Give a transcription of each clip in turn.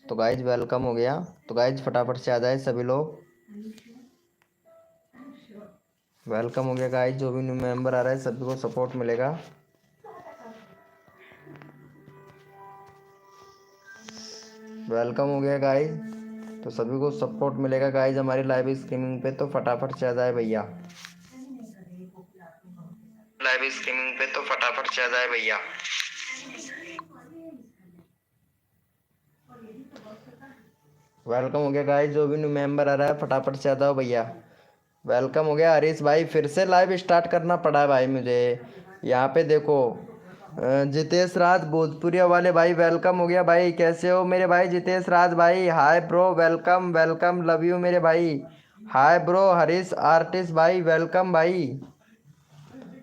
तो guys welcome हो गया। तो गाइज फटाफट से आ जाए सभी लोग। वेलकम हो गया गाइज। जो भी न्यू मेंबर आ रहा है सभी को सपोर्ट मिलेगा। वेलकम हो गया गाइज। तो सभी को सपोर्ट मिलेगा गाइज हमारी लाइव स्ट्रीमिंग पे। तो फटाफट से आ जाए भैया लाइव स्ट्रीमिंग पे। तो फटाफट से आ जाए भैया। वेलकम हो गया गाइज। जो भी न्यू मेंबर आ रहा है फटाफट से आ जाओ भैया। वेलकम हो गया हरीश भाई। फिर से लाइव स्टार्ट करना पड़ा है भाई मुझे। यहाँ पे देखो जितेश राज भोजपुरिया वाले भाई वेलकम हो गया भाई। कैसे हो मेरे भाई जितेश राज भाई? Hi bro, welcome welcome, love you मेरे भाई। हाय ब्रो हरीश आर्टिस्ट भाई, वेलकम भाई।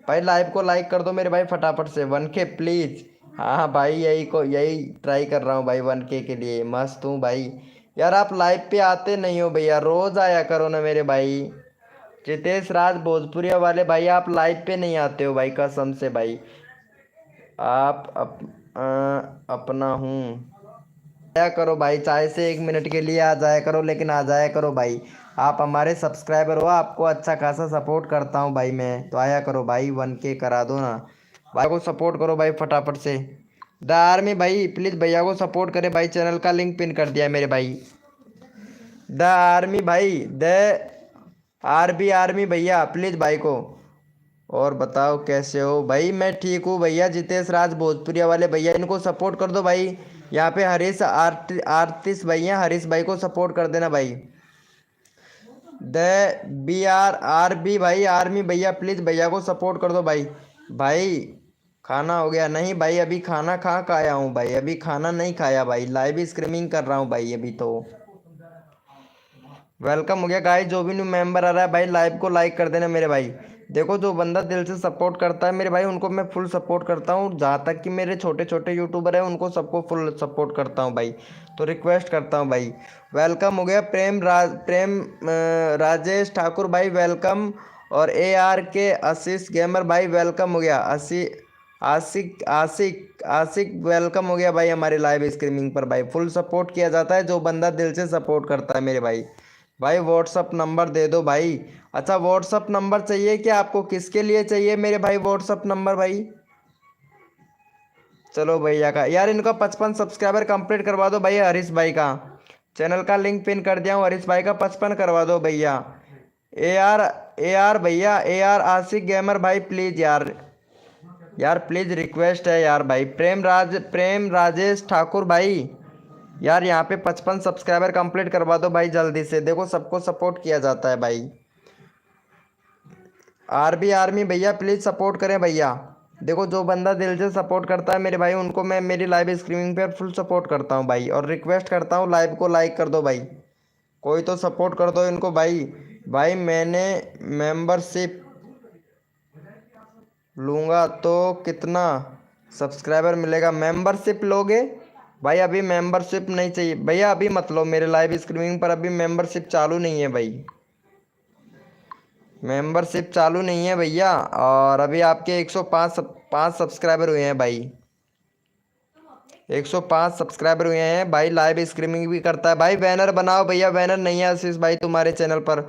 भाई लाइव को लाइक कर दो मेरे भाई फटाफट से। 1K please. हाँ भाई यही ट्राई कर रहा हूँ भाई 1K के लिए। मस्त हूँ भाई। यार आप लाइव पे आते नहीं हो भैया, रोज आया करो ना मेरे भाई। जितेश राज भोजपुरिया वाले भाई आप लाइव पे नहीं आते हो भाई, कसम से भाई। आप अपना हूँ आया करो भाई, चाहे से 1 मिनट के लिए आ जाया करो, लेकिन आ जाया करो भाई। आप हमारे सब्सक्राइबर हो, आपको अच्छा खासा सपोर्ट करता हूँ भाई मैं। तो आया करो भाई, 1K करा दो ना भाई को। सपोर्ट करो भाई फटाफट से। द आर्मी भाई प्लीज़ भैया को सपोर्ट करे भाई। चैनल का लिंक पिन कर दिया मेरे भाई। द आर्मी भाई, द आर्मी भैया प्लीज़ भाई को। और बताओ कैसे हो भाई? मैं ठीक हूँ भैया। जितेश राज भोजपुरिया वाले भैया इनको सपोर्ट कर दो भाई। यहाँ पे हरीश आर्टिस्ट भैया, हरीश भाई को सपोर्ट कर देना भाई। द BRRB भाई आर्मी भैया प्लीज़ भैया को सपोर्ट कर दो भाई। भाई खाना हो गया? नहीं भाई अभी खाना कहाँ खाया हूँ भाई, अभी खाना नहीं खाया भाई, लाइव स्ट्रीमिंग कर रहा हूँ भाई अभी तो। वेलकम हो गया गाइस। जो भी न्यू मेंबर आ रहा है भाई लाइव को लाइक कर देना मेरे भाई। देखो जो बंदा दिल से सपोर्ट करता है मेरे भाई उनको मैं फुल सपोर्ट करता हूँ। जहाँ तक कि मेरे छोटे छोटे यूट्यूबर हैं उनको सबको फुल सपोर्ट करता हूँ भाई। तो रिक्वेस्ट करता हूँ भाई। वेलकम हो गया राजेश ठाकुर भाई, वेलकम। और ARK आशीष गेमर भाई वेलकम हो गया। आशिक आशिक आशिक वेलकम हो गया भाई हमारे लाइव स्ट्रीमिंग पर भाई। फुल सपोर्ट किया जाता है जो बंदा दिल से सपोर्ट करता है मेरे भाई। भाई व्हाट्सअप नंबर दे दो भाई। अच्छा व्हाट्सअप नंबर चाहिए क्या आपको? किसके लिए चाहिए मेरे भाई व्हाट्सअप नंबर भाई? चलो भैया का यार, इनका 55 सब्सक्राइबर कंप्लीट करवा दो भैया हरीश भाई का। चैनल का लिंक पिन कर दिया हूँ, हरीश भाई का 55 करवा दो भैया। AR भैया, AR आशिक गेमर भाई प्लीज़ यार, यार प्लीज़ रिक्वेस्ट है यार भाई। प्रेम राजेश ठाकुर भाई यार यहाँ पे 55 सब्सक्राइबर कंप्लीट करवा दो भाई जल्दी से। देखो सबको सपोर्ट किया जाता है भाई। आर्मी भैया प्लीज़ सपोर्ट करें भैया। देखो जो बंदा दिल से सपोर्ट करता है मेरे भाई उनको मैं मेरी लाइव स्ट्रीमिंग पे फुल सपोर्ट करता हूँ भाई। और रिक्वेस्ट करता हूँ लाइव को लाइक कर दो भाई। कोई तो सपोर्ट कर दो इनको भाई। भाई मैंने मेंबरशिप लूँगा तो कितना सब्सक्राइबर मिलेगा? मेंबरशिप लोगे भाई? अभी मेंबरशिप नहीं चाहिए भैया, अभी मत लो मेरे लाइव स्ट्रीमिंग पर, अभी मेंबरशिप चालू नहीं है भाई। मेंबरशिप चालू नहीं है भैया। और अभी आपके 105 सब्सक्राइबर हुए हैं भाई। 105 सब्सक्राइबर हुए हैं भाई। लाइव स्ट्रीमिंग भी करता है भाई। बैनर बनाओ भैया। बैनर नहीं है आशीष भाई तुम्हारे चैनल पर,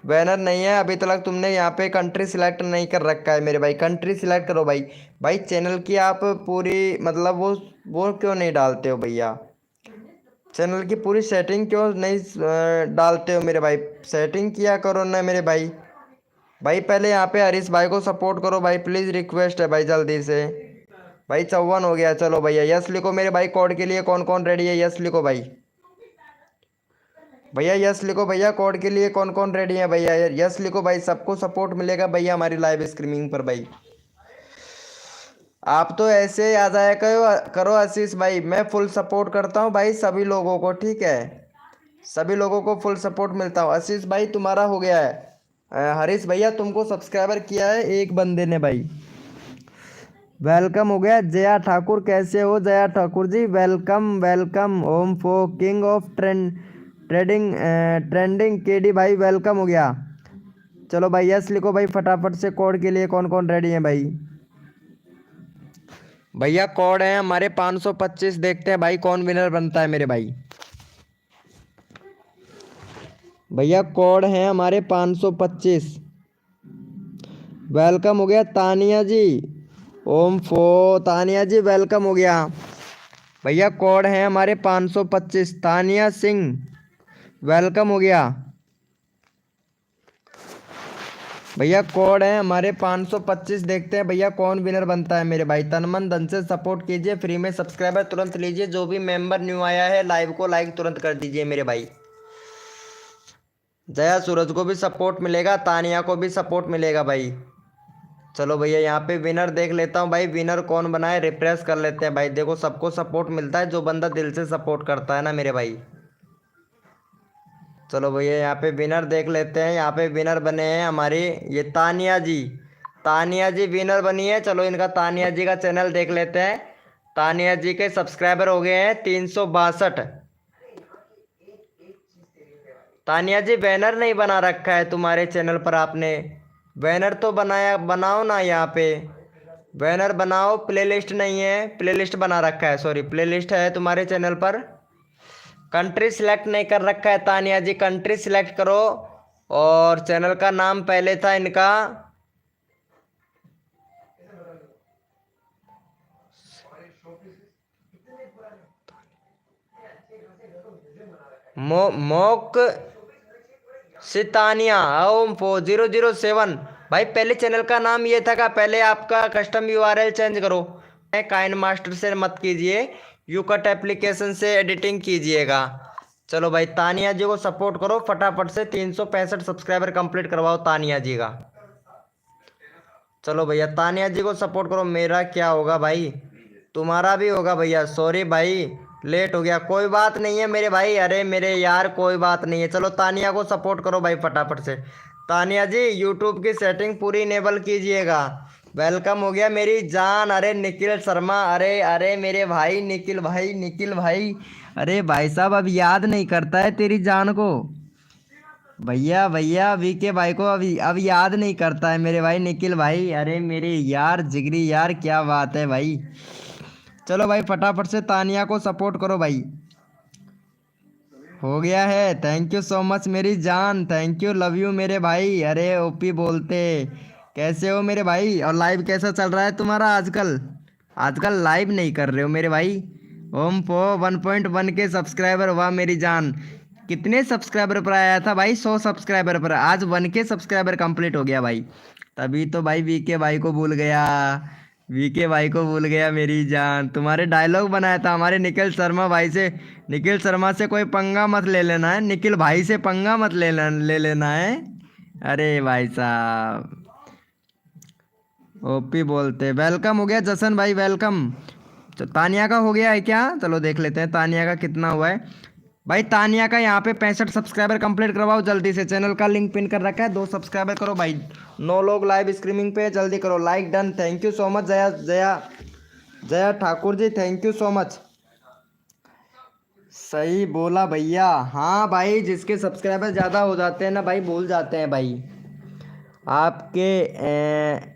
बैनर नहीं है अभी तक। तुमने यहाँ पे कंट्री सिलेक्ट नहीं कर रखा है मेरे भाई, कंट्री सिलेक्ट करो भाई। भाई चैनल की आप पूरी मतलब वो क्यों नहीं डालते हो भैया? चैनल की पूरी सेटिंग क्यों नहीं डालते हो मेरे भाई? सेटिंग किया करो ना मेरे भाई। भाई पहले यहाँ पे हरीश भाई को सपोर्ट करो भाई प्लीज़, रिक्वेस्ट है भाई जल्दी से। भाई 54 हो गया। चलो भैया यस लिखो मेरे भाई। कोड के लिए कौन कौन रेडी है? यस लिखो भाई। भैया यस लिखो भैया। कोड के लिए कौन कौन रेडी है भैया? यस लिखो भाई। सबको सपोर्ट मिलेगा भैया हमारी लाइव स्ट्रीमिंग पर भाई। आप तो ऐसे ही आ जाया करो आशीष भाई। मैं फुल सपोर्ट करता हूँ भाई सभी लोगों को, ठीक है? सभी लोगों को फुल सपोर्ट मिलता हूँ। आशीष भाई तुम्हारा हो गया है। हरीश भैया तुमको सब्सक्राइबर किया है एक बंदे ने भाई। वेलकम हो गया। जया ठाकुर कैसे हो जया ठाकुर जी? Welcome welcome. होम फो किंग ऑफ ट्रेंडिंग KD भाई वेलकम हो गया। चलो भाई यस लिखो भाई फटाफट से। कोड के लिए कौन कौन रेडी है भाई? भैया कोड है हमारे 525। देखते हैं भाई कौन विनर बनता है मेरे भाई। भैया कोड है हमारे 525। वेलकम हो गया तानिया जी। ओम फो तानिया जी वेलकम हो गया। भैया कोड है हमारे 525। तानिया सिंह वेलकम हो गया। भैया कोड है हमारे 525। देखते हैं भैया कौन विनर बनता है मेरे भाई। तन मन धन से सपोर्ट कीजिए, फ्री में सब्सक्राइबर तुरंत लीजिए। जो भी मेंबर न्यू आया है लाइव को लाइक तुरंत कर दीजिए मेरे भाई। जया सूरज को भी सपोर्ट मिलेगा, तानिया को भी सपोर्ट मिलेगा भाई। चलो भैया यहाँ पे विनर देख लेता हूँ भाई, विनर कौन बना है रिफ्रेश कर लेते हैं भाई। देखो सबको सपोर्ट मिलता है जो बंदा दिल से सपोर्ट करता है ना मेरे भाई। चलो भैया यहाँ पे विनर देख लेते हैं। यहाँ पे विनर बने हैं हमारी ये तानिया जी। तानिया जी विनर बनी है। चलो इनका तानिया जी का चैनल देख लेते हैं। तानिया जी के सब्सक्राइबर हो गए हैं 362। तानिया जी बैनर नहीं बना रखा है तुम्हारे चैनल पर आपने। बैनर तो बनाया, बनाओ ना यहाँ पे बैनर बनाओ। प्लेलिस्ट नहीं है, प्लेलिस्ट बना रखा है, सॉरी प्लेलिस्ट है तुम्हारे चैनल पर। कंट्री सिलेक्ट नहीं कर रखा है तानिया जी, कंट्री सिलेक्ट करो। और चैनल का नाम पहले था इनका मोक सितानिया ओम 4007। भाई पहले चैनल का नाम ये था, का पहले आपका कस्टम यूआरएल चेंज करो। काइन मास्टर से मत कीजिए, यूकट एप्लीकेशन से एडिटिंग कीजिएगा। चलो भाई तानिया जी को सपोर्ट करो फटाफट से। 365 सब्सक्राइबर कंप्लीट करवाओ तानिया जी का। चलो भैया तानिया जी को सपोर्ट करो। मेरा क्या होगा भाई, तुम्हारा भी होगा भैया। सॉरी भाई लेट हो गया, कोई बात नहीं है मेरे भाई। अरे मेरे यार कोई बात नहीं है। चलो तानिया को सपोर्ट करो भाई फटाफट से। तानिया जी यूट्यूब की सेटिंग पूरी इनेबल कीजिएगा। वेलकम हो गया मेरी जान। अरे निखिल शर्मा, अरे अरे मेरे भाई निखिल भाई, निखिल भाई। अरे भाई साहब अब याद नहीं करता है तेरी जान को। भैया भैया वीके भाई को अब याद नहीं करता है मेरे भाई निखिल भाई। अरे मेरे यार जिगरी यार, क्या बात है भाई। चलो भाई फटाफट से तानिया को सपोर्ट करो भाई। हो गया है। थैंक यू सो मच मेरी जान, थैंक यू, लव यू मेरे भाई। अरे ओपी बोलते कैसे हो मेरे भाई। और लाइव कैसा चल रहा है तुम्हारा आजकल। आजकल लाइव नहीं कर रहे हो मेरे भाई। ओम पो 1.1 के सब्सक्राइबर हुआ मेरी जान। कितने सब्सक्राइबर पर आया था भाई, 100 सब्सक्राइबर पर। आज 1 के सब्सक्राइबर कंप्लीट हो गया भाई। तभी तो भाई वीके भाई को भूल गया, वीके भाई को भूल गया मेरी जान। तुम्हारे डायलॉग बनाया था हमारे निखिल शर्मा भाई से। निखिल शर्मा से कोई पंगा मत ले लेना है, निखिल भाई से पंगा मत ले लेना है। अरे भाई साहब ओपी बोलते। वेलकम हो गया जसन भाई, वेलकम। तो तानिया का हो गया है क्या, चलो देख लेते हैं तानिया का कितना हुआ है भाई। तानिया का यहाँ पे 65 सब्सक्राइबर कंप्लीट करवाओ जल्दी से। चैनल का लिंक पिन कर रखा है, 2 सब्सक्राइबर करो भाई। 9 लोग लाइव स्ट्रीमिंग पे, जल्दी करो like done. Thank you so much Jaya Jaya Jaya Thakur ji, thank you so much. सही बोला भैया। हाँ भाई जिसके सब्सक्राइबर ज़्यादा हो जाते हैं ना भाई, भूल जाते हैं भाई। आपके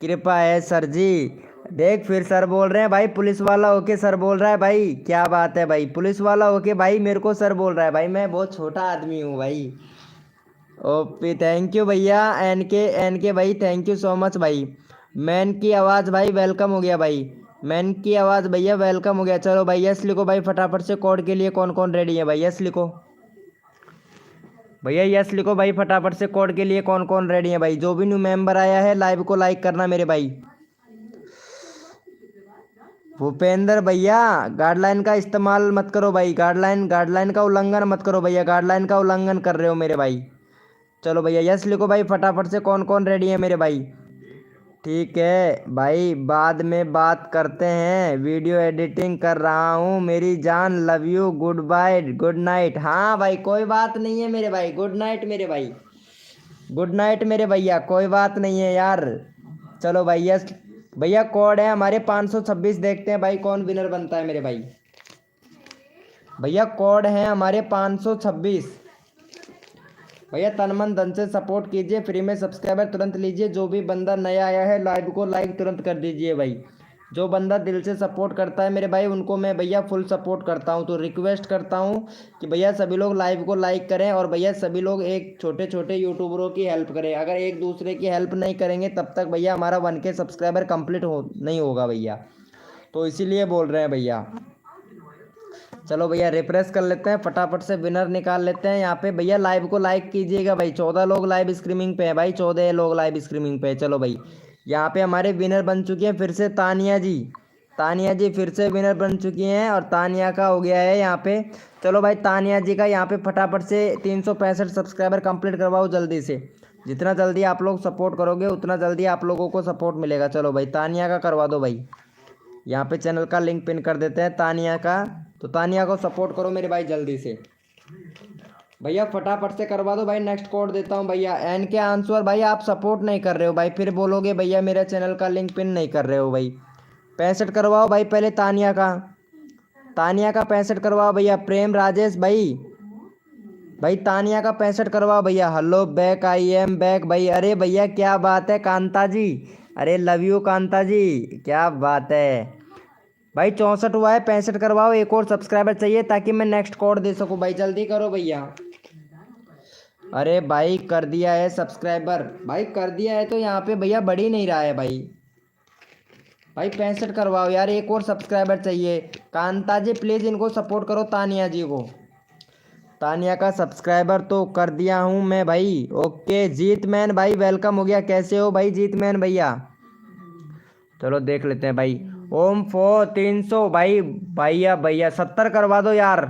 कृपा है सर जी। देख फिर सर बोल रहे हैं भाई, पुलिस वाला होके सर बोल रहा है भाई। क्या बात है भाई, पुलिस वाला होके भाई मेरे को सर बोल रहा है भाई। मैं बहुत छोटा आदमी हूँ भाई। ओपी थैंक यू भैया। एन के भाई थैंक यू सो मच भाई। मैन की आवाज़ भाई वेलकम हो गया भाई। मैन की आवाज़ भैया वेलकम हो गया। चलो भाई यस लिखो भाई फटाफट से। कोड के लिए कौन कौन रेडी है भाई, यस लिखो भैया, यस लिखो भाई फटाफट से। कोड के लिए कौन कौन रेडी है भाई। जो भी न्यू मेंबर आया है लाइव को लाइक करना मेरे भाई। भूपेंद्र भैया गाइडलाइन का इस्तेमाल मत करो भाई। गाइडलाइन का उल्लंघन मत करो भैया, गाइडलाइन का उल्लंघन कर रहे हो मेरे भाई। चलो भैया यस लिखो भाई फटाफट से। कौन कौन रेडी है मेरे भाई। ठीक है भाई बाद में बात करते हैं, वीडियो एडिटिंग कर रहा हूँ मेरी जान। Love you, goodbye, good night. हाँ भाई कोई बात नहीं है मेरे भाई, गुड नाइट मेरे भाई, गुड नाइट मेरे भैया, कोई बात नहीं है यार। चलो भाई यस भैया कोड है हमारे 526। देखते हैं भाई कौन विनर बनता है मेरे भाई। भैया कोड है हमारे 526। भैया तन मन धन से सपोर्ट कीजिए, फ्री में सब्सक्राइबर तुरंत लीजिए। जो भी बंदा नया आया है लाइव को लाइक तुरंत कर दीजिए भाई। जो बंदा दिल से सपोर्ट करता है मेरे भाई उनको मैं भैया फुल सपोर्ट करता हूँ। तो रिक्वेस्ट करता हूँ कि भैया सभी लोग लाइव को लाइक करें और भैया सभी लोग एक छोटे छोटे यूट्यूबरों की हेल्प करें। अगर एक दूसरे की हेल्प नहीं करेंगे तब तक भैया हमारा 1K सब्सक्राइबर कंप्लीट हो नहीं होगा भैया। तो इसीलिए बोल रहे हैं भैया। चलो भैया रिफ्रेश कर लेते हैं, फटाफट से विनर निकाल लेते हैं। यहाँ पे भैया लाइव को लाइक कीजिएगा भाई। 14 लोग लाइव स्ट्रीमिंग पे है भाई, 14 लोग लाइव स्ट्रीमिंग पे है। चलो भाई यहाँ पे हमारे विनर बन चुकी हैं फिर से तानिया जी। तानिया जी फिर से विनर बन चुकी हैं और तानिया का हो गया है यहाँ पे। चलो भाई तानिया जी का यहाँ पे फटाफट से 365 सब्सक्राइबर कंप्लीट करवाओ जल्दी से। जितना जल्दी आप लोग सपोर्ट करोगे उतना जल्दी आप लोगों को सपोर्ट मिलेगा। चलो भाई तानिया का करवा दो भाई। यहाँ पे चैनल का लिंक पिन कर देते हैं तानिया का। तो तानिया को सपोर्ट करो मेरे भाई जल्दी से। भैया फटाफट से करवा दो भाई। नेक्स्ट कोड देता हूँ भैया। एन के आंसर भाई आप सपोर्ट नहीं कर रहे हो भाई, फिर बोलोगे भैया मेरे चैनल का लिंक पिन नहीं कर रहे हो भाई। 65 करवाओ भाई पहले तानिया का। तानिया का 65 करवाओ भैया। प्रेम राजेश भाई, भाई तानिया का 65 करवाओ भैया। Hello back, I am back भाई। अरे भैया क्या बात है कांता जी, अरे लव यू कांता जी, क्या बात है भाई। 64 हुआ है, 65 करवाओ। एक और सब्सक्राइबर चाहिए ताकि मैं नेक्स्ट कोड दे सकूं भाई, जल्दी करो भैया। अरे भाई कर दिया है सब्सक्राइबर भाई, कर दिया है तो यहाँ पे भैया बढ़ ही नहीं रहा है भाई। भाई 65 करवाओ यार, एक और सब्सक्राइबर चाहिए। कांता जी प्लीज़ इनको सपोर्ट करो तानिया जी को। तानिया का सब्सक्राइबर तो कर दिया हूँ मैं भाई। ओके जीत मैन भाई वेलकम हो गया। कैसे हो भाई जीत मैन भैया? चलो देख लेते हैं भाई। ओम फो 300 भाई। भैया भैया 70 करवा दो यार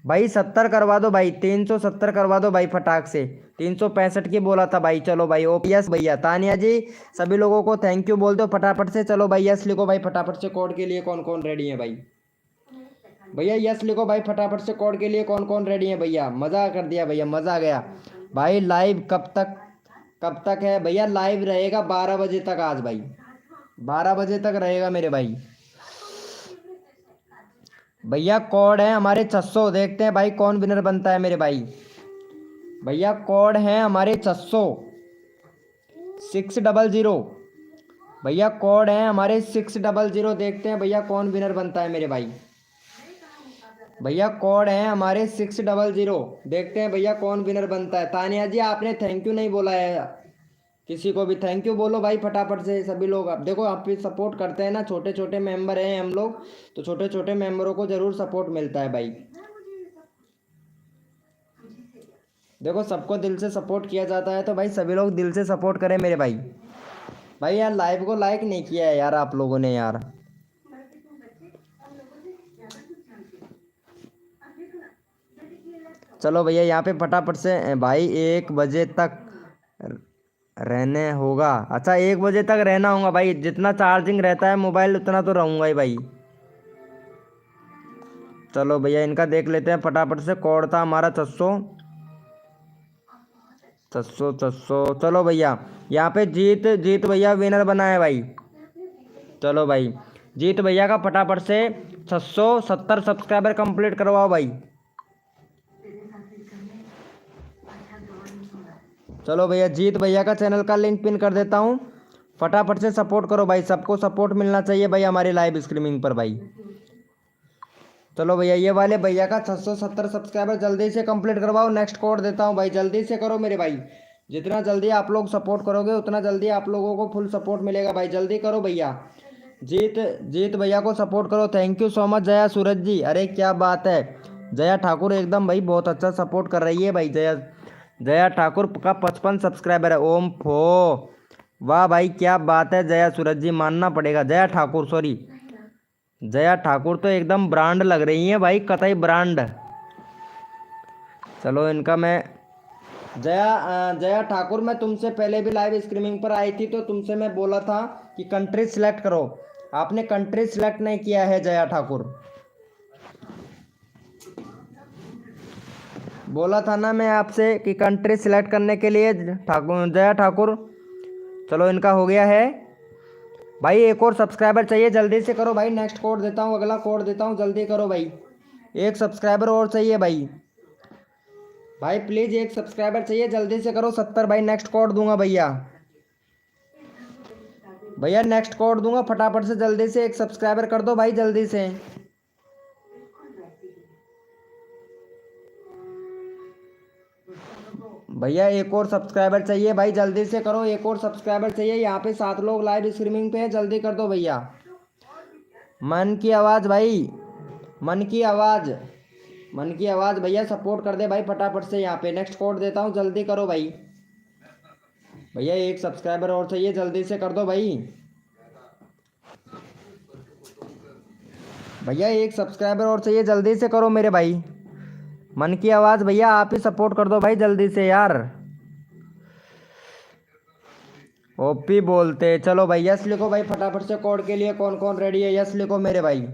भाई, 70 करवा दो भाई। 370 करवा दो भाई फटाक से। 365 की बोला था भाई। चलो भाई ओ यस भैया। तानिया जी सभी लोगों को थैंक यू बोल दो फटाफट से। चलो भाई यस लिखो भाई फटाफट से। कोड के लिए कौन कौन रेडी है भाई? भैया यस लिखो भाई फटाफट से। कोड के लिए कौन कौन रेडी है भैया? मज़ा कर दिया भैया, मज़ा आ गया भाई। लाइव कब तक है भैया? लाइव रहेगा 12 बजे तक आज भाई, 12 बजे तक रहेगा मेरे भाई। भैया कोड है हमारे 600। देखते हैं भाई कौन विनर बनता है मेरे भाई। भैया कोड है हमारे 600 600। भैया कोड है हमारे 600। देखते हैं भैया कौन विनर बनता है मेरे भाई। भैया कोड है हमारे 600। देखते हैं भैया कौन विनर बनता है। तानिया जी आपने थैंक यू नहीं बोला है, किसी को भी थैंक यू बोलो भाई फटाफट से सभी लोग। अब देखो आप भी सपोर्ट करते हैं ना, छोटे छोटे मेंबर हैं हम लोग, तो छोटे छोटे मेंबरों को ज़रूर सपोर्ट मिलता है भाई। देखो सबको दिल से सपोर्ट किया जाता है, तो भाई सभी लोग दिल से सपोर्ट करें मेरे भाई। भाई यार लाइव को लाइक नहीं किया है यार आप लोगों ने यार। चलो भैया यहाँ पे फटाफट से भाई 1 बजे तक रहने होगा। अच्छा 1 बजे तक रहना होगा भाई। जितना चार्जिंग रहता है मोबाइल उतना तो रहूँगा ही भाई। चलो भैया इनका देख लेते हैं फटाफट से। कोड था हमारा 600। चलो भैया यहाँ पे जीत जीत भैया विनर बना है भाई। चलो भाई जीत भैया का फटाफट से 670 सब्सक्राइबर कंप्लीट करवाओ भाई। चलो भैया जीत भैया का चैनल का लिंक पिन कर देता हूँ, फटाफट से सपोर्ट करो भाई। सबको सपोर्ट मिलना चाहिए भाई हमारी लाइव स्ट्रीमिंग पर भाई। चलो भैया ये वाले भैया का 670 सब्सक्राइबर जल्दी से कंप्लीट करवाओ। नेक्स्ट कोड देता हूँ भाई, जल्दी से करो मेरे भाई। जितना जल्दी आप लोग सपोर्ट करोगे उतना जल्दी आप लोगों को फुल सपोर्ट मिलेगा भाई। जल्दी करो भैया। जीत जीत भैया को सपोर्ट करो। Thank you so much Jaya Suraj ji. अरे क्या बात है जया ठाकुर एकदम भाई बहुत अच्छा सपोर्ट कर रही है भाई। जया ठाकुर का 55 सब्सक्राइबर है। ओम फो वाह भाई क्या बात है जया सूरज जी, मानना पड़ेगा। जया ठाकुर सॉरी जया ठाकुर तो एकदम ब्रांड लग रही है भाई, कतई ब्रांड। चलो इनका मैं जया ठाकुर मैं तुमसे पहले भी लाइव स्ट्रीमिंग पर आई थी, तो तुमसे मैं बोला था कि कंट्री सिलेक्ट करो। आपने कंट्री सिलेक्ट नहीं किया है जया ठाकुर। बोला था ना मैं आपसे कि कंट्री सिलेक्ट करने के लिए जया ठाकुर। चलो इनका हो गया है भाई। एक और सब्सक्राइबर चाहिए, जल्दी से करो भाई। नेक्स्ट कोड देता हूँ, अगला कोड देता हूँ, जल्दी करो भाई। एक सब्सक्राइबर और चाहिए भाई। भाई प्लीज़ एक सब्सक्राइबर चाहिए, जल्दी से करो। 70 भाई। नेक्स्ट कोड दूंगा भैया। भैया नेक्स्ट कोड दूंगा फटाफट से, जल्दी से एक सब्सक्राइबर कर दो भाई जल्दी से। भैया एक और सब्सक्राइबर चाहिए भाई, जल्दी से करो, एक और सब्सक्राइबर चाहिए। यहाँ पे 7 लोग लाइव स्ट्रीमिंग पे हैं, जल्दी कर दो भैया। मन की आवाज़ भाई, मन की आवाज़, मन की आवाज़ भैया सपोर्ट कर दे भाई फटाफट से। यहाँ पे नेक्स्ट कोड देता हूँ, जल्दी करो भाई। भैया एक सब्सक्राइबर और चाहिए, जल्दी से कर दो भाई। भैया एक सब्सक्राइबर और चाहिए, जल्दी से करो मेरे भाई। मन की आवाज़ भैया आप ही सपोर्ट कर दो भाई जल्दी से यार। ओपी बोलते, चलो भाई यस लिखो भाई फटाफट से। कोड के लिए कौन कौन रेडी है, यस लिखो मेरे भाई,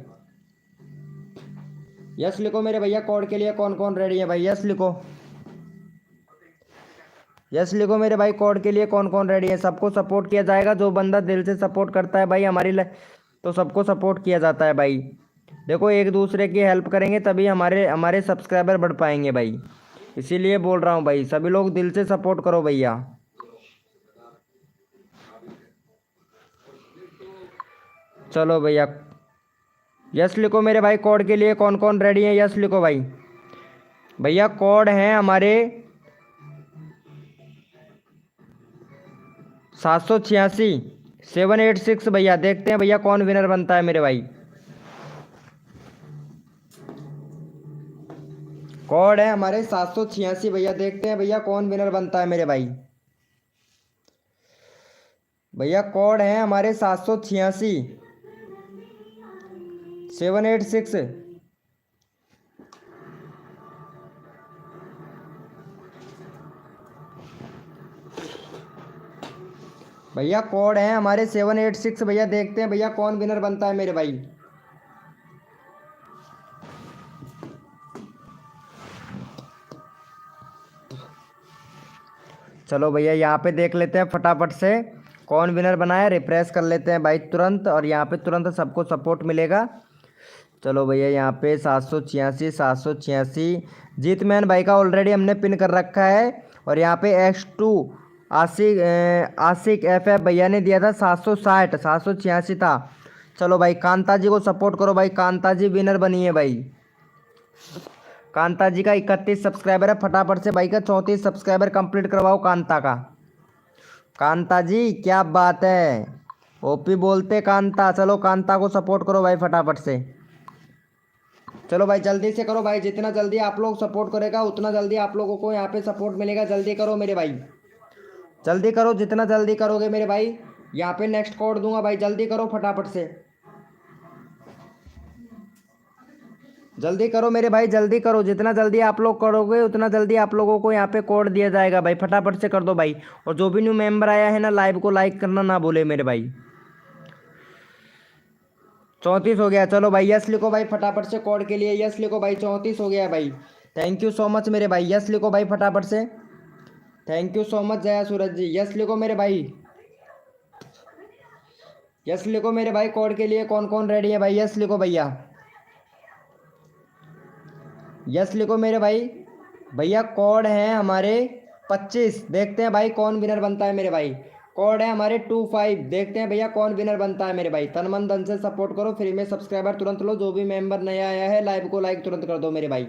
यस लिखो मेरे भैया। कोड के लिए कौन कौन रेडी है भाई, यस लिखो, यस लिखो मेरे भाई। कोड के लिए कौन कौन रेडी है। सबको सपोर्ट किया जाएगा, जो बंदा दिल से सपोर्ट करता है भाई हमारी तो सबको सपोर्ट किया जाता है भाई। देखो एक दूसरे की हेल्प करेंगे तभी हमारे हमारे सब्सक्राइबर बढ़ पाएंगे भाई, इसीलिए बोल रहा हूँ भाई सभी लोग दिल से सपोर्ट करो भैया। चलो भैया यस लिखो मेरे भाई। कोड के लिए कौन कौन रेडी है, यस लिखो भाई। भैया कोड हैं हमारे 786 भैया। देखते हैं भैया कौन विनर बनता है मेरे भाई। कोड है हमारे 786 भैया, देखते हैं भैया कौन विनर बनता है मेरे भाई। भैया कोड है हमारे 786 भैया कोड है हमारे 786 भैया। देखते हैं भैया कौन विनर बनता है मेरे भाई। चलो भैया यहाँ पे देख लेते हैं फटाफट से कौन विनर बना है। रिफ्रेश कर लेते हैं भाई तुरंत, और यहाँ पे तुरंत सबको सपोर्ट मिलेगा। चलो भैया यहाँ पे 786 जीत मैन भाई का ऑलरेडी हमने पिन कर रखा है। और यहाँ पे X2 आशिक FF भैया ने दिया था 786 था। चलो भाई कांता जी को सपोर्ट करो भाई, कांता जी विनर बनी है भाई। कांता जी का 31 सब्सक्राइबर है, फटाफट से भाई का 34 सब्सक्राइबर कंप्लीट करवाओ कांता का। कांता जी क्या बात है, ओपी बोलते कांता। चलो कांता को सपोर्ट करो भाई फटाफट से। चलो भाई जल्दी से करो भाई, जितना जल्दी आप लोग सपोर्ट करेगा उतना जल्दी आप लोगों को यहाँ पे सपोर्ट मिलेगा। जल्दी करो मेरे भाई, जल्दी करो, जितना जल्दी करोगे मेरे भाई। यहाँ पे नेक्स्ट कोड दूंगा भाई, जल्दी करो फटाफट से, जल्दी करो मेरे भाई, जल्दी करो। जितना जल्दी आप लोग करोगे उतना जल्दी आप लोगों को यहाँ पे कोड दिया जाएगा भाई, फटाफट से कर दो भाई। और जो भी न्यू मेंबर आया है ना, लाइव को लाइक करना ना भूले मेरे भाई। 34 हो गया। चलो भाई यस लिखो भाई फटाफट से। कोड के लिए यस लिखो भाई, 34 हो गया भाई। थैंक यू सो मच मेरे भाई, यस लिखो भाई फटाफट से। Thank you so much Jaya Suraj ji, yes लिखो मेरे भाई, यस लिखो मेरे भाई। कोड के लिए कौन कौन रेडी है भाई, यस लिखो भैया, यस लिखो मेरे भाई। भैया कोड है हमारे 25, देखते हैं भाई कौन विनर बनता है मेरे भाई। कोड है हमारे 25, देखते हैं भैया कौन विनर बनता है मेरे भाई। तन मन धन से सपोर्ट करो, फ्री में सब्सक्राइबर तुरंत लो। जो भी मेंबर नया आया है लाइव को लाइक तुरंत कर दो मेरे भाई।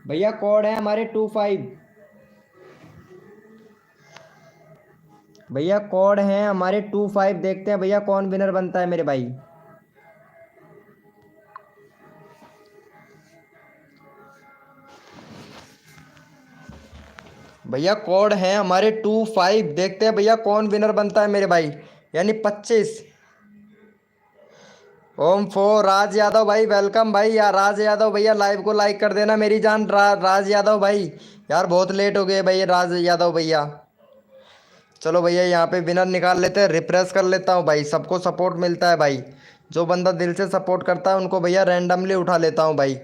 भैया कोड है हमारे 25, भैया कोड है हमारे 25, देखते हैं भैया कौन विनर बनता है मेरे भाई। भैया कोड है हमारे 25, देखते हैं भैया कौन विनर बनता है मेरे भाई, यानी 25। ओम फो राज यादव भाई, वेलकम भाई यार। राज यादव भैया लाइव को लाइक कर देना मेरी जान। राज यादव भाई यार बहुत लेट हो गए भाई राज यादव भैया। चलो भैया यहाँ पे विनर निकाल लेते हैं, रिफ्रेश कर लेता हूँ भाई। सबको सपोर्ट मिलता है भाई, जो बंदा दिल से सपोर्ट करता है उनको भैया रैंडमली उठा लेता हूँ भाई।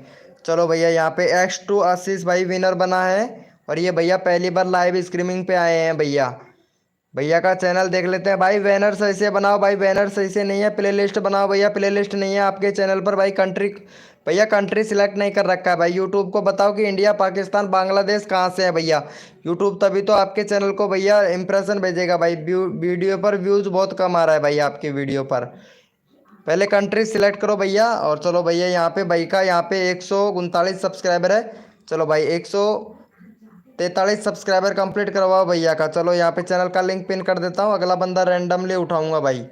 चलो भैया यहाँ पे X2 आशीष भाई विनर बना है। और ये भैया पहली बार लाइव स्ट्रीमिंग पे आए हैं भैया। भैया का चैनल देख लेते हैं भाई। बैनर सही से बनाओ भाई, बैनर सही से नहीं है। प्लेलिस्ट बनाओ भैया, प्लेलिस्ट नहीं है आपके चैनल पर भाई। कंट्री भैया कंट्री सिलेक्ट नहीं कर रखा है भाई। यूट्यूब को बताओ कि इंडिया, पाकिस्तान, बांग्लादेश कहाँ से है भैया। यूट्यूब तभी तो आपके चैनल को भैया इंप्रेशन भेजेगा भाई। वीडियो पर व्यूज बहुत कम आ रहा है भाई आपकी वीडियो पर। पहले कंट्री सिलेक्ट करो भैया। और चलो भैया यहाँ पे भाई का यहाँ पे 139 सब्सक्राइबर है। चलो भाई 143 सब्सक्राइबर कंप्लीट करवाओ भैया का। चलो यहाँ पे चैनल का लिंक पिन कर देता हूँ, अगला बंदा रैंडमली उठाऊंगा भाई।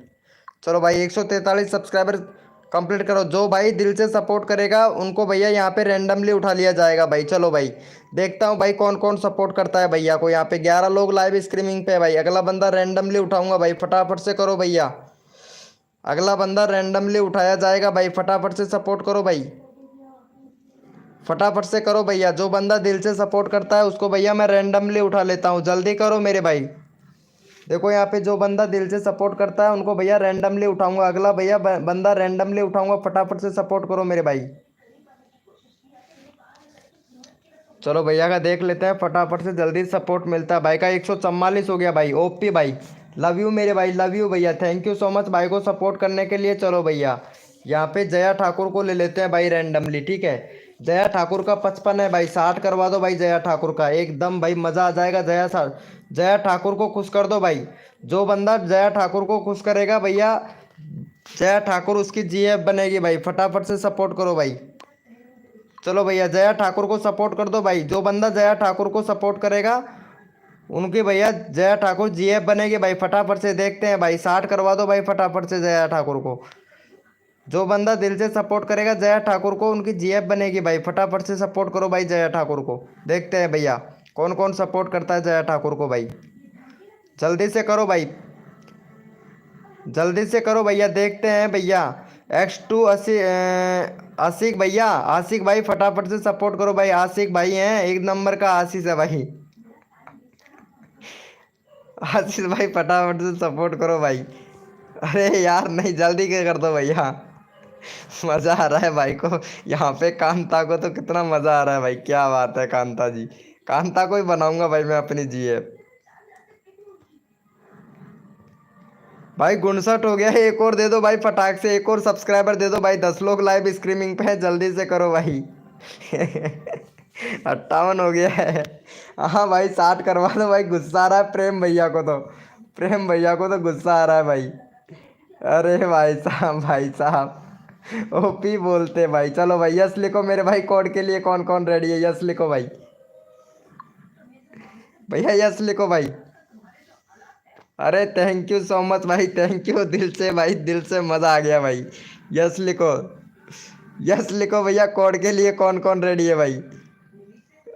चलो भाई 143 सब्सक्राइबर कंप्लीट करो। जो भाई दिल से सपोर्ट करेगा उनको भैया यहाँ पे रैंडमली उठा लिया जाएगा भाई। चलो भाई देखता हूँ भाई कौन कौन सपोर्ट करता है भैया को। यहाँ पे 11 लोग लाइव स्ट्रीमिंग पे है भाई। अगला बंदा रैंडमली उठाऊंगा भाई, फटाफट से करो भैया। अगला बंदा रैंडमली उठाया जाएगा भाई, फटाफट से सपोर्ट करो भाई, फटाफट से करो भैया। जो बंदा दिल से सपोर्ट करता है उसको भैया मैं रैंडमली उठा लेता हूँ, जल्दी करो मेरे भाई। देखो यहाँ पे जो बंदा दिल से सपोर्ट करता है उनको भैया रैंडमली उठाऊंगा। अगला भैया बंदा रैंडमली उठाऊंगा, फटाफट से सपोर्ट करो मेरे भाई। चलो भैया का देख लेते हैं, फटाफट से जल्दी सपोर्ट मिलता है भाई का। 144 हो गया भाई, ओपी भाई। लव यू मेरे भाई, लव यू भैया, थैंक यू सो मच भाई को सपोर्ट करने के लिए। चलो भैया यहाँ पे जया ठाकुर को ले लेते हैं भाई रैंडमली, ठीक है। जया ठाकुर का 55 है भाई, 60 करवा दो भाई जया ठाकुर का, एकदम भाई मज़ा आ जाएगा। जया ठाकुर को खुश कर दो भाई। जो बंदा जया ठाकुर को खुश करेगा भैया, जया ठाकुर उसकी जीएफ बनेगी भाई, फटाफट से सपोर्ट करो भाई। चलो भैया जया ठाकुर को सपोर्ट कर दो भाई। जो बंदा जया ठाकुर को सपोर्ट करेगा उनकी भैया जया ठाकुर जीएफ बनेगी भाई, फटाफट से देखते हैं भाई। 60 करवा दो भाई फटाफट से जया ठाकुर को। जो बंदा दिल से सपोर्ट करेगा जया ठाकुर को, उनकी जीएफ बनेगी भाई, फटाफट से सपोर्ट करो भाई जया ठाकुर को। देखते हैं भैया कौन कौन सपोर्ट करता है जया ठाकुर को भाई, जल्दी से करो भाई, जल्दी से करो भैया। देखते हैं भैया X2 आशिक भैया, आशिक भाई फटाफट से सपोर्ट करो भाई। आशिक भाई हैं एक नंबर का, आशीष है भाई। आशीष भाई फटाफट से सपोर्ट करो भाई। अरे यार नहीं, जल्दी क्या कर दो भैया। मज़ा आ रहा है भाई को यहाँ पे। कांता को तो कितना मज़ा आ रहा है भाई, क्या बात है कांता जी। कांता को ही बनाऊंगा भाई मैं अपनी जीएफ। भाई 59 हो गया है, एक और दे दो भाई फटाक से, एक और सब्सक्राइबर दे दो भाई। 10 लोग लाइव स्ट्रीमिंग पे है, जल्दी से करो भाई। 58 हो गया है। हाँ भाई 60 करवा दो भाई। गुस्सा आ रहा है प्रेम भैया को तो, प्रेम भैया को तो गुस्सा आ रहा है भाई। अरे भाई साहब, भाई साहब ओपी बोलते भाई। चलो भाई यस लिखो मेरे भाई। कोड के लिए कौन कौन रेडी है, यस लिखो भाई। भैया यस लिखो भाई। अरे थैंक यू सो मच भाई, थैंक यू दिल से भाई, दिल से मज़ा आ गया भाई। यस लिखो, यस लिखो भैया। कोड के लिए कौन कौन रेडी है भाई।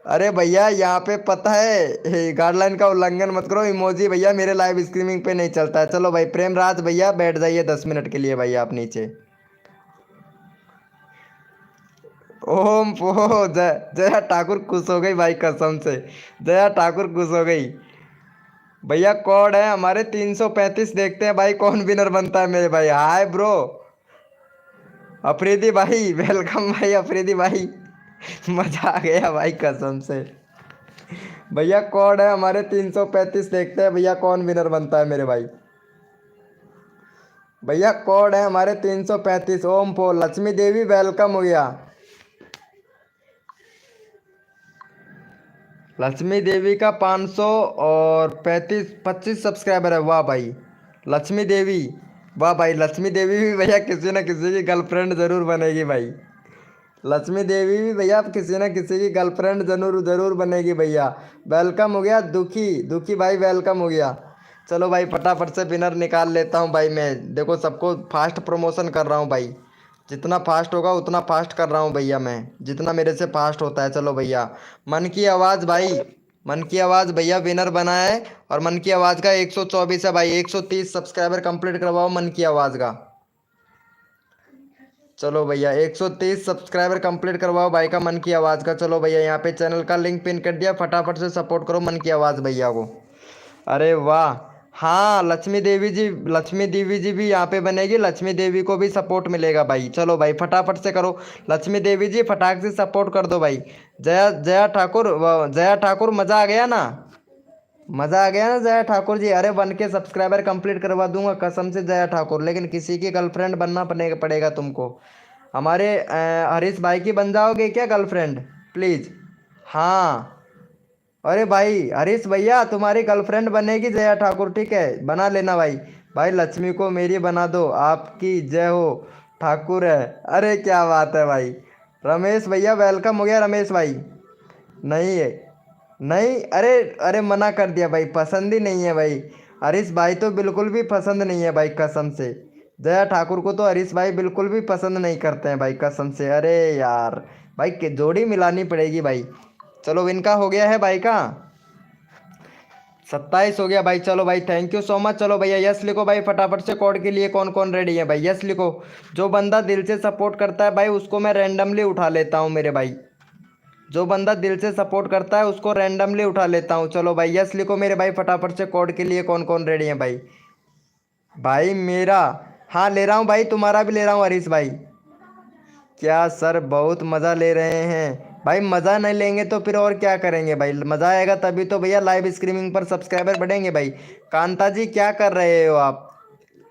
अरे भैया यहाँ पे पता है गाइडलाइन का उल्लंघन मत करो। इमोजी भैया मेरे लाइव स्ट्रीमिंग पे नहीं चलता है। चलो भाई प्रेमराज भैया बैठ जाइए 10 मिनट के लिए भाई आप नीचे। ओम पो जया ठाकुर खुश हो गई भाई, कसम से जया ठाकुर खुश हो गई भैया। कोड है हमारे 335। देखते हैं भाई कौन विनर बनता है मेरे भाई। हाय ब्रो अफरीदी भाई, वेलकम भाई अफरीदी भाई। मजा आ गया भाई कसम से। भैया कोड है हमारे 335। देखते हैं भैया कौन विनर बनता है मेरे भाई। भैया कोड है हमारे 335। ओम पो लक्ष्मी देवी वेलकम हो गया। लक्ष्मी देवी का 500 और 25 सब्सक्राइबर है। वाह भाई लक्ष्मी देवी, वाह भाई लक्ष्मी देवी भी भैया किसी न किसी की गर्लफ्रेंड ज़रूर बनेगी भाई। लक्ष्मी देवी भी भैया किसी न किसी की गर्लफ्रेंड जरूर ज़रूर बनेगी भैया। वेलकम हो गया दुखी, दुखी भाई वेलकम हो गया। चलो भाई फटाफट से विनर निकाल लेता हूँ भाई मैं। देखो सबको फास्ट प्रमोशन कर रहा हूँ भाई, जितना फास्ट होगा उतना फास्ट कर रहा हूँ भैया मैं, जितना मेरे से फास्ट होता है। चलो भैया मन की आवाज़ भाई, मन की आवाज़ भैया विनर बना है। और मन की आवाज़ का 124 है भाई। 130 सब्सक्राइबर कंप्लीट करवाओ मन की आवाज़ का। चलो भैया 130 सब्सक्राइबर कंप्लीट करवाओ भाई का मन की आवाज़ का। चलो भैया यहाँ पे चैनल का लिंक पिन कर दिया, फटाफट से सपोर्ट करो मन की आवाज़ भैया को। अरे वाह, हाँ लक्ष्मी देवी जी, लक्ष्मी देवी जी भी यहाँ पे बनेगी। लक्ष्मी देवी को भी सपोर्ट मिलेगा भाई। चलो भाई फटाफट से करो लक्ष्मी देवी जी, फटाक से सपोर्ट कर दो भाई। जया जया ठाकुर, जया ठाकुर मज़ा आ गया ना, मज़ा आ गया ना जया ठाकुर जी। अरे 1K सब्सक्राइबर कंप्लीट करवा दूंगा कसम से जया ठाकुर, लेकिन किसी की गर्लफ्रेंड बनना पड़ेगा तुमको। हमारे हरीश भाई की बन जाओगे क्या गर्लफ्रेंड प्लीज़? हाँ। अरे भाई हरीश भैया तुम्हारी गर्लफ्रेंड बनेगी जया ठाकुर, ठीक है, बना लेना भाई। भाई लक्ष्मी को मेरी बना दो, आपकी जय हो ठाकुर है। अरे क्या बात है भाई। रमेश भैया वेलकम हो गया रमेश भाई। नहीं है, नहीं, अरे अरे मना कर दिया भाई, पसंद ही नहीं है भाई। हरीश भाई तो बिल्कुल भी पसंद नहीं है भाई, कसम से। जया ठाकुर को तो हरीश भाई बिल्कुल भी पसंद नहीं करते हैं भाई, कसम से। अरे यार भाई जोड़ी मिलानी पड़ेगी भाई। चलो इनका हो गया है भाई का 27 हो गया भाई। चलो भाई थैंक यू सो मच। चलो भैया यस लिखो भाई फटाफट से। कोड के लिए कौन कौन रेडी है भाई, यस लिखो। जो बंदा दिल से सपोर्ट करता है भाई उसको मैं रैंडमली उठा लेता हूँ मेरे भाई। जो बंदा दिल से सपोर्ट करता है उसको रैंडमली उठा लेता हूँ। चलो भाई यस लिखो मेरे भाई फटाफट से। कोड के लिए कौन कौन रेडी है भाई? भाई मेरा, हाँ ले रहा हूँ भाई, तुम्हारा भी ले रहा हूँ हरीश भाई। क्या सर बहुत मज़ा ले रहे हैं भाई? मज़ा नहीं लेंगे तो फिर और क्या करेंगे भाई? मज़ा आएगा तभी तो भैया लाइव स्ट्रीमिंग पर सब्सक्राइबर बढ़ेंगे भाई। कांता जी क्या कर रहे हो आप?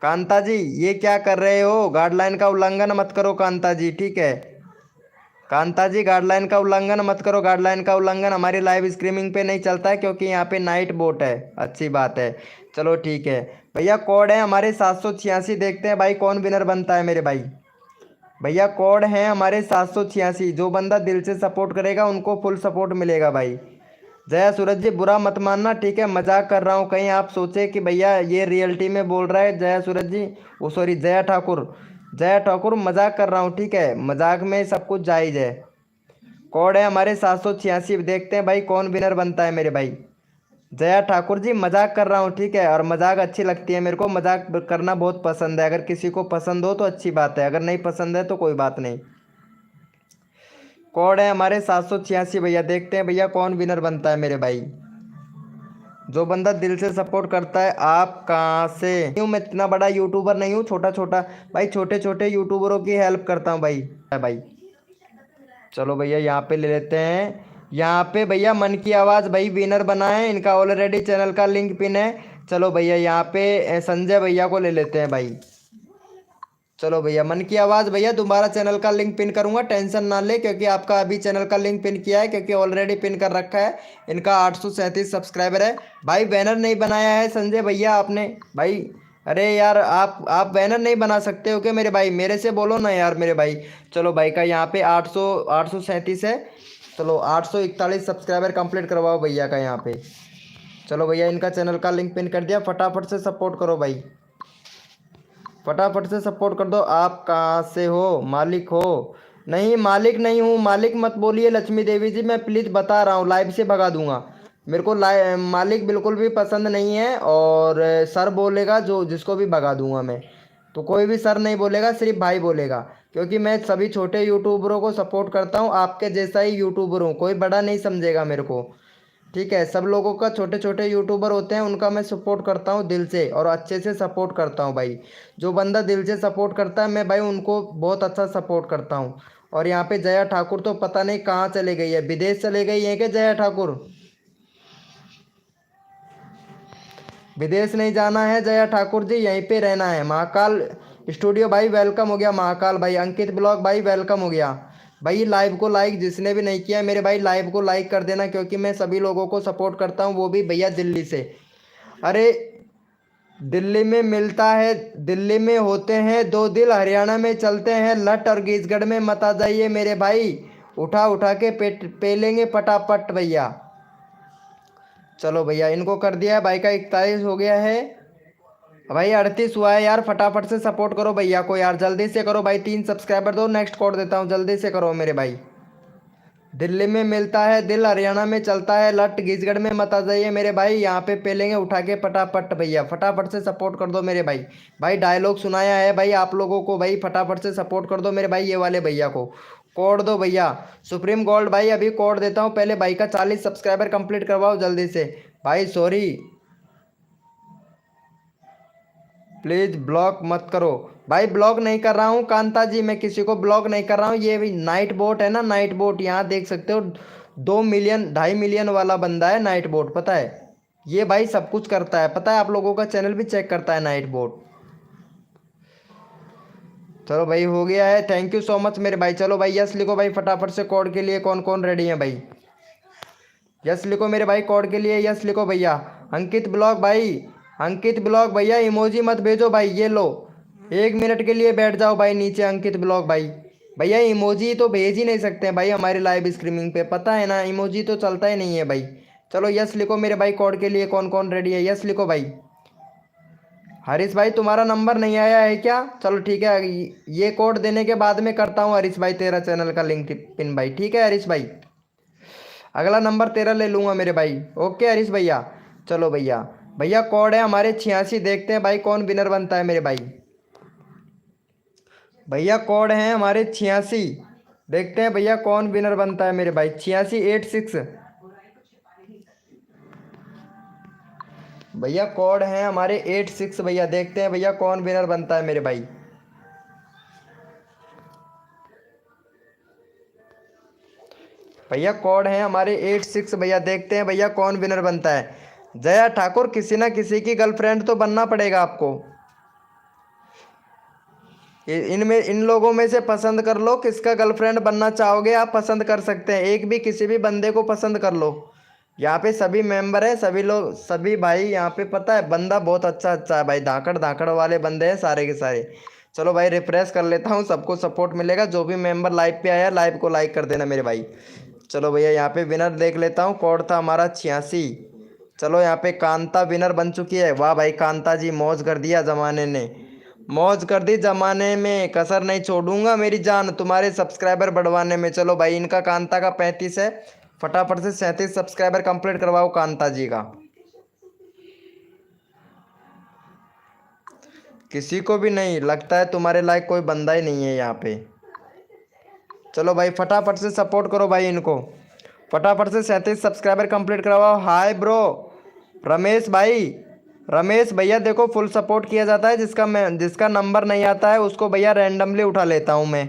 कांता जी ये क्या कर रहे हो? गाइडलाइन का उल्लंघन मत करो कांता जी, ठीक है। कांता जी गाइडलाइन का उल्लंघन मत करो। गाइडलाइन का उल्लंघन हमारी लाइव स्ट्रीमिंग पे नहीं चलता है क्योंकि यहाँ पे नाइट बोट है। अच्छी बात है। चलो ठीक है भैया। कोड है हमारे 786। देखते हैं भाई कौन विनर बनता है मेरे भाई। भैया कोड है हमारे 786। जो बंदा दिल से सपोर्ट करेगा उनको फुल सपोर्ट मिलेगा भाई। जया सूरज जी बुरा मत मानना, ठीक है, मजाक कर रहा हूँ। कहीं आप सोचे कि भैया ये रियलिटी में बोल रहा है जया सूरज जी, वो सॉरी जया ठाकुर। जया ठाकुर मजाक कर रहा हूँ, ठीक है, मजाक में सब कुछ जायज़ है। कोड है हमारे 786। देखते हैं भाई कौन विनर बनता है मेरे भाई। जया ठाकुर जी मजाक कर रहा हूँ, ठीक है, और मजाक अच्छी लगती है मेरे को, मजाक करना बहुत पसंद है। अगर किसी को पसंद हो तो अच्छी बात है, अगर नहीं पसंद है तो कोई बात नहीं। कोड है हमारे 786 भैया। देखते हैं भैया कौन विनर बनता है मेरे भाई। जो बंदा दिल से सपोर्ट करता है। आप कहाँ से? क्यों, मैं इतना बड़ा यूट्यूबर नहीं हूँ, छोटा छोटा भाई, छोटे छोटे यूट्यूबरों की हेल्प करता हूँ भाई। भाई चलो भैया यहाँ पे ले लेते हैं। यहाँ पे भैया मन की आवाज़ भाई विनर बना है, इनका ऑलरेडी चैनल का लिंक पिन है। चलो भैया यहाँ पे संजय भैया को ले लेते हैं भाई। चलो भैया मन की आवाज़ भैया दोबारा चैनल का लिंक पिन करूंगा, टेंशन ना ले, क्योंकि आपका अभी चैनल का लिंक पिन किया है, क्योंकि ऑलरेडी पिन कर रखा है। इनका 837 सब्सक्राइबर है भाई। बैनर नहीं बनाया है संजय भैया आपने भाई? अरे यार आप बैनर नहीं बना सकते हो क्या मेरे भाई? मेरे से बोलो ना यार मेरे भाई। चलो भाई का यहाँ पे 837 है। चलो 841 सब्सक्राइबर कंप्लीट करवाओ भैया का यहाँ पे। चलो भैया इनका चैनल का लिंक पिन कर दिया, फटाफट से सपोर्ट करो भाई, फटाफट से सपोर्ट कर दो। आप कहाँ से हो? मालिक हो? नहीं मालिक नहीं हूँ, मालिक मत बोलिए लक्ष्मी देवी जी, मैं प्लीज़ बता रहा हूँ लाइव से भगा दूंगा। मेरे को मालिक बिल्कुल भी पसंद नहीं है, और सर बोलेगा जो जिसको भी भगा दूंगा मैं। तो कोई भी सर नहीं बोलेगा, सिर्फ भाई बोलेगा, क्योंकि मैं सभी छोटे यूट्यूबरों को सपोर्ट करता हूँ, आपके जैसा ही यूट्यूबर हूँ, कोई बड़ा नहीं समझेगा मेरे को, ठीक है। सब लोगों का छोटे छोटे यूट्यूबर होते हैं उनका मैं सपोर्ट करता हूँ दिल से, और अच्छे से सपोर्ट करता हूँ भाई। जो बंदा दिल से सपोर्ट करता है मैं भाई उनको बहुत अच्छा सपोर्ट करता हूँ। और यहाँ पे जया ठाकुर तो पता नहीं कहाँ चले गई है, विदेश चले गई है क्या जया ठाकुर? विदेश नहीं जाना है जया ठाकुर जी, यहीं पे रहना है। महाकाल स्टूडियो भाई वेलकम हो गया, महाकाल भाई। अंकित ब्लॉग भाई वेलकम हो गया भाई। लाइव को लाइक जिसने भी नहीं किया है मेरे भाई, लाइव को लाइक कर देना, क्योंकि मैं सभी लोगों को सपोर्ट करता हूँ, वो भी भैया दिल्ली से। अरे दिल्ली में मिलता है, दिल्ली में होते हैं दो दिल, हरियाणा में चलते हैं लट, और घीसगढ़ में मत आ जाइए मेरे भाई, उठा उठा के पेट पे लेंगे पटापट भैया। चलो भैया इनको कर दिया है भाई का 41 हो गया है भाई। 38 हुआ है यार, फटाफट से सपोर्ट करो भैया को यार, जल्दी से करो भाई। 3 सब्सक्राइबर दो, नेक्स्ट कोड देता हूँ, जल्दी से करो मेरे भाई। दिल्ली में मिलता है दिल, हरियाणा में चलता है लट, घीसगढ़ में मत आ जाइए मेरे भाई, यहाँ पे पेलेंगे उठा के पटापट भैया, फटाफट से सपोर्ट कर दो मेरे भाई। भाई डायलॉग सुनाया है भाई आप लोगों को भाई, फटाफट से सपोर्ट कर दो मेरे भाई, ये वाले भैया को कोड दो भैया। सुप्रीम गोल्ड भाई अभी कोड देता हूँ, पहले भाई का 40 सब्सक्राइबर कंप्लीट करवाओ जल्दी से भाई। सॉरी प्लीज़ ब्लॉक मत करो भाई, ब्लॉक नहीं कर रहा हूँ कांता जी, मैं किसी को ब्लॉक नहीं कर रहा हूँ। ये भी नाइट बोट है ना, नाइट बोट, यहाँ देख सकते हो 2 मिलियन 2.5 मिलियन वाला बंदा है नाइट बोट, पता है? ये भाई सब कुछ करता है, पता है? आप लोगों का चैनल भी चेक करता है नाइट बोट। चलो भाई हो गया है, थैंक यू सो मच मेरे भाई। चलो भाई यस लिखो भाई फटाफट से, कोड के लिए कौन कौन रेडी है भाई? यस लिखो मेरे भाई कोड के लिए, यस लिखो भैया। अंकित ब्लॉग भाई, अंकित ब्लॉग भैया इमोजी मत भेजो भाई, ये लो 1 मिनट के लिए बैठ जाओ भाई नीचे। अंकित ब्लॉग भाई, भैया इमोजी तो भेज ही नहीं सकते हैं भाई हमारी लाइव स्ट्रीमिंग पे, पता है ना, इमोजी तो चलता ही नहीं है भाई। चलो यस लिखो मेरे भाई कोड के लिए कौन कौन रेडी है, यस लिखो भाई। हरीश भाई तुम्हारा नंबर नहीं आया है क्या? चलो ठीक है, ये कोड देने के बाद में करता हूँ हरीश भाई तेरा चैनल का लिंक पिन भाई, ठीक है हरीश भाई। अगला नंबर तेरा ले लूँगा मेरे भाई, ओके हरीश भैया। चलो भैया, भैया कोड है हमारे 86, देखते हैं भाई कौन विनर बनता है मेरे भाई। भैया कोड है हमारे 86, देखते हैं भैया कौन विनर बनता है मेरे भाई। 8686 भैया कोड है हमारे 86 भैया, देखते हैं भैया कौन विनर बनता है मेरे भाई। भैया कोड है हमारे 86 भैया, देखते हैं भैया कौन विनर बनता है। जया ठाकुर, किसी ना किसी की गर्लफ्रेंड तो बनना पड़ेगा आपको। इनमें इन लोगों में से पसंद कर लो, किसका गर्लफ्रेंड बनना चाहोगे आप, पसंद कर सकते हैं, एक भी किसी भी बंदे को पसंद कर लो। यहाँ पे सभी मेंबर हैं, सभी लोग, सभी भाई यहाँ पे, पता है बंदा बहुत अच्छा अच्छा है भाई, धाकड़ धाकड़ वाले बंदे हैं सारे के सारे। चलो भाई रिफ्रेश कर लेता हूँ, सबको सपोर्ट मिलेगा। जो भी मेंबर लाइव पे आया लाइव को लाइक कर देना मेरे भाई। चलो भैया यहाँ पे विनर देख लेता हूँ, कोड था हमारा 86। चलो यहाँ पे कांता विनर बन चुकी है, वाह भाई कांता जी, मौज कर दिया जमाने ने, मौज कर दी जमाने में, कसर नहीं छोड़ूंगा मेरी जान तुम्हारे सब्सक्राइबर बढ़वाने में। चलो भाई इनका कांता का 35 है, फटाफट से 37 सब्सक्राइबर कंप्लीट करवाओ कांता जी का। किसी को भी नहीं लगता है तुम्हारे लायक कोई बंदा ही नहीं है यहाँ पे। चलो भाई फटाफट से सपोर्ट करो भाई इनको, फटाफट से 37 सब्सक्राइबर कंप्लीट करवाओ। हाय ब्रो रमेश भाई, रमेश भैया देखो फुल सपोर्ट किया जाता है, जिसका नंबर नहीं आता है उसको भैया रैंडमली उठा लेता हूँ मैं,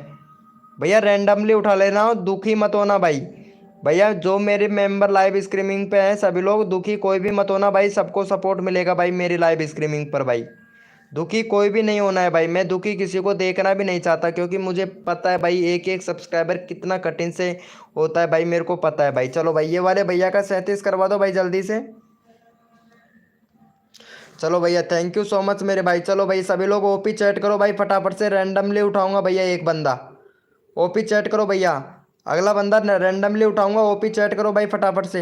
भैया रैंडमली उठा लेना हो, दुखी मत होना भाई। भैया जो मेरे मेंबर लाइव स्ट्रीमिंग पे हैं सभी लोग दुखी कोई भी मत होना भाई, सबको सपोर्ट मिलेगा भाई मेरी लाइव स्ट्रीमिंग पर भाई। दुखी कोई भी नहीं होना है भाई, मैं दुखी किसी को देखना भी नहीं चाहता, क्योंकि मुझे पता है भाई एक एक सब्सक्राइबर कितना कठिन से होता है भाई, मेरे को पता है भाई। चलो भाई ये वाले भैया का 37 करवा दो भाई जल्दी से। चलो भैया थैंक यू सो मच मेरे भाई। चलो भाई सभी लोग ओपी चैट करो भाई फटाफट से, रैंडमली उठाऊंगा भैया एक बंदा, ओपी चैट करो भैया। अगला बंदा रैंडमली उठाऊंगा, ओपी चैट करो भाई फटाफट से।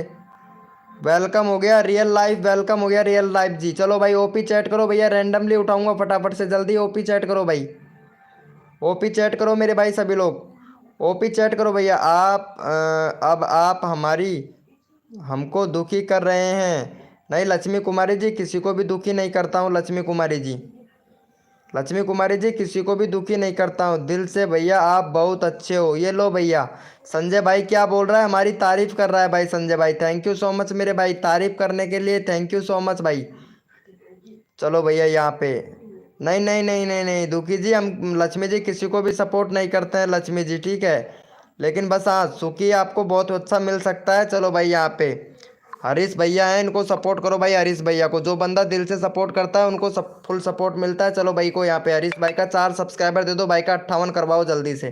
वेलकम हो गया रियल लाइफ, वेलकम हो गया रियल लाइफ जी। चलो भाई ओपी चैट करो भैया, रैंडमली उठाऊंगा फटाफट से, जल्दी ओपी चैट करो भाई, ओपी चैट करो मेरे भाई सभी लोग, ओपी चैट करो भैया। अब आप हमारी हमको दुखी कर रहे हैं। नहीं लक्ष्मी कुमारी जी, किसी को भी दुखी नहीं करता हूँ लक्ष्मी कुमारी जी, लक्ष्मी कुमारी जी किसी को भी दुखी नहीं करता हूँ दिल से भैया, आप बहुत अच्छे हो। ये लो भैया, संजय भाई क्या बोल रहा है, हमारी तारीफ कर रहा है भाई संजय भाई, थैंक यू सो मच मेरे भाई, तारीफ करने के लिए थैंक यू सो मच भाई। चलो भैया यहाँ पे, नहीं नहीं नहीं नहीं नहीं दुखी जी, हम लक्ष्मी जी किसी को भी सपोर्ट नहीं करते हैं लक्ष्मी जी, ठीक है, लेकिन बस हाँ सुखी आपको बहुत अच्छा मिल सकता है। चलो भाई यहाँ पे हरीश भैया हैं, इनको सपोर्ट करो भाई, हरीश भैया को, जो बंदा दिल से सपोर्ट करता है उनको फुल सपोर्ट मिलता है। चलो भाई को यहाँ पे हरीश भाई का 4 सब्सक्राइबर दे दो, भाई का 58 करवाओ जल्दी से।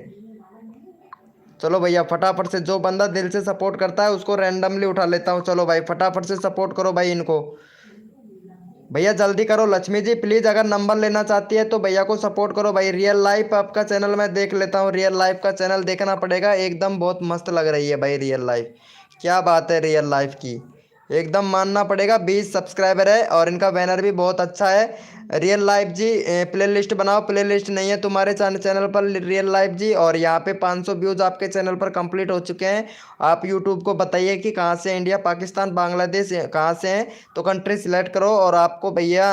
चलो भैया फटाफट से, जो बंदा दिल से सपोर्ट करता है उसको रैंडमली उठा लेता हूँ। चलो भाई फटाफट से सपोर्ट करो भाई इनको, भैया जल्दी करो लक्ष्मी जी प्लीज़, अगर नंबर लेना चाहती है तो भैया को सपोर्ट करो भाई। रियल लाइफ आपका चैनल मैं देख लेता हूँ, रियल लाइफ का चैनल देखना पड़ेगा, एकदम बहुत मस्त लग रही है भाई रियल लाइफ, क्या बात है रियल लाइफ की, एकदम मानना पड़ेगा। 20 सब्सक्राइबर है और इनका बैनर भी बहुत अच्छा है। रियल लाइफ जी प्ले लिस्ट बनाओ, प्ले लिस्ट नहीं है तुम्हारे चैनल पर रियल लाइफ जी, और यहाँ पे 500 व्यूज़ आपके चैनल पर कंप्लीट हो चुके हैं। आप यूट्यूब को बताइए कि कहाँ से, इंडिया पाकिस्तान बांग्लादेश कहाँ से हैं, तो कंट्री सिलेक्ट करो, और आपको भैया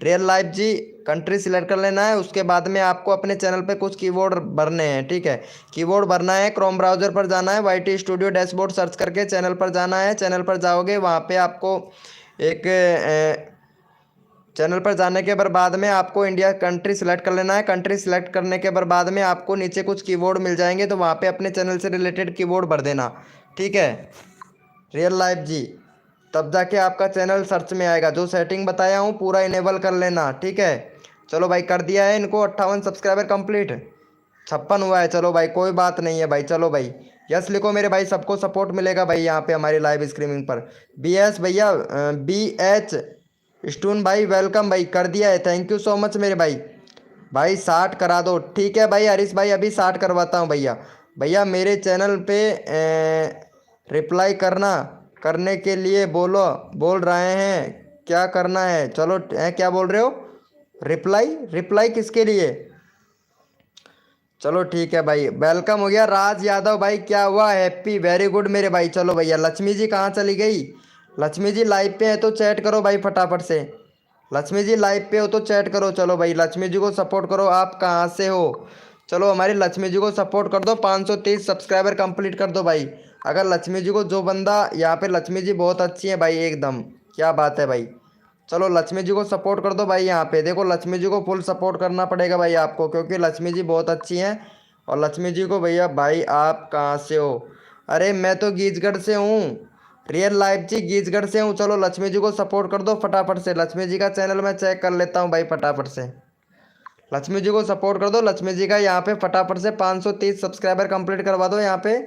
रियल लाइफ जी कंट्री सिलेक्ट कर लेना है। उसके बाद में आपको अपने चैनल पे कुछ कीवर्ड भरने हैं, ठीक है, कीवर्ड भरना है, क्रोम ब्राउज़र पर जाना है, वाईटी स्टूडियो डैशबोर्ड सर्च करके चैनल पर जाना है, चैनल पर जाओगे वहाँ पे आपको एक चैनल पर जाने के बाद में आपको इंडिया कंट्री सिलेक्ट कर लेना है। कंट्री सिलेक्ट करने के बाद में आपको नीचे कुछ कीवर्ड मिल जाएंगे, तो वहाँ पे अपने चैनल से रिलेटेड कीवर्ड भर देना, ठीक है रियल लाइफ जी, तब जाके आपका चैनल सर्च में आएगा। जो सेटिंग बताया हूँ पूरा इनेबल कर लेना, ठीक है। चलो भाई कर दिया है इनको 58 सब्सक्राइबर कंप्लीट। 56 हुआ है, चलो भाई कोई बात नहीं है भाई। चलो भाई यस लिखो मेरे भाई, सबको सपोर्ट मिलेगा भाई यहाँ पे हमारी लाइव स्ट्रीमिंग पर। बी एस भैया, बी एच स्टून भाई वेलकम भाई, कर दिया है, थैंक यू सो मच मेरे भाई। भाई 60 करा दो, ठीक है भाई हरीश भाई, अभी 60 करवाता हूँ भैया। भैया मेरे चैनल पे रिप्लाई करने के लिए बोल रहे हैं, क्या करना है? चलो क्या बोल रहे हो? रिप्लाई रिप्लाई किसके लिए? चलो ठीक है भाई, वेलकम हो गया राज यादव भाई, क्या हुआ? हैप्पी वेरी गुड मेरे भाई। चलो भैया लक्ष्मी जी कहाँ चली गई? लक्ष्मी जी लाइव पे है तो चैट करो भाई फटाफट से। लक्ष्मी जी लाइव पे हो तो चैट करो। चलो भाई लक्ष्मी जी को सपोर्ट करो। आप कहाँ से हो? चलो हमारी लक्ष्मी जी को सपोर्ट कर दो, 530 सब्सक्राइबर कंप्लीट कर दो भाई। अगर लक्ष्मी जी को जो बंदा यहाँ पे, लक्ष्मी जी बहुत अच्छी है भाई एकदम, क्या बात है भाई। चलो लक्ष्मी जी को सपोर्ट कर दो भाई। यहाँ पे देखो लक्ष्मी जी को फुल सपोर्ट करना पड़ेगा भाई आपको, क्योंकि लक्ष्मी जी बहुत अच्छी हैं। और लक्ष्मी जी को भैया, भाई आप कहाँ से हो? अरे मैं तो गीजगढ़ से हूँ, रियल लाइफ जी गीजगढ़ से हूँ। चलो लक्ष्मी जी को सपोर्ट कर दो फटाफट से। लक्ष्मी जी का चैनल मैं चेक कर लेता हूँ भाई फटाफट से। लक्ष्मी जी को सपोर्ट कर दो। लक्ष्मी जी का यहाँ पे फटाफट से 530 सब्सक्राइबर कंप्लीट करवा दो यहाँ पे।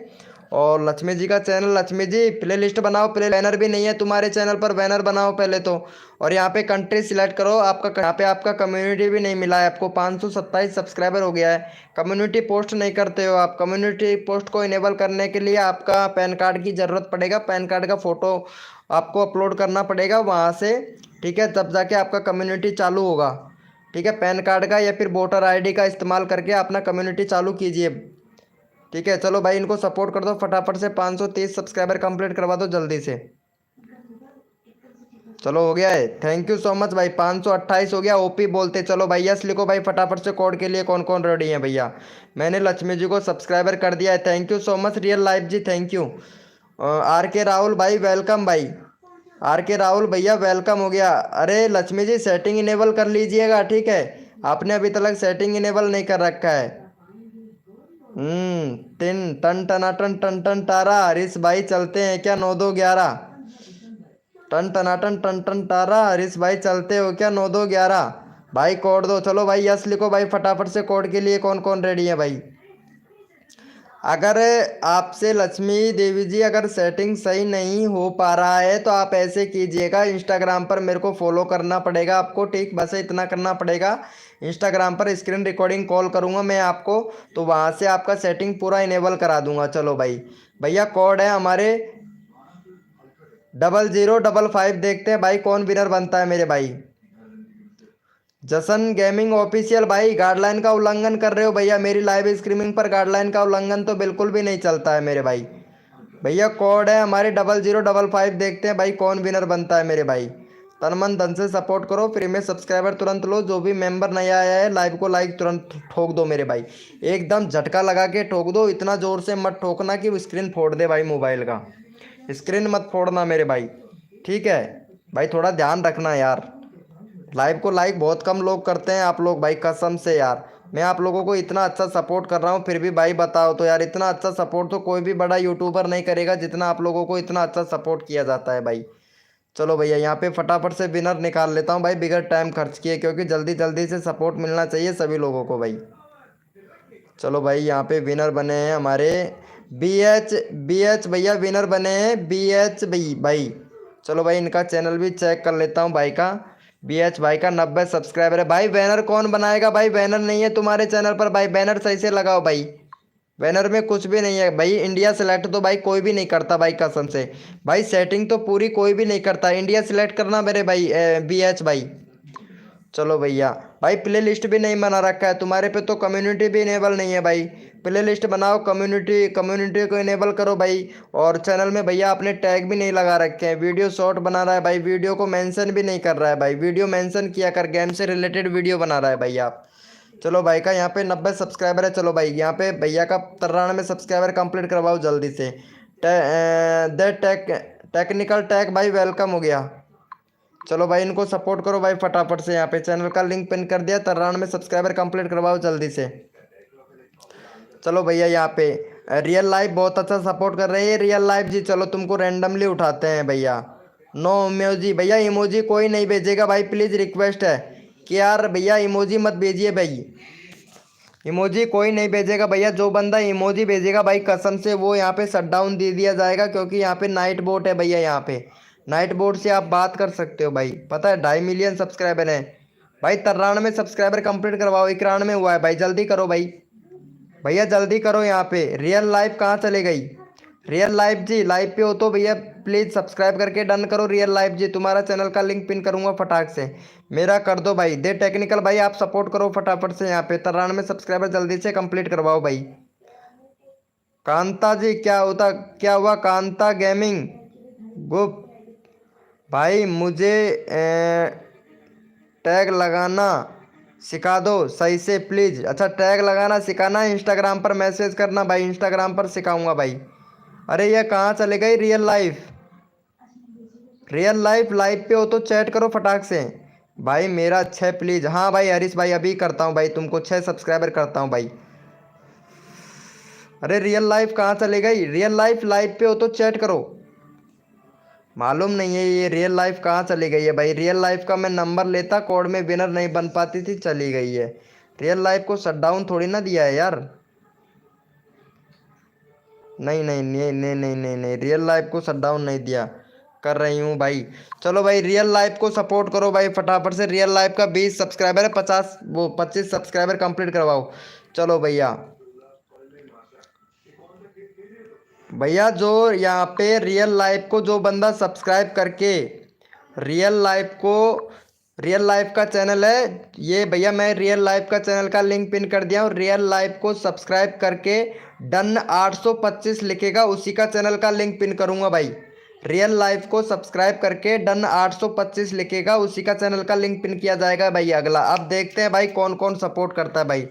और लक्ष्मी जी का channel, Lakshmi ji play list बनाओ, प्ले बैनर भी नहीं है तुम्हारे चैनल पर, बैनर बनाओ पहले तो। और यहाँ पे कंट्री सिलेक्ट करो। आपका यहाँ पे आपका कम्युनिटी भी नहीं मिला है आपको, 527 सब्सक्राइबर हो गया है। कम्युनिटी पोस्ट नहीं करते हो आप। कम्युनिटी पोस्ट को इनेबल करने के लिए आपका पैन कार्ड की ज़रूरत पड़ेगा। पैन कार्ड का फ़ोटो आपको अपलोड करना पड़ेगा वहाँ से, ठीक है, तब जाके आपका कम्युनिटी चालू होगा। ठीक है, पैन कार्ड का या फिर वोटर आईडी का इस्तेमाल करके अपना कम्युनिटी चालू कीजिए। ठीक है, चलो भाई इनको सपोर्ट कर दो फटाफट से, 530 सब्सक्राइबर कंप्लीट करवा दो जल्दी से। चलो हो गया है, थैंक यू सो मच भाई। 528 हो गया, ओपी बोलते। चलो भाई यस लिखो भाई फटाफट से। कोड के लिए कौन कौन रेडी है भैया? मैंने लक्ष्मी जी को सब्सक्राइबर कर दिया है, thank you so much real life ji, thank you. R K Rahul भाई वेलकम भाई। आर के राहुल भैया वेलकम हो गया। अरे लक्ष्मी जी सेटिंग इनेबल कर लीजिएगा, ठीक है, आपने अभी तक सेटिंग इनेबल नहीं कर रखा है। टिन टन टनाटन टन टन तारा, हरीश भाई चलते हैं क्या 9 2 11? टन टनाटन टन टन तारा, हरीश भाई चलते हो क्या 9 2 11? भाई कोड दो। चलो भाई यस लिखो भाई फटाफट से। कोड के लिए कौन कौन रेडी है भाई? अगर आपसे लक्ष्मी देवी जी अगर सेटिंग सही नहीं हो पा रहा है तो आप ऐसे कीजिएगा, इंस्टाग्राम पर मेरे को फॉलो करना पड़ेगा आपको, ठीक, बस इतना करना पड़ेगा। इंस्टाग्राम पर स्क्रीन रिकॉर्डिंग कॉल करूंगा मैं आपको, तो वहाँ से आपका सेटिंग पूरा इनेबल करा दूंगा। चलो भाई भैया कोड है हमारे 0055, देखते हैं भाई कौन विनर बनता है मेरे भाई। जसन गेमिंग ऑफिशियल भाई, गाइडलाइन का उल्लंघन कर रहे हो भैया मेरी लाइव स्ट्रीमिंग पर। गाइडलाइन का उल्लंघन तो बिल्कुल भी नहीं चलता है मेरे भाई। भैया कोड है हमारे 0055, देखते हैं भाई कौन विनर बनता है मेरे भाई। तन मन धन से सपोर्ट करो, फ्री में सब्सक्राइबर तुरंत लो। जो भी मेंबर नया आया है लाइव को लाइक तुरंत ठोक दो मेरे भाई, एकदम झटका लगा के ठोक दो। इतना ज़ोर से मत ठोकना कि वो स्क्रीन फोड़ दे भाई, मोबाइल का स्क्रीन मत फोड़ना मेरे भाई, ठीक है भाई, थोड़ा ध्यान रखना यार। लाइव को लाइक बहुत कम लोग करते हैं आप लोग भाई, कसम से यार। मैं आप लोगों को इतना अच्छा सपोर्ट कर रहा हूँ फिर भी भाई बताओ तो यार, इतना अच्छा सपोर्ट तो कोई भी बड़ा यूट्यूबर नहीं करेगा जितना आप लोगों को इतना अच्छा सपोर्ट किया जाता है भाई। चलो भैया यहाँ पे फटाफट से विनर निकाल लेता हूँ भाई बिगड़ टाइम खर्च किए, क्योंकि जल्दी जल्दी से सपोर्ट मिलना चाहिए सभी लोगों को भाई। चलो भाई यहाँ पे विनर बने हैं हमारे बी एच भैया, विनर बने हैं BH भाई। चलो भाई इनका चैनल भी चेक कर लेता हूँ भाई का। BH भाई का 90 सब्सक्राइबर है भाई। बैनर कौन बनाएगा भाई? बैनर नहीं है तुम्हारे चैनल पर भाई, बैनर सही से लगाओ भाई। बैनर में कुछ भी नहीं है भाई। इंडिया सेलेक्ट तो भाई कोई भी नहीं करता भाई, कसम से भाई, सेटिंग तो पूरी कोई भी नहीं करता। इंडिया सेलेक्ट करना मेरे भाई, BH भाई। चलो भैया भाई प्ले लिस्ट भी नहीं बना रखा है तुम्हारे पे, तो कम्युनिटी भी इनेबल नहीं है भाई। प्ले लिस्ट बनाओ, कम्युनिटी को इनेबल करो भाई। और चैनल में भैया आपने टैग भी नहीं लगा रखे हैं। वीडियो शॉर्ट बना रहा है भाई, वीडियो को मेंशन भी नहीं कर रहा है भाई। वीडियो मेंशन किया कर, गेम से रिलेटेड वीडियो बना रहा है भाई आप। चलो भाई का यहाँ पे 90 सब्सक्राइबर है। चलो भाई यहाँ पे भैया का 93 सब्सक्राइबर कंप्लीट करवाओ जल्दी से। टेक्निकल टैग भाई वेलकम हो गया। चलो भाई इनको सपोर्ट करो भाई फटाफट से। यहाँ पे चैनल का लिंक पिन कर दिया, 93 सब्सक्राइबर कंप्लीट करवाओ जल्दी से। चलो भैया यहाँ पे रियल लाइफ बहुत अच्छा सपोर्ट कर रही है रियल लाइफ जी। चलो तुमको रैंडमली उठाते हैं भैया। नो इमोजी भैया, इमोजी कोई नहीं भेजेगा भाई, प्लीज़ रिक्वेस्ट है। कि यार भैया इमोजी मत भेजिए भाई, इमोजी कोई नहीं भेजेगा भैया। जो बंदा इमोजी भेजेगा भाई कसम से वो यहाँ पे शट डाउन दे दिया जाएगा, क्योंकि यहाँ पे नाइट बोट है भैया। यहाँ पे नाइट बोट से आप बात कर सकते हो भाई। पता है 2.5 मिलियन सब्सक्राइबर है भाई। 93 सब्सक्राइबर कंप्लीट करवाओ, 91 हुआ है भाई। जल्दी करो भाई, भैया जल्दी करो। यहाँ पे रियल लाइफ कहाँ चले गई? रियल लाइफ जी लाइव पे हो तो भैया प्लीज़ सब्सक्राइब करके डन करो। रियल लाइफ जी तुम्हारा चैनल का लिंक पिन करूंगा फटाक से, मेरा कर दो भाई। दे टेक्निकल भाई आप सपोर्ट करो फटाफट से। यहाँ पे 93 सब्सक्राइबर जल्दी से कंप्लीट करवाओ भाई। कांता जी क्या हुआ कांता गेमिंग गुप भाई, मुझे टैग लगाना सिखा दो सही से प्लीज़। अच्छा टैग लगाना सिखाना है, इंस्टाग्राम पर मैसेज करना भाई, इंस्टाग्राम पर सिखाऊंगा भाई। अरे ये कहाँ चले गई real life? Real life live पे हो तो चैट करो फटाक से भाई। मेरा 6 प्लीज़। हाँ भाई हरीश भाई अभी करता हूँ भाई, तुमको 6 सब्सक्राइबर करता हूँ भाई। अरे रियल लाइफ कहाँ चले गई? रियल लाइफ लाइव पे हो तो चैट करो। मालूम नहीं है ये रियल लाइफ कहाँ चली गई है भाई। रियल लाइफ का मैं नंबर लेता, कोड में विनर नहीं बन पाती थी, चली गई है। रियल लाइफ को शटडाउन थोड़ी ना दिया है यार। नहीं नहीं नहीं नहीं नहीं नहीं नहीं, रियल लाइफ को शटडाउन नहीं दिया। कर रही हूँ भाई। चलो भाई रियल लाइफ को सपोर्ट करो भाई फटाफट से। रियल लाइफ का 20 सब्सक्राइबर है, 25 सब्सक्राइबर कंप्लीट करवाओ। चलो भैया, भैया जो यहाँ पे रियल लाइफ को जो बंदा सब्सक्राइब करके रियल लाइफ को, रियल लाइफ का चैनल है ये भैया, मैं रियल लाइफ का चैनल का लिंक पिन कर दिया हूँ। रियल लाइफ को सब्सक्राइब करके डन 825 लिखेगा, उसी का चैनल का लिंक पिन करूँगा भाई। रियल लाइफ को सब्सक्राइब करके डन 825 लिखेगा, उसी का चैनल का लिंक पिन किया जाएगा भाई। अगला अब देखते हैं भाई कौन कौन सपोर्ट करता है भाई।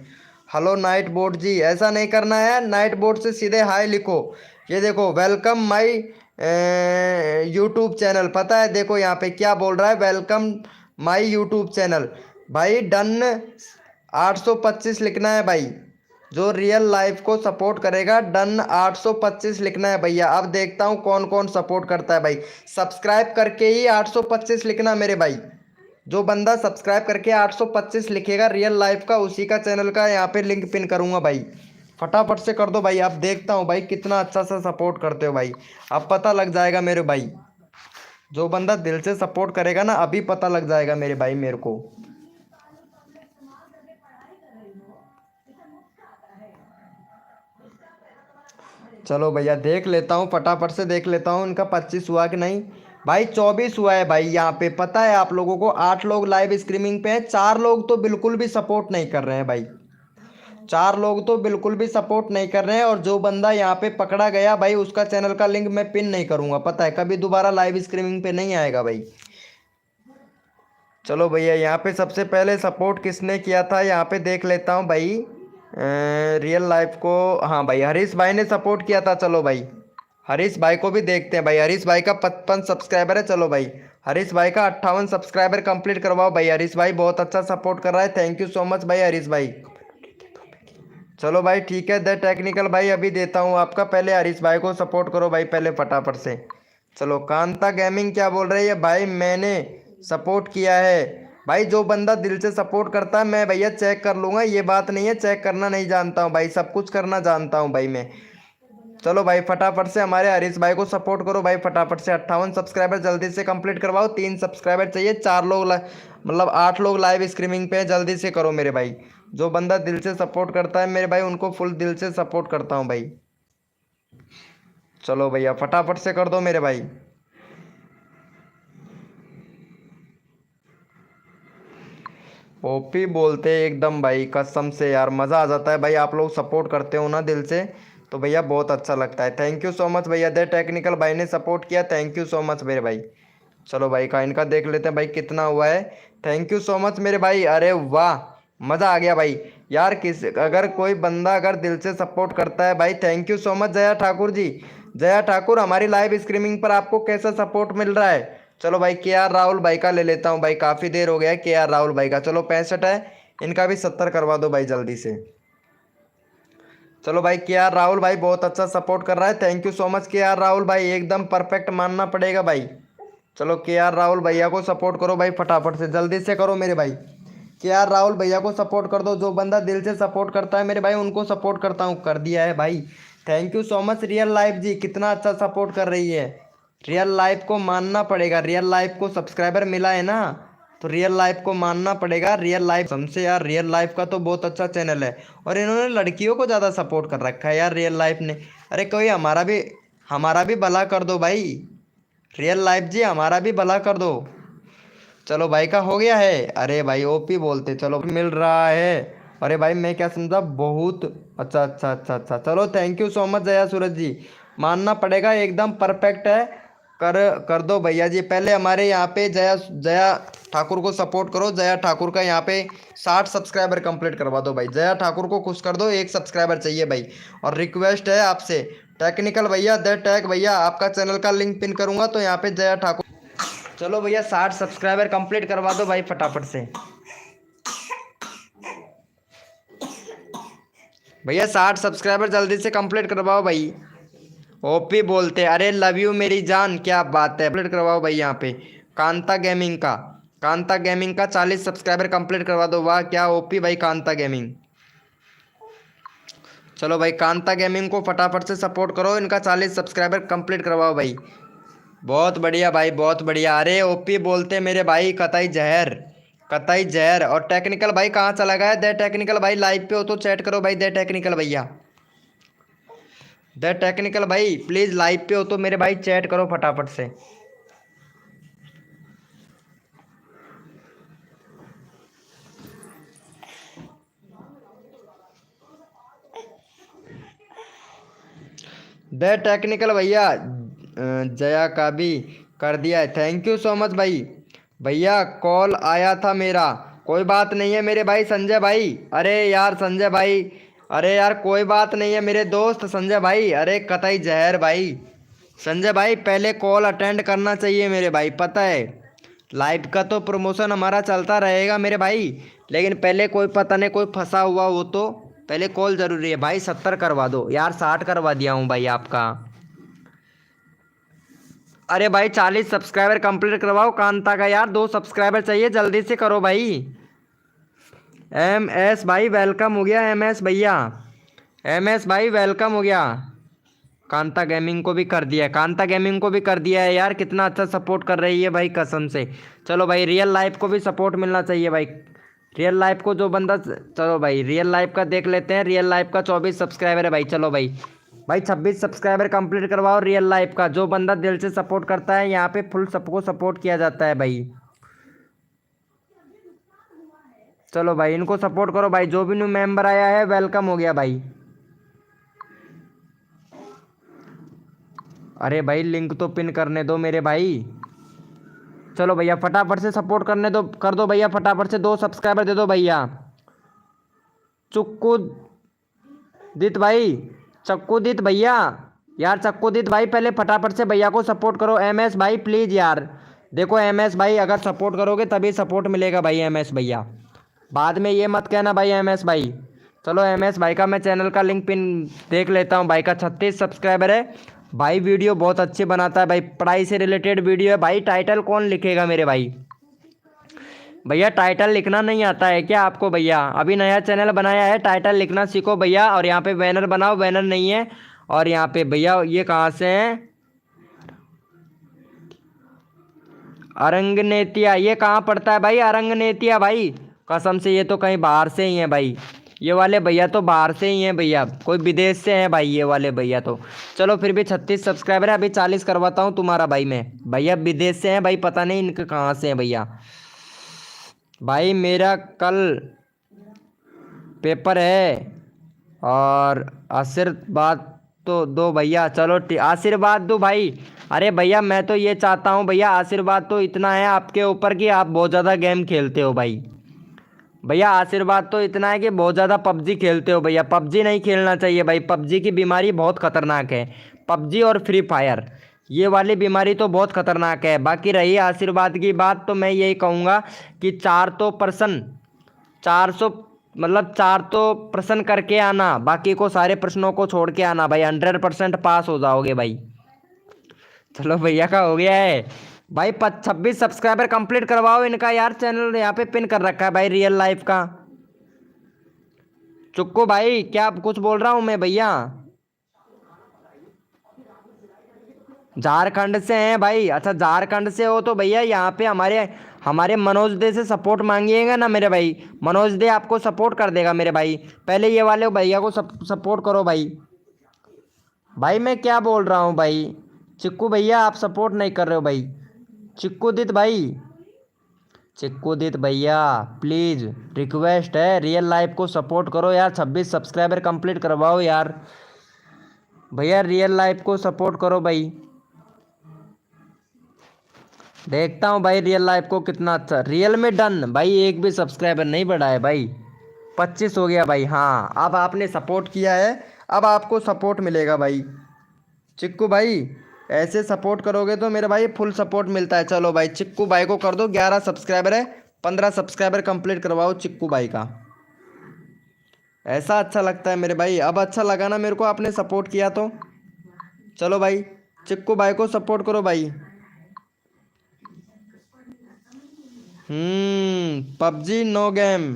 हेलो नाइट बोट जी, ऐसा नहीं करना है, नाइट बोट से सीधे हाय लिखो। ये देखो वेलकम माय यूट्यूब चैनल, पता है देखो यहाँ पे क्या बोल रहा है, वेलकम माय यूट्यूब चैनल। भाई डन 825 लिखना है भाई। जो रियल लाइफ को सपोर्ट करेगा डन 825 लिखना है भैया। अब देखता हूँ कौन कौन सपोर्ट करता है भाई। सब्सक्राइब करके ही 825 लिखना मेरे भाई। जो बंदा सब्सक्राइब करके 825 लिखेगा रियल लाइफ का, उसी का चैनल का यहाँ पे लिंक पिन करूँगा भाई। फटाफट से कर दो भाई। अब देखता हूँ भाई कितना अच्छा सा सपोर्ट करते हो भाई। अब पता लग जाएगा मेरे भाई। जो बंदा दिल से सपोर्ट करेगा ना अभी पता लग जाएगा मेरे भाई मेरे को। चलो भैया देख लेता हूँ, फटाफट से देख लेता हूँ इनका 25 हुआ कि नहीं। भाई 24 हुआ है भाई। यहाँ पे पता है आप लोगों को 8 लोग लाइव स्ट्रीमिंग पे हैं, 4 लोग तो बिल्कुल भी सपोर्ट नहीं कर रहे हैं भाई। 4 लोग तो बिल्कुल भी सपोर्ट नहीं कर रहे हैं। और जो बंदा यहाँ पे पकड़ा गया भाई उसका चैनल का लिंक मैं पिन नहीं करूँगा, पता है कभी दोबारा लाइव स्ट्रीमिंग पे नहीं आएगा भाई। चलो भैया यहाँ पे सबसे पहले सपोर्ट किसने किया था यहाँ पे देख लेता हूँ भाई। रियल लाइफ को, हाँ भाई हरीश भाई ने सपोर्ट किया था। चलो भाई हरीश भाई को भी देखते हैं भाई। हरीश भाई का 55 सब्सक्राइबर है। चलो भाई हरीश भाई का 58 सब्सक्राइबर कंप्लीट करवाओ भाई। हरीश भाई बहुत अच्छा सपोर्ट कर रहा है, थैंक यू सो मच भाई हरीश भाई। चलो भाई ठीक है, द टेक्निकल भाई अभी देता हूँ आपका। पहले हरीश भाई को सपोर्ट करो भाई पहले फटाफट से। चलो कांता गेमिंग क्या बोल रही है भाई, मैंने सपोर्ट किया है भाई। जो बंदा दिल से सपोर्ट करता है मैं भैया चेक कर लूँगा, ये बात नहीं है चेक करना नहीं जानता हूँ भाई, सब कुछ करना जानता हूँ भाई मैं। चलो भाई फटाफट से हमारे हरीश भाई को सपोर्ट करो भाई फटाफट से। 58 सब्सक्राइबर जल्दी से कंप्लीट करवाओ। 3 सब्सक्राइबर चाहिए, 4 लोग मतलब 8 लोग लाइव स्ट्रीमिंग पे हैं, जल्दी से करो मेरे भाई। जो बंदा दिल से सपोर्ट करता है मेरे भाई उनको फुल दिल से सपोर्ट करता हूँ भाई। चलो भैया फटाफट से कर दो मेरे भाई। ओपी बोलते एकदम भाई, कसम से यार मज़ा आ जाता है भाई। आप लोग सपोर्ट करते हो ना दिल से तो भैया बहुत अच्छा लगता है। थैंक यू सो मच भैया। दे टेक्निकल भाई ने सपोर्ट किया, थैंक यू सो मच मेरे भाई। चलो भाई का इनका देख लेते हैं भाई कितना हुआ है। थैंक यू सो मच मेरे भाई। अरे वाह मज़ा आ गया भाई यार। अगर कोई बंदा अगर दिल से सपोर्ट करता है भाई, thank you so much Jaya Thakur ji. Jaya Thakur हमारी लाइव स्ट्रीमिंग पर आपको कैसा सपोर्ट मिल रहा है? चलो भाई के आर राहुल भाई का ले लेता हूँ भाई, काफ़ी देर हो गया है के आर राहुल भाई का। चलो 65 है, इनका भी 70 करवा दो भाई जल्दी से। चलो भाई के आर राहुल भाई बहुत अच्छा सपोर्ट कर रहा है, थैंक यू सो मच के आर राहुल भाई, एकदम परफेक्ट मानना पड़ेगा भाई। चलो के आर राहुल भैया को सपोर्ट करो भाई फटाफट से, जल्दी से करो मेरे भाई। कि यार राहुल भैया को सपोर्ट कर दो, जो बंदा दिल से सपोर्ट करता है मेरे भाई उनको सपोर्ट करता हूँ, कर दिया है भाई। Thank you so much real life ji, कितना अच्छा सपोर्ट कर रही है। रियल लाइफ को मानना पड़ेगा, रियल लाइफ को सब्सक्राइबर मिला है ना, तो रियल लाइफ को मानना पड़ेगा। रियल लाइफ हमसे यार, रियल लाइफ का तो बहुत अच्छा चैनल है, और इन्होंने लड़कियों को ज़्यादा सपोर्ट कर रखा है यार रियल लाइफ ने। अरे कोई हमारा भी भला कर दो भाई, रियल लाइफ जी हमारा भी भला कर दो। चलो भाई का हो गया है। अरे भाई ओपी बोलते चलो मिल रहा है। अरे भाई मैं क्या समझा, बहुत अच्छा अच्छा अच्छा अच्छा। चलो thank you so much Jaya Suraj ji, मानना पड़ेगा एकदम परफेक्ट है। कर कर दो भैया जी। पहले हमारे यहाँ पे जया जया ठाकुर को सपोर्ट करो। जया ठाकुर का यहाँ पे 60 सब्सक्राइबर कंप्लीट करवा दो भाई। जया ठाकुर को खुश कर दो, 1 सब्सक्राइबर चाहिए भाई। और रिक्वेस्ट है आपसे, टेक्निकल भैया द टैग भैया, आपका चैनल का लिंक पिन करूंगा तो यहाँ पे जया ठाकुर। चलो भैया 60 सब्सक्राइबर कंप्लीट करवा दो भाई फटाफट से। भैया 60 सब्सक्राइबर जल्दी से कंप्लीट करवाओ भाई। ओपी बोलते अरे लव यू मेरी जान, क्या बात है, कंप्लीट करवाओ भाई। यहाँ पे कांता गेमिंग का 40 सब्सक्राइबर कंप्लीट करवा दो। वाह क्या ओपी भाई कांता गेमिंग। चलो भाई कांता गेमिंग को फटाफट से सपोर्ट करो, इनका 40 सब्सक्राइबर कंप्लीट करवाओ भाई। बहुत बढ़िया भाई बहुत बढ़िया। अरे ओपी बोलते मेरे भाई कतई जहर। और टेक्निकल भाई कहाँ चला गया? दे टेक्निकल भाई लाइव पे हो तो चैट करो भाई। दे टेक्निकल भैया, दे टेक्निकल भाई प्लीज़ लाइव पे हो तो मेरे भाई चैट करो फटाफट से। दे टेक्निकल भैया जया का भी कर दिया है। थैंक यू सो मच भाई। भैया कॉल आया था मेरा, कोई बात नहीं है मेरे भाई संजय भाई। अरे यार संजय भाई, अरे यार कोई बात नहीं है मेरे दोस्त संजय भाई। अरे कतई जहर भाई, संजय भाई पहले कॉल अटेंड करना चाहिए मेरे भाई, पता है लाइव का तो प्रमोशन हमारा चलता रहेगा मेरे भाई, लेकिन पहले कोई पता नहीं कोई फंसा हुआ हो तो पहले कॉल जरूरी है भाई। 70 करवा दो यार, 60 करवा दिया हूँ भाई आपका। अरे भाई 40 सब्सक्राइबर कंप्लीट करवाओ कांता का यार, 2 सब्सक्राइबर चाहिए, जल्दी से करो भाई। MS भाई वेलकम हो गया, MS भैया, MS भाई वेलकम हो गया। कांता गेमिंग को भी कर दिया है, कांता गेमिंग को भी कर दिया है यार, कितना अच्छा सपोर्ट कर रही है भाई कसम से। चलो भाई रियल लाइफ को भी सपोर्ट मिलना चाहिए भाई, रियल लाइफ को जो बंदा। चलो भाई रियल लाइफ का देख लेते हैं। रियल लाइफ का 24 सब्सक्राइबर है भाई। चलो भाई 26 सब्सक्राइबर कंप्लीट करवाओ रियल लाइफ का। जो बंदा दिल से सपोर्ट करता है यहाँ पे फुल सबको सपोर्ट किया जाता है भाई। चलो भाई इनको सपोर्ट करो भाई, जो भी न्यू मेंबर आया है वेलकम हो गया भाई। अरे भाई लिंक तो पिन करने दो मेरे भाई। चलो भैया फटाफट से सपोर्ट करने दो, कर दो भैया फटाफट से, 2 सब्सक्राइबर दे दो भैया। चुक्कू दित भाई, चक्कू दित भैया, यार चक्कू दित भाई पहले फटाफट से भैया को सपोर्ट करो। MS भाई प्लीज़ यार, देखो MS भाई अगर सपोर्ट करोगे तभी सपोर्ट मिलेगा भाई। MS भैया बाद में ये मत कहना भाई MS भाई। चलो MS भाई का मैं चैनल का लिंक पिन देख लेता हूँ। भाई का 36 सब्सक्राइबर है भाई, वीडियो बहुत अच्छी बनाता है भाई, पढ़ाई से रिलेटेड वीडियो है भाई। टाइटल कौन लिखेगा मेरे भाई? भैया टाइटल लिखना नहीं आता है क्या आपको? भैया अभी नया चैनल बनाया है, टाइटल लिखना सीखो भैया। और यहाँ पे बैनर बनाओ, बैनर नहीं है। और यहाँ पे भैया ये कहाँ से हैं? अरंगनेतिया, ये कहाँ पड़ता है भाई अरंगनेतिया? भाई कसम से ये तो कहीं बाहर से ही है भाई, ये वाले भैया तो बाहर से ही हैं भैया, कोई विदेश से हैं भाई ये वाले भैया तो। चलो फिर भी 36 सब्सक्राइबर है, अभी 40 करवाता हूँ तुम्हारा भाई मैं। भैया विदेश से हैं भाई, पता नहीं इनके कहाँ से हैं भैया। भाई मेरा कल पेपर है और आशीर्वाद तो दो भैया। चलो आशीर्वाद दो भाई। अरे भैया मैं तो ये चाहता हूँ भैया, आशीर्वाद तो इतना है आपके ऊपर कि आप बहुत ज़्यादा गेम खेलते हो भाई। भैया आशीर्वाद तो इतना है कि बहुत ज़्यादा पबजी खेलते हो भैया। पबजी नहीं खेलना चाहिए भाई, पबजी की बीमारी बहुत ख़तरनाक है। पबजी और फ्री फायर ये वाली बीमारी तो बहुत ख़तरनाक है। बाकी रही आशीर्वाद की बात, तो मैं यही कहूँगा कि 400 मतलब 4 तो प्रश्न करके आना, बाकी को सारे प्रश्नों को छोड़ के आना भाई, 100% पास हो जाओगे भाई। चलो भैया का हो गया है। भाई 26 सब्सक्राइबर कंप्लीट करवाओ इनका यार। चैनल यहाँ पे पिन कर रखा है भाई रियल लाइफ का। चुक्कू भाई क्या कुछ बोल रहा हूँ मैं भैया। झारखंड से हैं भाई। अच्छा झारखंड से हो तो भैया यहाँ पे हमारे हमारे मनोज दे से सपोर्ट मांगिएगा ना मेरे भाई। मनोज दे आपको सपोर्ट कर देगा मेरे भाई। पहले ये वाले भैया को सपोर्ट करो भाई। भाई मैं क्या बोल रहा हूँ भाई। चिक्कू भैया आप सपोर्ट नहीं कर रहे हो भाई। चिक्कूदित भाई, चिक्कूदित भैया प्लीज़ रिक्वेस्ट है रियल लाइफ को सपोर्ट करो यार। 26 सब्सक्राइबर कंप्लीट करवाओ यार भैया। रियल लाइफ को सपोर्ट करो भाई। देखता हूँ भाई रियल लाइफ को कितना अच्छा। रियल में डन भाई। एक भी सब्सक्राइबर नहीं बढ़ा है भाई। 25 हो गया भाई। हाँ अब आपने सपोर्ट किया है, अब आपको सपोर्ट मिलेगा भाई। चिक्कू भाई ऐसे सपोर्ट करोगे तो मेरे भाई फुल सपोर्ट मिलता है। चलो भाई चिक्कू भाई को कर दो। 11 सब्सक्राइबर है, 15 सब्सक्राइबर कंप्लीट करवाओ चिक्कू भाई का। ऐसा अच्छा लगता है मेरे भाई। अब अच्छा लगा ना मेरे को आपने सपोर्ट किया तो। चलो भाई चिक्कू भाई को सपोर्ट करो भाई। PUBG no game.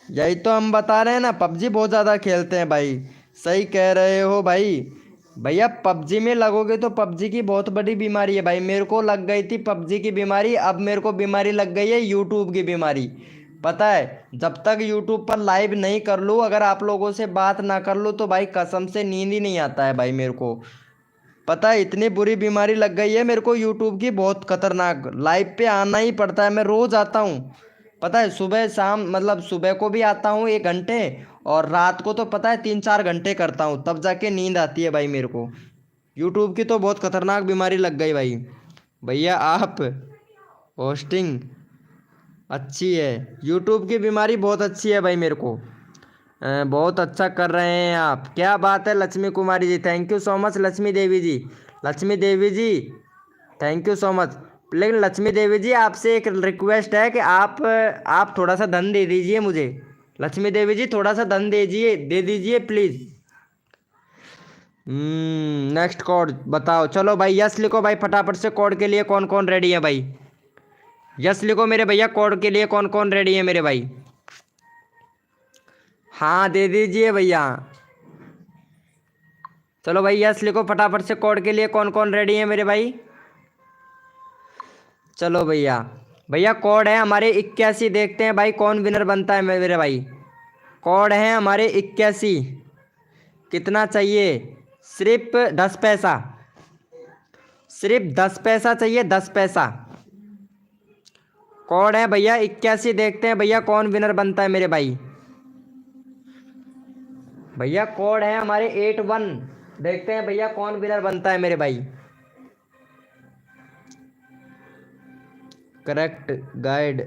यही तो हम बता रहे हैं ना, पबजी बहुत ज़्यादा खेलते हैं भाई। सही कह रहे हो भाई। भैया पबजी में लगोगे तो पबजी की बहुत बड़ी बीमारी है भाई। मेरे को लग गई थी पबजी की बीमारी, अब मेरे को बीमारी लग गई है यूट्यूब की बीमारी। पता है जब तक यूट्यूब पर लाइव नहीं कर लूँ, अगर आप लोगों से बात ना कर लूँ तो भाई कसम से नींद ही नहीं आता है भाई मेरे को। पता है इतनी बुरी बीमारी लग गई है मेरे को यूट्यूब की, बहुत खतरनाक। लाइव पे आना ही पड़ता है। मैं रोज़ आता हूँ। पता है सुबह शाम, मतलब सुबह को भी आता हूँ 1 घंटे, और रात को तो पता है 3-4 घंटे करता हूँ, तब जाके नींद आती है भाई मेरे को। यूट्यूब की तो बहुत खतरनाक बीमारी लग गई भाई। भैया आप होस्टिंग अच्छी है। यूट्यूब की बीमारी बहुत अच्छी है भाई मेरे को। बहुत अच्छा कर रहे हैं आप। क्या बात है Lakshmi Kumari ji, thank you so much Lakshmi Devi ji. Lakshmi Devi ji thank you so much. लेकिन लक्ष्मी देवी जी आपसे एक रिक्वेस्ट है कि आप थोड़ा सा धन दे दीजिए मुझे। लक्ष्मी देवी जी थोड़ा सा धन दे दीजिए प्लीज़। नेक्स्ट कोड बताओ। चलो भाई यस लिखो भाई फटाफट से। कोड के लिए कौन कौन रेडी है भाई। यस लिखो मेरे भैया। कोड के लिए कौन कौन रेडी है मेरे भाई। हाँ दे दीजिए भैया। चलो भाई यस लिखो फटाफट से। कोड के लिए कौन कौन रेडी है मेरे भाई। चलो भैया। भैया कोड है हमारे 81। देखते हैं भाई कौन विनर बनता है मेरे भाई। कोड है हमारे 81। कितना चाहिए। सिर्फ 10 पैसा। सिर्फ 10 पैसा चाहिए, 10 पैसा। कोड है भैया 81। देखते हैं भैया कौन विनर बनता है मेरे भाई। भैया कोड है हमारे 81। देखते हैं भैया कौन विनर बनता है मेरे भाई। Correct guide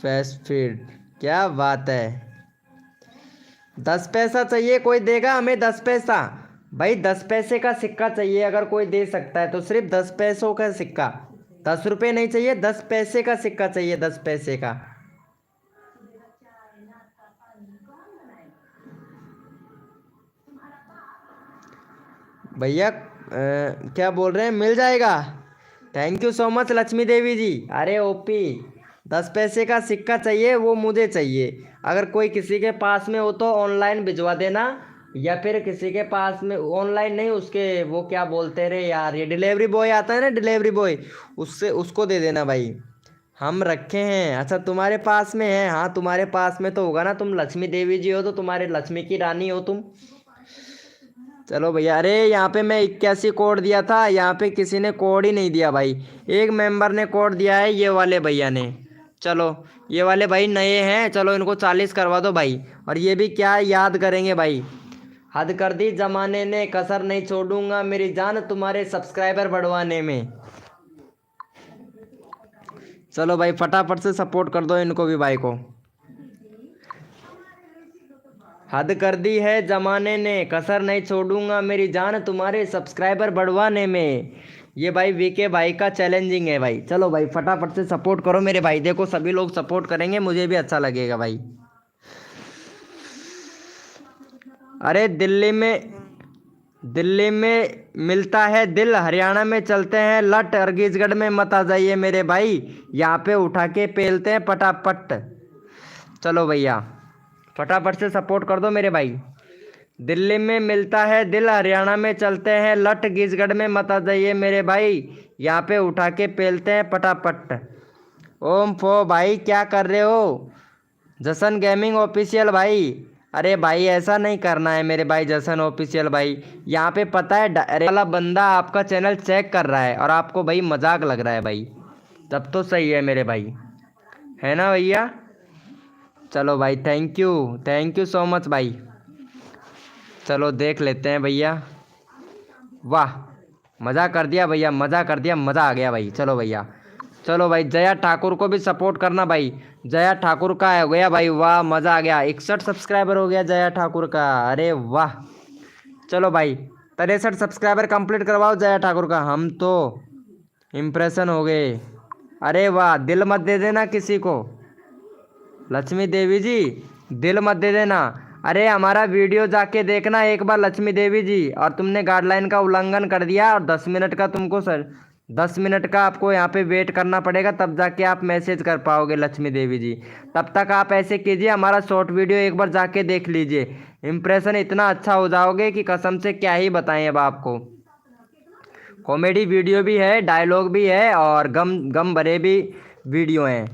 fest feed. क्या बात है। 10 पैसा चाहिए। कोई देगा हमें 10 पैसा। भाई 10 पैसे का सिक्का चाहिए। अगर कोई दे सकता है तो सिर्फ 10 पैसों का सिक्का। 10 रुपये नहीं चाहिए, 10 पैसे का सिक्का चाहिए। 10 पैसे का। भैया क्या बोल रहे हैं, मिल जाएगा। Thank you so much Lakshmi Devi ji. अरे ओपी 10 पैसे का सिक्का चाहिए, वो मुझे चाहिए। अगर कोई किसी के पास में हो तो ऑनलाइन भिजवा देना, या फिर किसी के पास में ऑनलाइन नहीं, उसके वो क्या बोलते रहे यार, ये डिलीवरी बॉय आता है ना, डिलीवरी बॉय, उससे उसको दे देना भाई। हम रखे हैं। अच्छा तुम्हारे पास में है। हाँ तुम्हारे पास में तो होगा ना, तुम लक्ष्मी देवी जी हो तो तुम्हारे लक्ष्मी की रानी हो तुम। चलो भैया। अरे यहाँ पे मैं 81 कोड दिया था, यहाँ पे किसी ने कोड ही नहीं दिया भाई। एक मेंबर ने कोड दिया है, ये वाले भैया ने। चलो ये वाले भाई नए हैं, चलो इनको 40 करवा दो भाई। और ये भी क्या याद करेंगे भाई। हद कर दी जमाने ने, कसर नहीं छोड़ूंगा मेरी जान तुम्हारे सब्सक्राइबर बढ़वाने में। चलो भाई फटाफट से सपोर्ट कर दो इनको भी भाई को। हद कर दी है जमाने ने, कसर नहीं छोड़ूंगा मेरी जान तुम्हारे सब्सक्राइबर बढ़वाने में। ये भाई वीके भाई का चैलेंजिंग है भाई। चलो भाई फटाफट से सपोर्ट करो मेरे भाई। देखो सभी लोग सपोर्ट करेंगे, मुझे भी अच्छा लगेगा भाई। अरे दिल्ली में दिल्ली में मिलता है दिल, हरियाणा में चलते हैं लट, अर्गीजगढ़ में मत आ जाइए मेरे भाई, यहाँ पे उठा के पेलते हैं पटापट। चलो भैया फटाफट से सपोर्ट कर दो मेरे भाई। दिल्ली में मिलता है दिल, हरियाणा में चलते हैं लट, छत्तीसगढ़ में मत आ जाइए मेरे भाई, यहाँ पे उठा के पेलते हैं पटापट। ओम फो भाई क्या कर रहे हो? जसन गेमिंग ऑफिशियल भाई, अरे भाई ऐसा नहीं करना है मेरे भाई। जसन ऑफिशियल भाई यहाँ पे पता है अरे वाला बंदा आपका चैनल चेक कर रहा है और आपको भाई मजाक लग रहा है भाई, तब तो सही है मेरे भाई, है ना भैया? चलो भाई थैंक यू सो मच भाई। चलो देख लेते हैं भैया। वाह मज़ा कर दिया भैया, मज़ा कर दिया, मज़ा आ गया भाई। चलो भैया, चलो भाई जया ठाकुर को भी सपोर्ट करना भाई। जया ठाकुर का हो गया भाई, वाह मज़ा आ गया, 61 सब्सक्राइबर हो गया जया ठाकुर का, अरे वाह। चलो भाई 63 सब्सक्राइबर कंप्लीट करवाओ जया ठाकुर का, हम तो इम्प्रेशन हो गए। अरे वाह दिल मत दे देना किसी को, लक्ष्मी देवी जी दिल मत दे देना। अरे हमारा वीडियो जाके देखना एक बार लक्ष्मी देवी जी, और तुमने गाइडलाइन का उल्लंघन कर दिया और 10 मिनट का तुमको 10 मिनट का आपको यहाँ पे वेट करना पड़ेगा, तब जाके आप मैसेज कर पाओगे लक्ष्मी देवी जी। तब तक आप ऐसे कीजिए, हमारा शॉर्ट वीडियो एक बार जाके देख लीजिए, इम्प्रेशन इतना अच्छा हो जाओगे कि कसम से क्या ही बताएं अब आपको। कॉमेडी वीडियो भी है, डायलॉग भी है और गम गम भरे भी वीडियो हैं,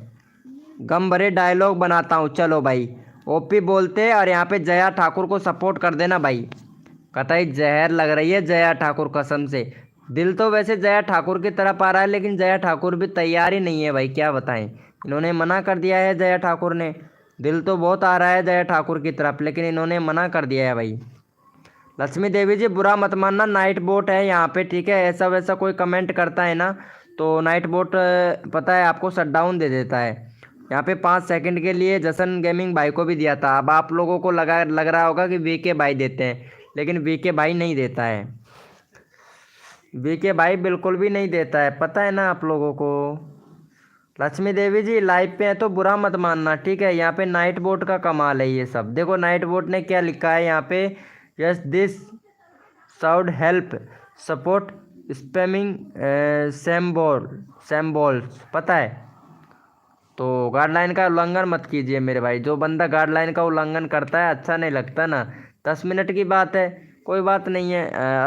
गम भरे डायलॉग बनाता हूँ। चलो भाई ओपी बोलते और यहाँ पे जया ठाकुर को सपोर्ट कर देना भाई। कतई जहर लग रही है जया ठाकुर कसम से, दिल तो वैसे जया ठाकुर की तरफ आ रहा है लेकिन जया ठाकुर भी तैयार ही नहीं है भाई, क्या बताएं, इन्होंने मना कर दिया है जया ठाकुर ने। दिल तो बहुत आ रहा है जया ठाकुर की तरफ लेकिन इन्होंने मना कर दिया है भाई। लक्ष्मी देवी जी बुरा मत मानना, नाइट बोट है यहाँ पे, ठीक है? ऐसा वैसा कोई कमेंट करता है ना तो नाइट बोट पता है आपको शट डाउन दे देता है। यहाँ पे 5 सेकंड के लिए जसन गेमिंग भाई को भी दिया था, अब आप लोगों को लग रहा होगा कि वीके भाई देते हैं, लेकिन वीके भाई नहीं देता है, वीके भाई बिल्कुल भी नहीं देता है, पता है ना आप लोगों को। लक्ष्मी देवी जी लाइव पे है तो बुरा मत मानना, ठीक है? यहाँ पे नाइट बोट का कमाल है ये सब। देखो नाइट बोट ने क्या लिखा है यहाँ पे, yes this should help support spamming symbols, पता है? तो गाइडलाइन का उल्लंघन मत कीजिए मेरे भाई, जो बंदा गाइडलाइन का उल्लंघन करता है अच्छा नहीं लगता ना। 10 मिनट की बात है, कोई बात नहीं है,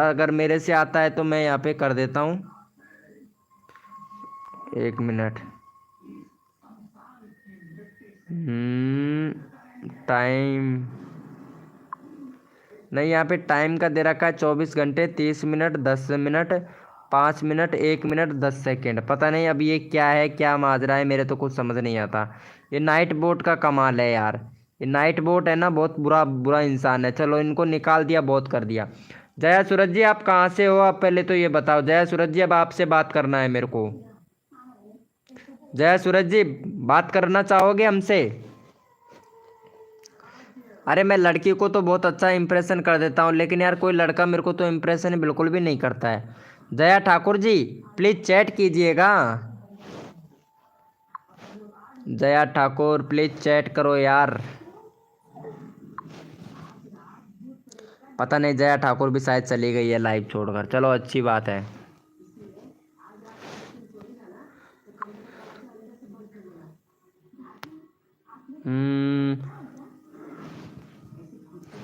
अगर मेरे से आता है तो मैं यहाँ पे कर देता हूँ। 1 मिनट, टाइम नहीं, यहाँ पे टाइम का दे रखा है 24 घंटे 30 minute 10 minute 5 minute 1 minute 10 second, पता नहीं अब ये क्या है, क्या माजरा है, मेरे तो कुछ समझ नहीं आता। ये नाइट बोट का कमाल है यार, ये नाइट बोट है ना बहुत बुरा बुरा इंसान है। चलो इनको निकाल दिया, बहुत कर दिया। जया सूरज जी आप कहाँ से हो, आप पहले तो ये बताओ। जया सूरज जी अब आपसे बात करना है मेरे को, जया सूरज जी बात करना चाहोगे हमसे? अरे मैं लड़की को तो बहुत अच्छा इंप्रेशन कर देता हूँ लेकिन यार कोई लड़का मेरे को तो इंप्रेशन बिल्कुल भी नहीं करता है। जया ठाकुर जी प्लीज़ चैट कीजिएगा, जया ठाकुर प्लीज़ चैट करो यार। पता नहीं जया ठाकुर भी शायद चली गई है लाइव छोड़कर, चलो अच्छी बात है।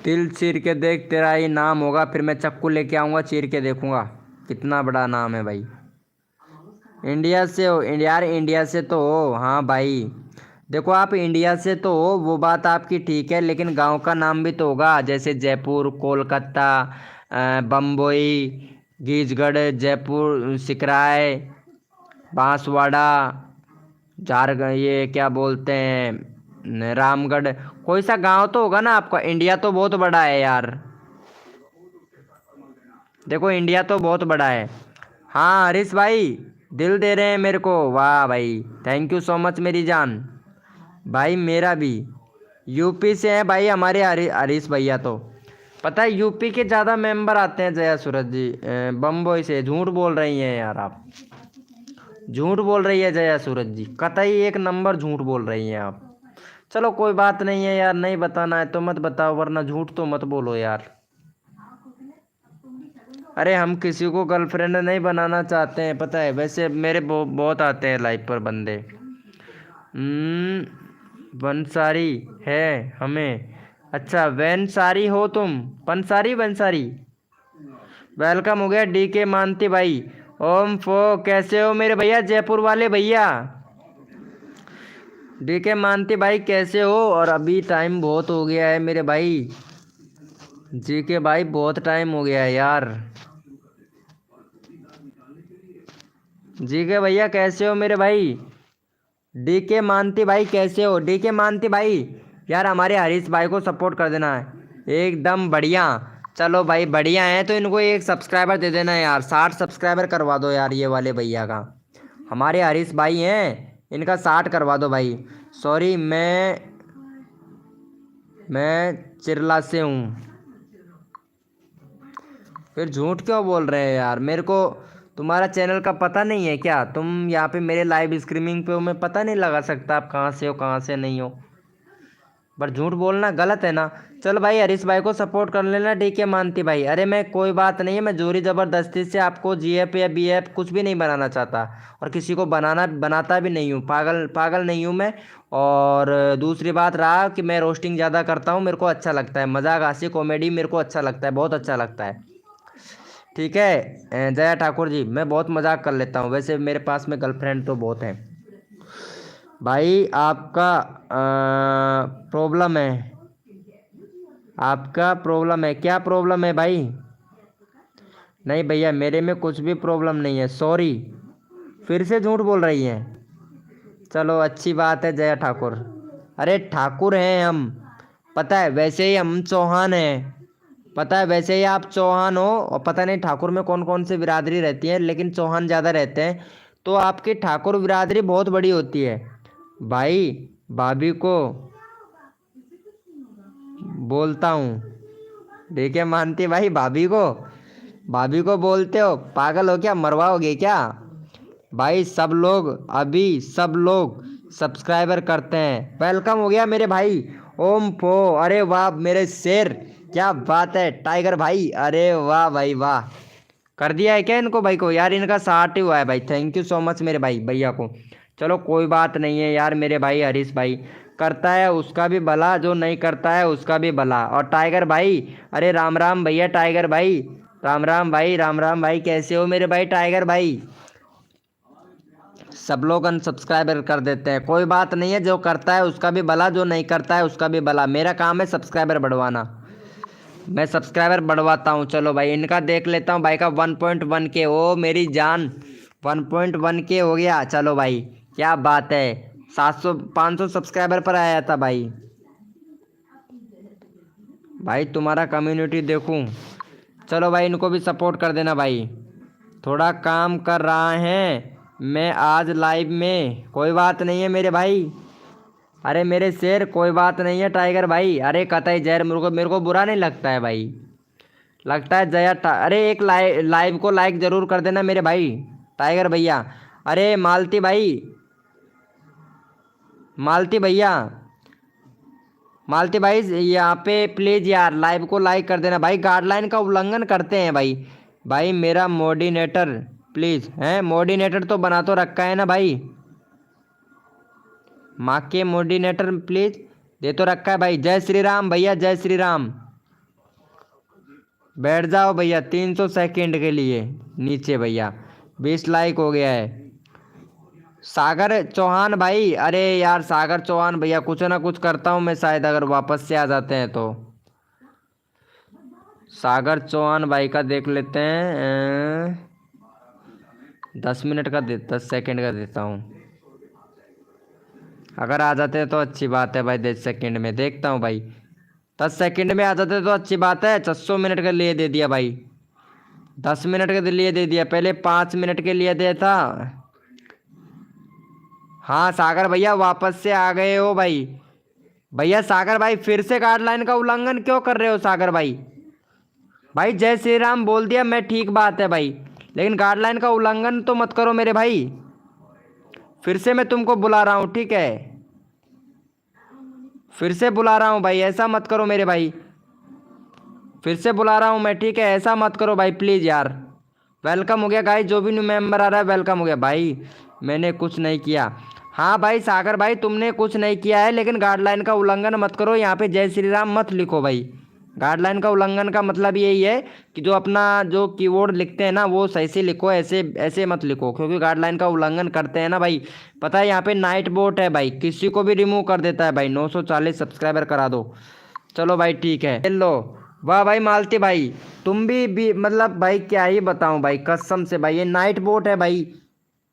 दिल चीर के देख, तेरा ही नाम होगा, फिर मैं चक्कू लेके आऊँगा चीर के देखूँगा कितना बड़ा नाम है भाई। इंडिया से हो यार, इंडिया से तो हो, हाँ भाई देखो आप इंडिया से तो हो वो बात आपकी ठीक है, लेकिन गांव का नाम भी तो होगा, जैसे जयपुर, कोलकाता, बम्बई, गीजगढ़, जयपुर, सिकराय, बांसवाड़ा, झारखंड, ये क्या बोलते हैं रामगढ़, कोई सा गांव तो होगा ना आपका। इंडिया तो बहुत बड़ा है यार, देखो इंडिया तो बहुत बड़ा है। हाँ हरीश भाई दिल दे रहे हैं मेरे को, वाह भाई थैंक यू सो मच मेरी जान। भाई मेरा भी यूपी से है भाई हमारे हरीश भैया, तो पता है यूपी के ज़्यादा मेंबर आते हैं जया सूरज जी, बम्बई से। झूठ बोल रही हैं यार आप, झूठ बोल रही है जया सूरज जी, कतई 1 नंबर झूठ बोल रही हैं आप। चलो कोई बात नहीं है यार, नहीं बताना है तो मत बताओ, वरना झूठ तो मत बोलो यार। अरे हम किसी को गर्लफ्रेंड नहीं बनाना चाहते हैं, पता है। वैसे मेरे बहुत आते हैं लाइफ पर बंदे। बंसारी है हमें। अच्छा वैनसारी हो तुम, पंसारी बंसारी। वेलकम हो गया डीके मानती भाई। ओम फो कैसे हो मेरे भैया, जयपुर वाले भैया। डीके मानती भाई कैसे हो। और अभी टाइम बहुत हो गया है मेरे भाई। जी के भाई बहुत टाइम हो गया है यार। जी के भैया कैसे हो मेरे भाई। डीके मानती भाई कैसे हो। डीके मानती भाई यार हमारे हरीश भाई को सपोर्ट कर देना है एकदम बढ़िया। चलो भाई बढ़िया है तो इनको एक सब्सक्राइबर दे देना यार, 60 सब्सक्राइबर करवा दो यार ये वाले भैया का। हमारे हरीश भाई हैं, इनका 60 करवा दो भाई। सॉरी मैं चिरला से हूँ। फिर झूठ क्यों बोल रहे हैं यार मेरे को। तुम्हारा चैनल का पता नहीं है क्या। तुम यहाँ पे मेरे लाइव स्ट्रीमिंग पे हो, मैं पता नहीं लगा सकता आप कहाँ से हो कहाँ से नहीं हो। पर झूठ बोलना गलत है ना। चल भाई हरीश भाई को सपोर्ट कर लेना डीके मानती भाई। अरे मैं कोई बात नहीं है, मैं जोरी ज़बरदस्ती से आपको जीएफ या बीएफ कुछ भी नहीं बनाना चाहता। और किसी को बनाता भी नहीं हूँ, पागल पागल नहीं हूँ मैं। और दूसरी बात रहा कि मैं रोस्टिंग ज़्यादा करता हूँ, मेरे को अच्छा लगता है। मजाक हंसी कॉमेडी मेरे को अच्छा लगता है, बहुत अच्छा लगता है। ठीक है जया ठाकुर जी, मैं बहुत मजाक कर लेता हूँ। वैसे मेरे पास में गर्लफ्रेंड तो बहुत हैं भाई। आपका प्रॉब्लम है, आपका प्रॉब्लम है। क्या प्रॉब्लम है भाई। नहीं भैया मेरे में कुछ भी प्रॉब्लम नहीं है, सॉरी। फिर से झूठ बोल रही हैं। चलो अच्छी बात है जया ठाकुर। अरे ठाकुर हैं हम, पता है। वैसे ही हम चौहान हैं, पता है। वैसे ही आप चौहान हो, और पता नहीं ठाकुर में कौन कौन सी बिरादरी रहती है, लेकिन चौहान ज़्यादा रहते हैं। तो आपकी ठाकुर बिरादरी बहुत बड़ी होती है भाई। भाभी को बोलता हूँ। ठीक है मानती भाई, भाभी को बोलते हो, पागल हो क्या, मरवाओगे क्या। भाई सब लोग अभी सब लोग सब्सक्राइबर करते हैं। वेलकम हो गया मेरे भाई। ओम फो अरे वाह मेरे शेर, क्या बात है टाइगर भाई। अरे वाह भाई वाह, कर दिया है क्या इनको भाई को यार। इनका 60 ही हुआ है भाई। थैंक यू सो मच मेरे भाई भैया को। चलो कोई बात नहीं है यार मेरे भाई हरीश भाई। करता है उसका भी भला, जो नहीं करता है उसका भी भला। और टाइगर भाई, अरे राम राम भैया टाइगर भाई। राम राम भाई, राम राम भाई कैसे हो मेरे भाई टाइगर भाई। सब लोग अनसब्सक्राइबर कर देते हैं, कोई बात नहीं है। जो करता है उसका भी भला, जो नहीं करता है उसका भी भला। मेरा काम है सब्सक्राइबर बढ़वाना, मैं सब्सक्राइबर बढ़वाता हूँ। चलो भाई इनका देख लेता हूँ भाई का 1.1 के। ओ मेरी जान 1.1 के हो गया। चलो भाई क्या बात है। 700 500 सब्सक्राइबर पर आया था भाई। भाई तुम्हारा कम्युनिटी देखूं। चलो भाई इनको भी सपोर्ट कर देना भाई। थोड़ा काम कर रहा है मैं आज लाइव में, कोई बात नहीं है मेरे भाई। अरे मेरे शेर कोई बात नहीं है टाइगर भाई। अरे कतई जहर मेरे को बुरा नहीं लगता है भाई। लगता है अरे एक लाइव को लाइक ज़रूर कर देना मेरे भाई टाइगर भैया। अरे मालती भैया, मालती भाई यहाँ पे प्लीज़ यार लाइव को लाइक कर देना भाई। गाइडलाइन का उल्लंघन करते हैं भाई। भाई मेरा मोडिनेटर प्लीज़ हैं, मोडिनेटर तो बना तो रखा है ना भाई। माँ के मोडिनेटर प्लीज़ दे तो रखा है भाई। जय श्री राम भैया, जय श्री राम। बैठ जाओ भैया 300 सेकंड के लिए नीचे भैया। 20 लाइक हो गया है। सागर चौहान भाई, अरे यार सागर चौहान भैया कुछ ना कुछ करता हूँ मैं शायद, अगर वापस से आ जाते हैं तो। सागर चौहान भाई का देख लेते हैं। 10 मिनट का 10 सेकंड का देता हूँ। अगर आ जाते हैं तो अच्छी बात है भाई। 10 सेकंड में देखता हूँ भाई। 10 सेकंड में आ जाते तो अच्छी बात है। 600 मिनट के लिए दे दिया भाई, 10 मिनट के लिए दे दिया, पहले 5 मिनट के लिए दे था। हाँ सागर भैया वापस से आ गए हो भाई। भैया सागर भाई फिर से गाइडलाइन का उल्लंघन क्यों कर रहे हो सागर भाई। भाई जय श्री राम बोल दिया मैं, ठीक बात है भाई, लेकिन गाइडलाइन का उल्लंघन तो मत करो मेरे भाई। फिर से मैं तुमको बुला रहा हूँ, ठीक है। फिर से बुला रहा हूँ भाई, ऐसा मत करो मेरे भाई। फिर से बुला रहा हूँ मैं, ठीक है? ऐसा मत करो भाई प्लीज़ यार। वेलकम हो गया गाइस, जो भी न्यू मेंबर आ रहा है वेलकम हो गया भाई। मैंने कुछ नहीं किया। हाँ भाई सागर भाई, तुमने कुछ नहीं किया है, लेकिन गाइडलाइन का उल्लंघन मत करो। यहाँ पे जय श्री राम मत लिखो भाई। गाइडलाइन का उल्लंघन का मतलब यही है कि जो अपना जो कीवर्ड लिखते हैं ना वो सही से लिखो, ऐसे ऐसे मत लिखो, क्योंकि गाइडलाइन का उल्लंघन करते हैं ना भाई। पता है यहाँ पे नाइट बोट है भाई, किसी को भी रिमूव कर देता है भाई। 940 सब्सक्राइबर करा दो। चलो भाई ठीक है, खेल लो। वाह भाई मालती भाई, तुम भी मतलब भाई क्या ही बताऊं भाई, कसम से भाई ये नाइट बोट है भाई।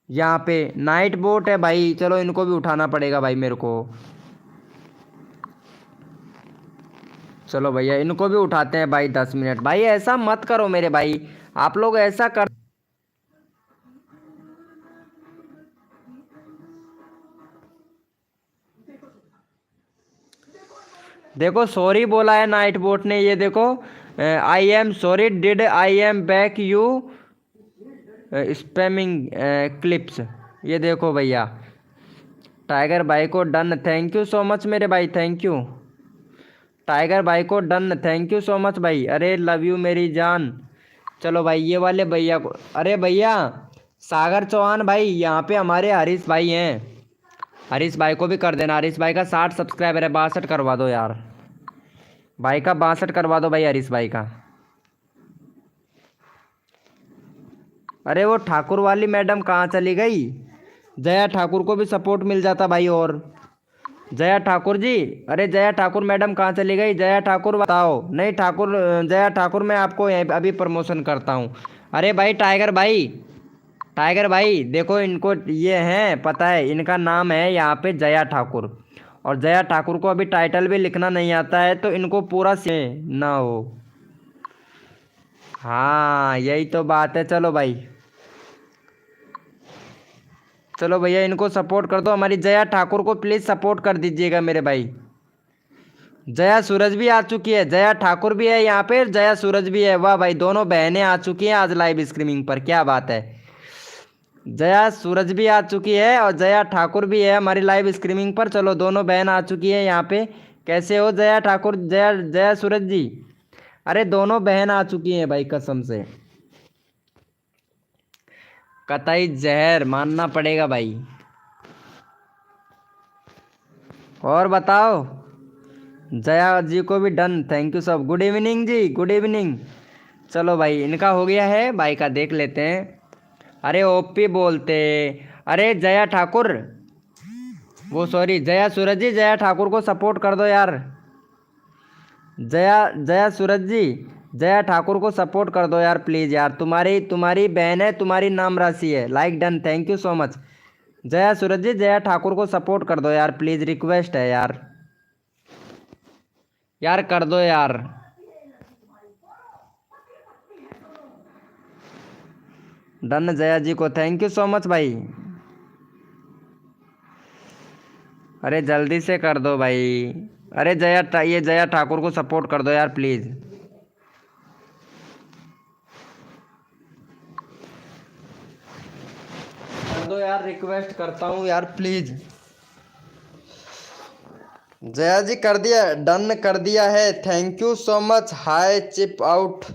यहाँ पे नाइट बोट है भाई। चलो इनको भी उठाना पड़ेगा भाई मेरे को। चलो भैया इनको भी उठाते हैं भाई। 10 मिनट भाई, ऐसा मत करो मेरे भाई, आप लोग ऐसा कर। देखो सॉरी बोला है नाइट बोट ने, ये देखो। I am sorry did I am back you spamming clips. ये देखो भैया, टाइगर भाई को done, thank you so much मेरे भाई, थैंक यू। टाइगर भाई को done, thank you so much भाई। अरे लव यू मेरी जान। चलो भाई ये वाले भैया को, अरे भैया सागर चौहान भाई, यहाँ पे हमारे हरीश भाई हैं। हरीश भाई को भी कर देना। हरीश भाई का 60 सब्सक्राइबर है, 62 करवा दो यार। भाई का 62 करवा दो भाई, हरीश भाई का। अरे वो ठाकुर वाली मैडम कहाँ चली गई? जया ठाकुर को भी सपोर्ट मिल जाता भाई। और जया ठाकुर जी, अरे जया ठाकुर मैडम कहाँ चली गई? जया ठाकुर बताओ। नहीं ठाकुर, जया ठाकुर मैं आपको यहीं अभी प्रमोशन करता हूँ। अरे भाई टाइगर भाई, टाइगर भाई देखो इनको, ये हैं पता है इनका नाम है यहाँ पे जया ठाकुर। और जया ठाकुर को अभी टाइटल भी लिखना नहीं आता है, तो इनको पूरा से ना हो। हाँ यही तो बात है। चलो भाई, चलो भैया इनको सपोर्ट कर दो। हमारी जया ठाकुर को प्लीज़ सपोर्ट कर दीजिएगा मेरे भाई। जया सूरज भी आ चुकी है, जया ठाकुर भी है यहाँ पे, जया सूरज भी है। वाह भाई, दोनों बहनें आ चुकी हैं आज लाइव स्ट्रीमिंग पर, क्या बात है। जया सूरज भी आ चुकी है और जया ठाकुर भी है हमारी लाइव स्ट्रीमिंग पर। चलो दोनों बहन आ चुकी है यहाँ पे। कैसे हो जया ठाकुर, जया जया सूरज जी? अरे दोनों बहन आ चुकी हैं भाई, कसम से। कतई जहर मानना पड़ेगा भाई। और बताओ, जया जी को भी डन, थैंक यू सब। गुड इवनिंग जी, गुड इवनिंग। चलो भाई इनका हो गया है, भाई का देख लेते हैं। अरे ओपी बोलते, अरे जया ठाकुर, वो सॉरी जया सूरज जी, जया ठाकुर को सपोर्ट कर दो यार। जया जया सूरज जी, जया ठाकुर को सपोर्ट कर दो यार प्लीज़ यार। तुम्हारी तुम्हारी बहन है, तुम्हारी नाम राशि है। Like done, thank you so much. Jaya Suraj ji, Jaya Thakur को सपोर्ट कर दो यार प्लीज़, रिक्वेस्ट है यार। यार कर दो यार। डन जया जी को, थैंक यू सो मच भाई। अरे जल्दी से कर दो भाई। अरे ये जया ठाकुर को सपोर्ट कर दो यार प्लीज़। कर दो यार, रिक्वेस्ट करता हूँ यार प्लीज़। जया जी कर दिया, डन कर दिया है, thank you so much. Hi chip out.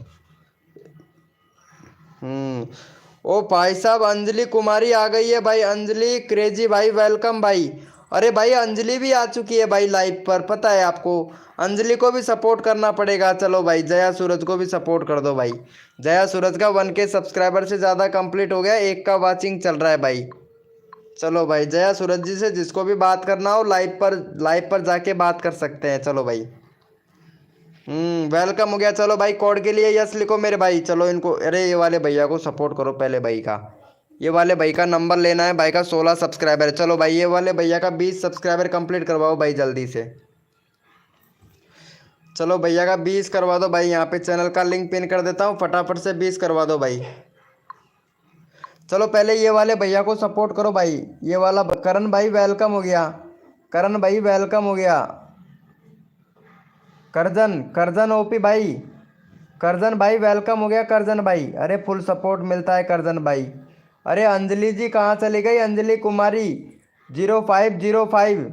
ओ भाई साहब, अंजलि कुमारी आ गई है भाई। अंजलि क्रेजी भाई, वेलकम भाई। अरे भाई अंजलि भी आ चुकी है भाई लाइव पर, पता है आपको। अंजलि को भी सपोर्ट करना पड़ेगा। चलो भाई जया सूरज को भी सपोर्ट कर दो भाई। जया सूरज का 1K सब्सक्राइबर से ज़्यादा कंप्लीट हो गया, 1 का वाचिंग चल रहा है भाई। चलो भाई जया सूरज जी से जिसको भी बात करना हो लाइव पर जाके बात कर सकते हैं। चलो भाई वेलकम हो गया। चलो भाई कोड के लिए यस लिखो मेरे भाई। चलो इनको, अरे ये वाले भैया को सपोर्ट करो पहले भाई का। ये वाले भाई का नंबर लेना है, भाई का 16 सब्सक्राइबर है। चलो भाई ये वाले भैया का 20 सब्सक्राइबर कंप्लीट करवाओ भाई जल्दी से। चलो भैया का 20 करवा दो भाई। यहाँ पे चैनल का लिंक पिन कर देता हूँ, फटाफट से 20 करवा दो भाई। चलो पहले ये वाले भैया को सपोर्ट करो भाई। ये वाला करण भाई वेलकम हो गया। करण भाई वेलकम हो गया। करजन करजन ओपी भाई, करजन भाई वेलकम हो गया। करजन भाई, अरे फुल सपोर्ट मिलता है करजन भाई। अरे अंजलि जी कहाँ चली गई? अंजलि कुमारी 0505,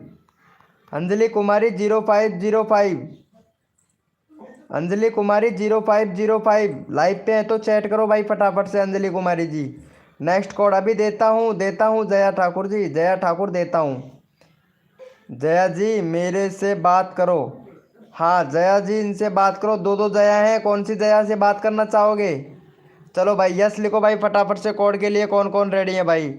अंजलि कुमारी 0505। अंजलि कुमारी 0505 लाइव पे है तो चैट करो भाई फटाफट से अंजलि कुमारी जी। नेक्स्ट कोड अभी देता हूँ जया ठाकुर जी, जया ठाकुर देता हूँ। जया जी मेरे से बात करो। हाँ जया जी इनसे बात करो, दो दो जया हैं, कौन सी जया से बात करना चाहोगे? चलो भाई यस लिखो भाई फटाफट से। कोड के लिए कौन कौन रेडी है भाई?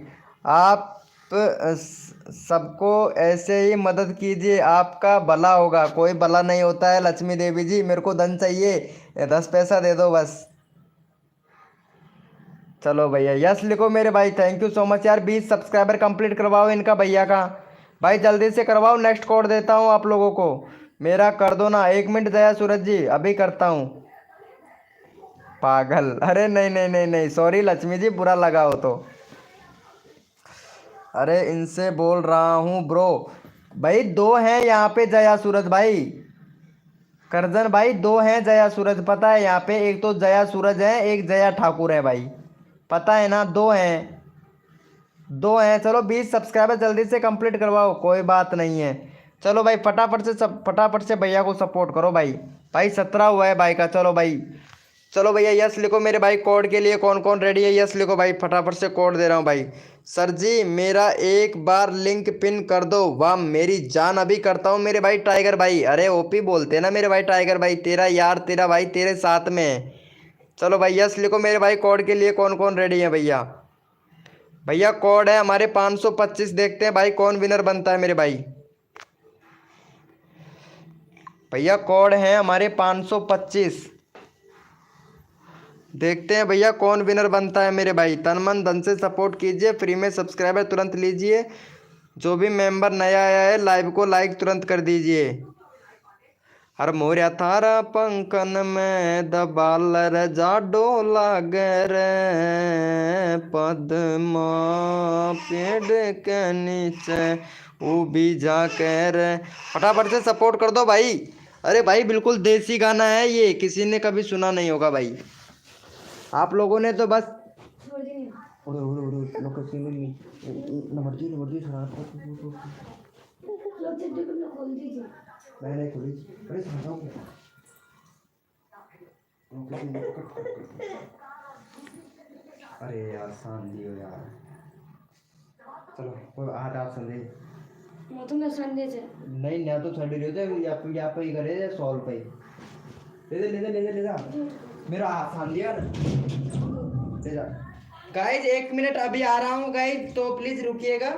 आप सबको ऐसे ही मदद कीजिए, आपका भला होगा। कोई भला नहीं होता है लक्ष्मी देवी जी, मेरे को धन चाहिए, 10 पैसा दे दो बस। चलो भैया यस लिखो मेरे भाई। थैंक यू सो मच यार। 20 सब्सक्राइबर कंप्लीट करवाओ इनका भैया का भाई, जल्दी से करवाओ। नेक्स्ट कोड देता हूँ आप लोगों को, मेरा कर दो ना। 1 मिनट जया सूरज जी अभी करता हूँ। पागल, अरे नहीं नहीं नहीं नहीं, सॉरी लक्ष्मी जी बुरा लगा हो तो। अरे इनसे बोल रहा हूँ ब्रो। भाई दो हैं यहाँ पे जया सूरज भाई, करजन भाई दो हैं जया सूरज, पता है यहाँ पे। एक तो जया सूरज है, एक जया ठाकुर है भाई, पता है ना। दो हैं, दो हैं। चलो 20 सब्सक्राइबर जल्दी से कंप्लीट करवाओ, कोई बात नहीं है। चलो भाई फटाफट से फटाफट से भैया को सपोर्ट करो भाई। भाई 17 हुआ है भाई का। चलो भाई, चलो भैया यस लिखो मेरे भाई। कोड के लिए कौन कौन रेडी है? यस लिखो भाई फटाफट से। कोड दे रहा हूँ भाई। सर जी मेरा एक बार लिंक पिन कर दो। वाह मेरी जान, अभी करता हूँ मेरे भाई टाइगर भाई। अरे ओपी बोलते हैं ना मेरे भाई टाइगर भाई, तेरा यार तेरा भाई तेरे साथ में है। चलो भाई यस लिखो मेरे भाई। कोड के लिए कौन कौन रेडी है भैया? भैया कोड है हमारे 525। देखते हैं भाई कौन विनर बनता है मेरे भाई। भैया कोड है हमारे 525। देखते हैं भैया कौन विनर बनता है मेरे भाई। तन मन धन से सपोर्ट कीजिए, फ्री में सब्सक्राइबर तुरंत लीजिए। जो भी मेंबर नया आया है लाइव को लाइक तुरंत कर दीजिए। हर मोर्या थारा पंकन में दबाल रजा डोला गर पद्मा पेड़ के नीचे उभी जाकर। फटाफट से सपोर्ट कर दो भाई। अरे भाई बिल्कुल देसी गाना है ये, किसी ने कभी सुना नहीं होगा भाई। आप लोगों ने तो बस अरे यार शांत दियो यार। चलो कोई आप संदेश तुमने संदेश नहीं ना तो छड़ी रहे थे या पे ही करे सॉल्व पे ले जा मेरा आसान दिया ले जा। गाइज 1 मिनट अभी आ रहा हूँ गाइज, तो प्लीज रुकिएगा।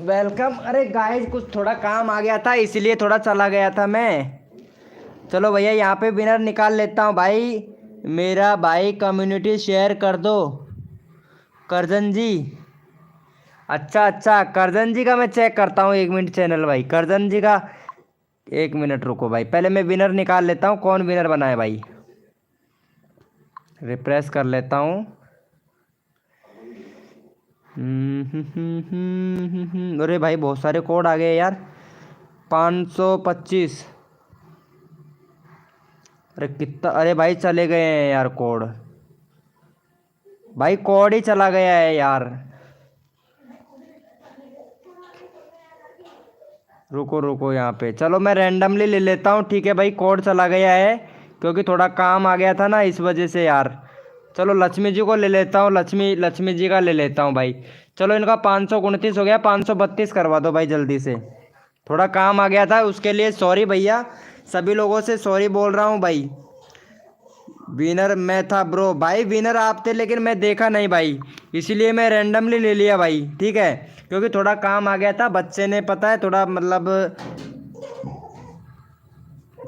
वेलकम। अरे गाइस कुछ थोड़ा काम आ गया था इसलिए थोड़ा चला गया था मैं। चलो भैया यहाँ पे विनर निकाल लेता हूँ भाई। मेरा भाई कम्युनिटी शेयर कर दो करजन जी। अच्छा अच्छा करजन जी का मैं चेक करता हूँ, 1 मिनट चैनल भाई करजन जी का। 1 मिनट रुको भाई, पहले मैं विनर निकाल लेता हूँ, कौन विनर बना है भाई। रिप्रेस कर लेता हूँ। अरे भाई बहुत सारे कोड आ गए यार। 525। अरे कितना, अरे भाई चले गए हैं यार कोड। भाई कोड ही चला गया है यार। रुको रुको यहाँ पे, चलो मैं रैंडमली ले लेता हूँ। ठीक है भाई कोड चला गया है क्योंकि थोड़ा काम आ गया था ना इस वजह से यार। चलो लक्ष्मी जी को ले लेता हूँ, लक्ष्मी जी का ले लेता हूँ भाई। चलो इनका 529 हो गया, 532 करवा दो भाई जल्दी से। थोड़ा काम आ गया था उसके लिए सॉरी भैया, सभी लोगों से सॉरी बोल रहा हूँ भाई। विनर मैं था ब्रो भाई, विनर आप थे लेकिन मैं देखा नहीं भाई, इसीलिए मैं रैंडमली ले लिया भाई, ठीक है, क्योंकि थोड़ा काम आ गया था, बच्चे ने पता है थोड़ा मतलब।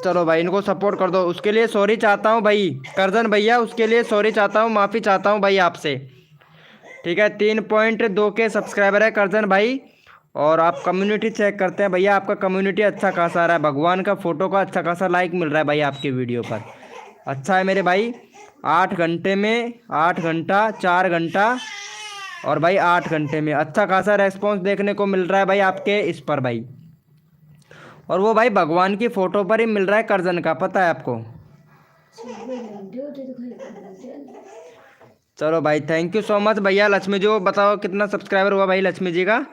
चलो भाई इनको सपोर्ट कर दो, उसके लिए सॉरी चाहता हूँ भाई करजन भैया, उसके लिए सॉरी चाहता हूँ, माफ़ी चाहता हूँ भाई आपसे, ठीक है। 3.2 के सब्सक्राइबर है करजन भाई। और आप कम्युनिटी चेक करते हैं भैया, आपका कम्युनिटी अच्छा खासा आ रहा है, भगवान का फोटो का अच्छा खासा लाइक मिल रहा है भाई आपके वीडियो पर, अच्छा है मेरे भाई। 8 घंटे में 8 घंटा 4 घंटा और भाई 8 घंटे में अच्छा खासा रेस्पॉन्स देखने को मिल रहा है भाई आपके इस पर भाई, और वो भाई भगवान की फ़ोटो पर ही मिल रहा है करजन का, पता है आपको। चलो भाई थैंक यू सो मच भैया। लक्ष्मी जी को बताओ कितना सब्सक्राइबर हुआ भाई लक्ष्मी जी का।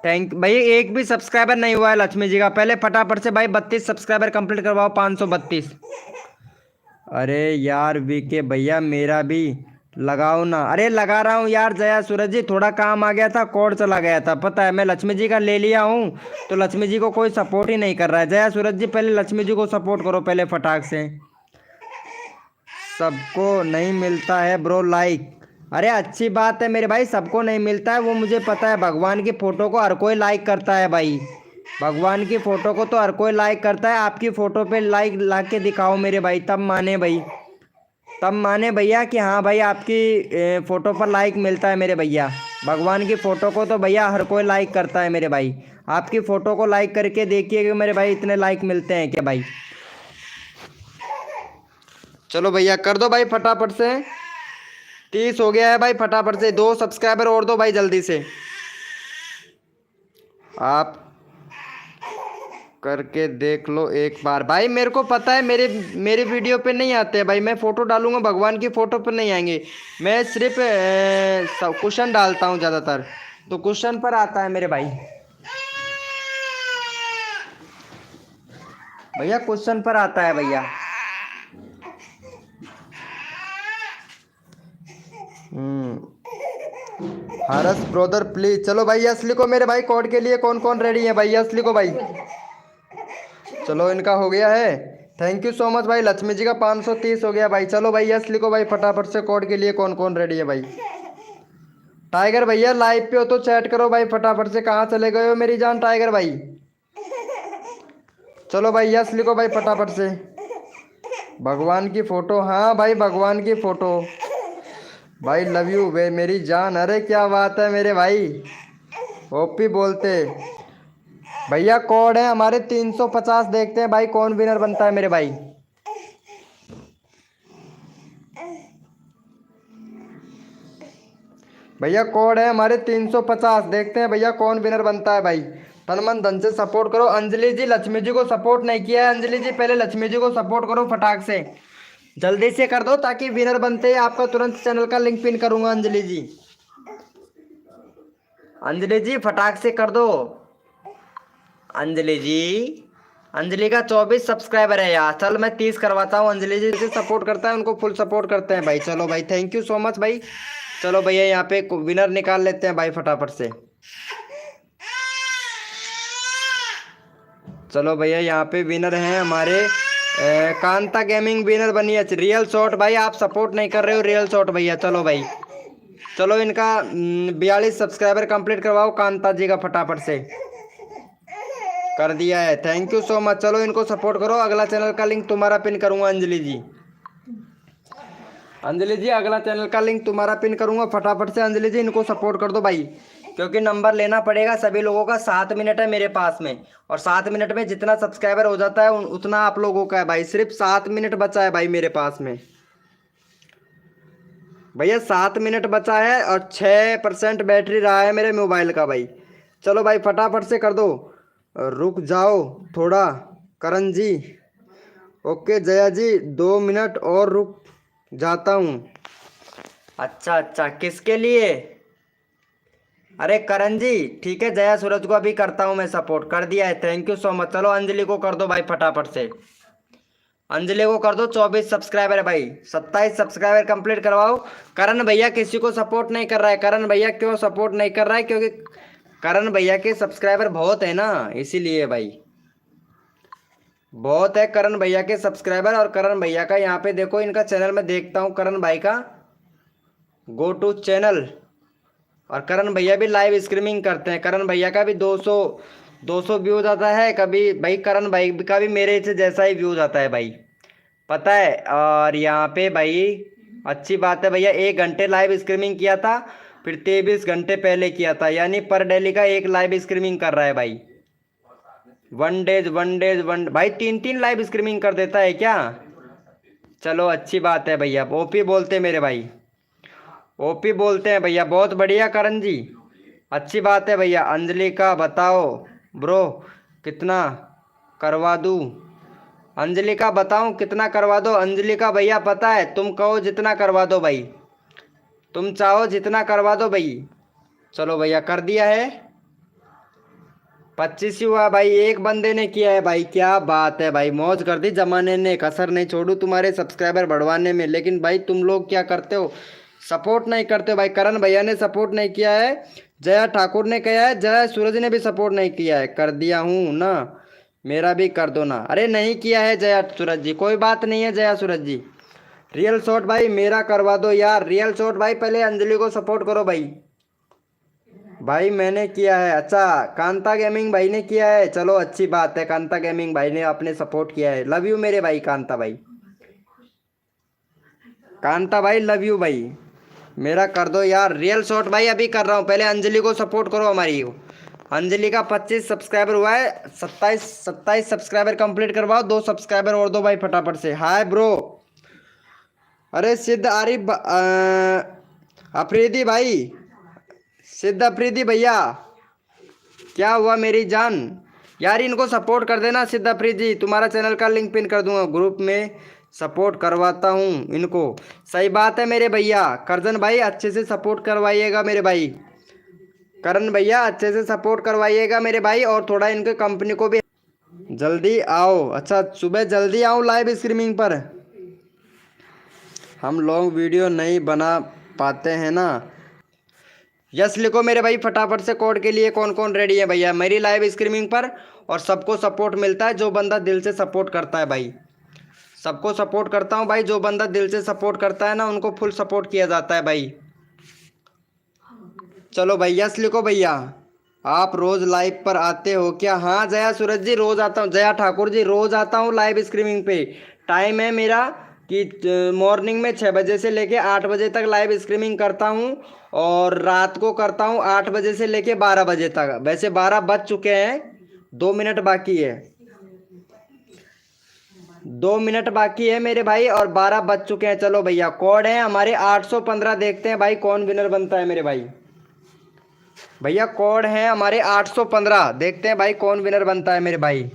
थैंक भाई, एक भी सब्सक्राइबर नहीं हुआ है लक्ष्मी जी का, पहले फटाफट से भाई 32 सब्सक्राइबर कंप्लीट करवाओ, 532। अरे यार वीके भैया मेरा भी लगाओ ना, अरे लगा रहा हूँ यार जया सूरज जी, थोड़ा काम आ गया था, कोड चला गया था, पता है मैं लक्ष्मी जी का ले लिया हूँ, तो लक्ष्मी जी को कोई सपोर्ट ही नहीं कर रहा है। जया सूरज जी पहले लक्ष्मी जी को सपोर्ट करो पहले फटाक से। सबको नहीं मिलता है ब्रो लाइक, अरे अच्छी बात है मेरे भाई, सबको नहीं मिलता है वो मुझे पता है, भगवान की फ़ोटो को हर कोई लाइक करता है भाई, भगवान की फ़ोटो को तो हर कोई लाइक करता है, आपकी फ़ोटो पे लाइक ला के दिखाओ मेरे भाई, तब माने भाई, तब माने भैया कि हाँ भाई आपकी फ़ोटो पर लाइक मिलता है मेरे भैया। भगवान की फ़ोटो को तो भैया हर कोई लाइक करता है मेरे भाई, आपकी फ़ोटो को लाइक करके देखिए कि मेरे भाई इतने लाइक मिलते हैं क्या भाई। चलो भैया कर दो भाई फटाफट से, 30 हो गया है भाई, फटाफट से 2 सब्सक्राइबर और दो भाई जल्दी से, आप करके देख लो एक बार भाई, मेरे को पता है मेरे मेरे वीडियो पे नहीं आते हैं भाई, मैं फ़ोटो डालूंगा भगवान की फ़ोटो पर नहीं आएंगे, मैं सिर्फ क्वेश्चन डालता हूँ ज़्यादातर, तो क्वेश्चन पर आता है मेरे भाई, भैया क्वेश्चन पर आता है भैया। हरस ब्रदर प्लीज, चलो भाई यस लिखो मेरे भाई, कोड के लिए कौन कौन रेडी है भाई, यस लिखो भाई। चलो इनका हो गया है, थैंक यू सो मच भाई, लक्ष्मी जी का 530 हो गया भाई। चलो भाई यस लिखो भाई फटाफट से, कोड के लिए कौन कौन रेडी है भाई। टाइगर भैया लाइव पे हो तो चैट करो भाई फटाफट से, कहाँ चले गए हो मेरी जान टाइगर भाई। चलो भाई यस लिखो भाई फटाफट से, भगवान की फ़ोटो, हाँ भाई भगवान की फ़ोटो भाई, लव यू वे मेरी जान, अरे क्या बात है मेरे भाई, ओपी बोलते भैया। कोड है हमारे 350, देखते हैं भाई कौन विनर बनता है मेरे भाई। भैया कोड है हमारे 350, देखते हैं भैया कौन विनर बनता है भाई। तन मन धन से सपोर्ट करो। अंजलि जी लक्ष्मी जी को सपोर्ट नहीं किया है, अंजलि जी पहले लक्ष्मी जी को सपोर्ट करो फटाक से, जल्दी से कर दो ताकि विनर बनते ही आपका तुरंत चैनल का लिंक पिन करूंगा। अंजलि जी, अंजलि जी फटाक से कर दो। अंजलि जी, अंजलि का 24 सब्सक्राइबर है यार, चल मैं 30 करवाता हूँ। अंजलि जी से सपोर्ट करता है उनको फुल सपोर्ट करते हैं भाई। चलो भाई थैंक यू सो मच भाई। चलो भैया यहाँ पे विनर निकाल लेते हैं भाई फटाफट से। चलो भैया यहाँ पे विनर हैं हमारे कांता गेमिंग विनर बनी है। रियल शॉट भाई आप सपोर्ट नहीं कर रहे हो, रियल शॉट भैया। चलो भाई चलो इनका 42 सब्सक्राइबर कंप्लीट करवाओ कांता जी का फटाफट से। कर दिया है, थैंक यू सो मच। चलो इनको सपोर्ट करो, अगला चैनल का लिंक तुम्हारा पिन करूंगा अंजलि जी। अंजलि जी अगला चैनल का लिंक तुम्हारा पिन करूंगा फटाफट से। अंजलि जी इनको सपोर्ट कर दो भाई, क्योंकि नंबर लेना पड़ेगा सभी लोगों का। 7 मिनट है मेरे पास में, और 7 मिनट में जितना सब्सक्राइबर हो जाता है उतना आप लोगों का है भाई। सिर्फ 7 मिनट बचा है भाई मेरे पास में भैया, 7 मिनट बचा है और 6% बैटरी रहा है मेरे मोबाइल का भाई। चलो भाई फटाफट से कर दो। रुक जाओ थोड़ा करण जी, ओके जया जी 2 मिनट और रुक जाता हूँ। अच्छा अच्छा किसके लिए? अरे करण जी ठीक है, जया सूरज को अभी करता हूँ मैं सपोर्ट। कर दिया है, थैंक यू सो मच। चलो अंजलि को कर दो भाई फटाफट से, अंजलि को कर दो। 24 सब्सक्राइबर है भाई, 27 सब्सक्राइबर कंप्लीट करवाओ। करण भैया किसी को सपोर्ट नहीं कर रहा है। करण भैया क्यों सपोर्ट नहीं कर रहा है? क्योंकि करण भैया के सब्सक्राइबर बहुत है ना, इसीलिए भाई। बहुत है करण भैया के सब्सक्राइबर। और करण भैया का यहाँ पे देखो, इनका चैनल में देखता हूँ करण भाई का, गो टू चैनल। और करण भैया भी लाइव स्ट्रीमिंग करते हैं। करण भैया का भी 200 व्यूज आता है कभी भाई। करण भाई का भी मेरे से जैसा ही व्यूज आता है भाई, पता है। और यहाँ पे भाई अच्छी बात है भैया, 1 घंटे लाइव स्ट्रीमिंग किया था, फिर 23 घंटे पहले किया था, यानी पर डेली का एक लाइव स्ट्रीमिंग कर रहा है भाई। वन भाई 3 3 लाइव स्ट्रीमिंग कर देता है क्या? चलो अच्छी बात है भैया। ओपी बोलते हैं मेरे भाई, ओपी बोलते हैं भैया। बहुत बढ़िया करण जी, अच्छी बात है भैया। अंजलि का बताओ ब्रो, कितना करवा दूँ? अंजलि का बताऊं कितना करवा दो? अंजलि का भैया पता है, तुम कहो जितना करवा दो भाई, तुम चाहो जितना करवा दो भाई। चलो भैया कर दिया है। 25 ही हुआ भाई, एक बंदे ने किया है भाई। क्या बात है भाई, मौज कर दी जमाने ने। कसर नहीं छोड़ू तुम्हारे सब्सक्राइबर बढ़वाने में, लेकिन भाई तुम लोग क्या करते हो, सपोर्ट नहीं करते हो भाई। करण भैया ने सपोर्ट नहीं किया है, जया ठाकुर ने किया है, जया सूरज ने भी सपोर्ट नहीं किया है। कर दिया हूँ ना, मेरा भी कर दो ना। अरे नहीं किया है जया सूरज जी, कोई बात नहीं है जया सूरज जी। रियल शॉट भाई मेरा करवा दो यार, रियल शॉट भाई। पहले अंजलि को सपोर्ट करो भाई। भाई मैंने किया है, अच्छा कांता गेमिंग भाई ने किया है, चलो अच्छी बात है। कांता गेमिंग भाई ने आपने सपोर्ट किया है, लव यू मेरे भाई कांता भाई। कांता भाई लव यू भाई, मेरा कर दो यार रियल शॉट भाई। अभी कर रहा हूँ, पहले अंजलि को सपोर्ट करो हमारी। अंजलि का 25 सब्सक्राइबर हुआ है, 27 सब्सक्राइबर कंप्लीट करवाओ। 2 सब्सक्राइबर और दो भाई फटाफट से। हाय ब्रो, अरे सिद्ध आरिफ अफरीदी भाई, सिद्ध अफरीदी भैया, क्या हुआ मेरी जान यार? इनको सपोर्ट कर देना सिद्ध अफरीदी, तुम्हारा चैनल का लिंक पिन कर दूंगा ग्रुप में, सपोर्ट करवाता हूँ इनको। सही बात है मेरे भैया। करजन भाई अच्छे से सपोर्ट करवाइएगा मेरे भाई। करण भैया अच्छे से सपोर्ट करवाइएगा मेरे भाई, और थोड़ा इनके कंपनी को भी जल्दी आओ। अच्छा सुबह जल्दी आऊँ लाइव स्ट्रीमिंग पर? हम लोग वीडियो नहीं बना पाते हैं ना। यस लिखो मेरे भाई फटाफट से कोड के लिए। कौन कौन रेडी है भैया मेरी लाइव स्ट्रीमिंग पर? और सबको सपोर्ट मिलता है जो बंदा दिल से सपोर्ट करता है भाई। सबको सपोर्ट करता हूँ भाई, जो बंदा दिल से सपोर्ट करता है ना उनको फुल सपोर्ट किया जाता है भाई। चलो भाई यस लिखो भैया। आप रोज लाइव पर आते हो क्या? हाँ जया सूरज जी रोज आता हूँ, जया ठाकुर जी रोज आता हूँ लाइव स्ट्रीमिंग पे। टाइम है मेरा कि मॉर्निंग में 6 बजे से लेके 8 बजे तक लाइव स्ट्रीमिंग करता हूँ, और रात को करता हूँ 8 बजे से लेके 12 बजे तक। वैसे 12 बज चुके हैं, 2 मिनट बाकी है, 2 मिनट बाकी है मेरे भाई, और 12 बज चुके हैं। चलो भैया कोड है हमारे 815, देखते हैं भाई कौन विनर बनता है मेरे भाई। भैया कोड है हमारे 815, देखते हैं भाई कौन विनर बनता है मेरे भाई।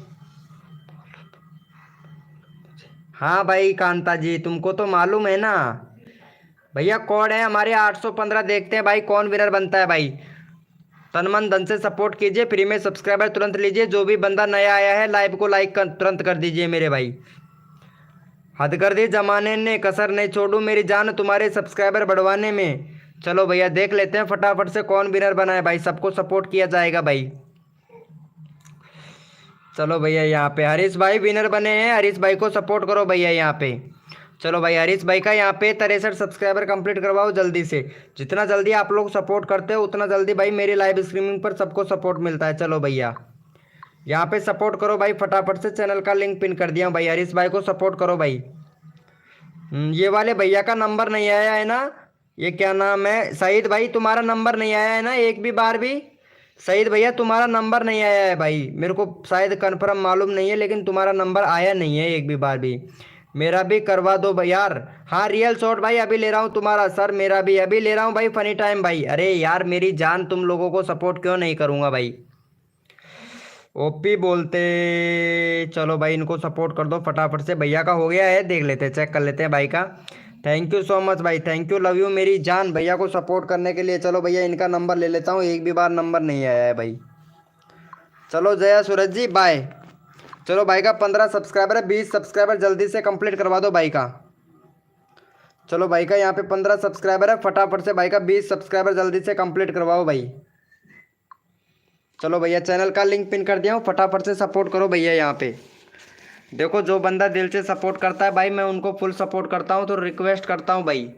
हाँ भाई कांता जी तुमको तो मालूम है ना भैया, कोड है हमारे 815, देखते हैं भाई कौन विनर बनता है भाई। तन मन धन से सपोर्ट कीजिए, फ्री में सब्सक्राइबर तुरंत लीजिए। जो भी बंदा नया आया है लाइव को लाइक तुरंत कर दीजिए मेरे भाई। हद कर दी जमाने ने, कसर नहीं छोड़ू मेरी जान तुम्हारे सब्सक्राइबर बढ़वाने में। चलो भैया देख लेते हैं फटाफट से कौन विनर बना है भाई। सबको सपोर्ट किया जाएगा भाई। चलो भैया यहाँ पे हरीश भाई विनर बने हैं, हरीश भाई को सपोर्ट करो भैया यहाँ पे। चलो भाई हरीश भाई का यहाँ पे 63 सब्सक्राइबर कंप्लीट करवाओ जल्दी से। जितना जल्दी आप लोग सपोर्ट करते हो उतना जल्दी भाई मेरी लाइव स्ट्रीमिंग पर सबको सपोर्ट मिलता है। चलो भैया यहाँ पे सपोर्ट करो भाई फटाफट से, चैनल का लिंक पिन कर दिया भाई। हरीश भाई को सपोर्ट करो भाई। ये वाले भैया का नंबर नहीं आया है ना, ये क्या नाम है, सईद भाई तुम्हारा नंबर नहीं आया है ना एक भी बार भी? सईद भैया तुम्हारा नंबर नहीं आया है भाई, मेरे को शायद कन्फर्म मालूम नहीं है, लेकिन तुम्हारा नंबर आया नहीं है एक भी बार भी। मेरा भी करवा दो भाई यार। हाँ रियल शॉट भाई अभी ले रहा हूँ तुम्हारा सर, मेरा भी अभी ले रहा हूँ भाई। फनी टाइम भाई, अरे यार मेरी जान तुम लोगों को सपोर्ट क्यों नहीं करूँगा भाई। ओपी बोलते, चलो भाई इनको सपोर्ट कर दो फटाफट से। भैया का हो गया है, देख लेते हैं, चेक कर लेते हैं भाई का। थैंक यू सो मच भाई, थैंक यू, लव यू मेरी जान भैया को सपोर्ट करने के लिए। चलो भैया इनका नंबर ले लेता हूँ, एक भी बार नंबर नहीं आया है भाई। चलो जया सूरज जी बाय। चलो भाई का 15 सब्सक्राइबर है, 20 सब्सक्राइबर जल्दी से कंप्लीट करवा दो भाई का। चलो भाई का यहाँ पे 15 सब्सक्राइबर है, फटाफट से भाई का 20 सब्सक्राइबर जल्दी से कंप्लीट करवाओ भाई। चलो भैया चैनल का लिंक पिन कर दिया हूँ, फटाफट से सपोर्ट करो भैया यहाँ पे। देखो जो बंदा दिल से सपोर्ट करता है भाई मैं उनको फुल सपोर्ट करता हूँ, तो रिक्वेस्ट करता हूँ भाई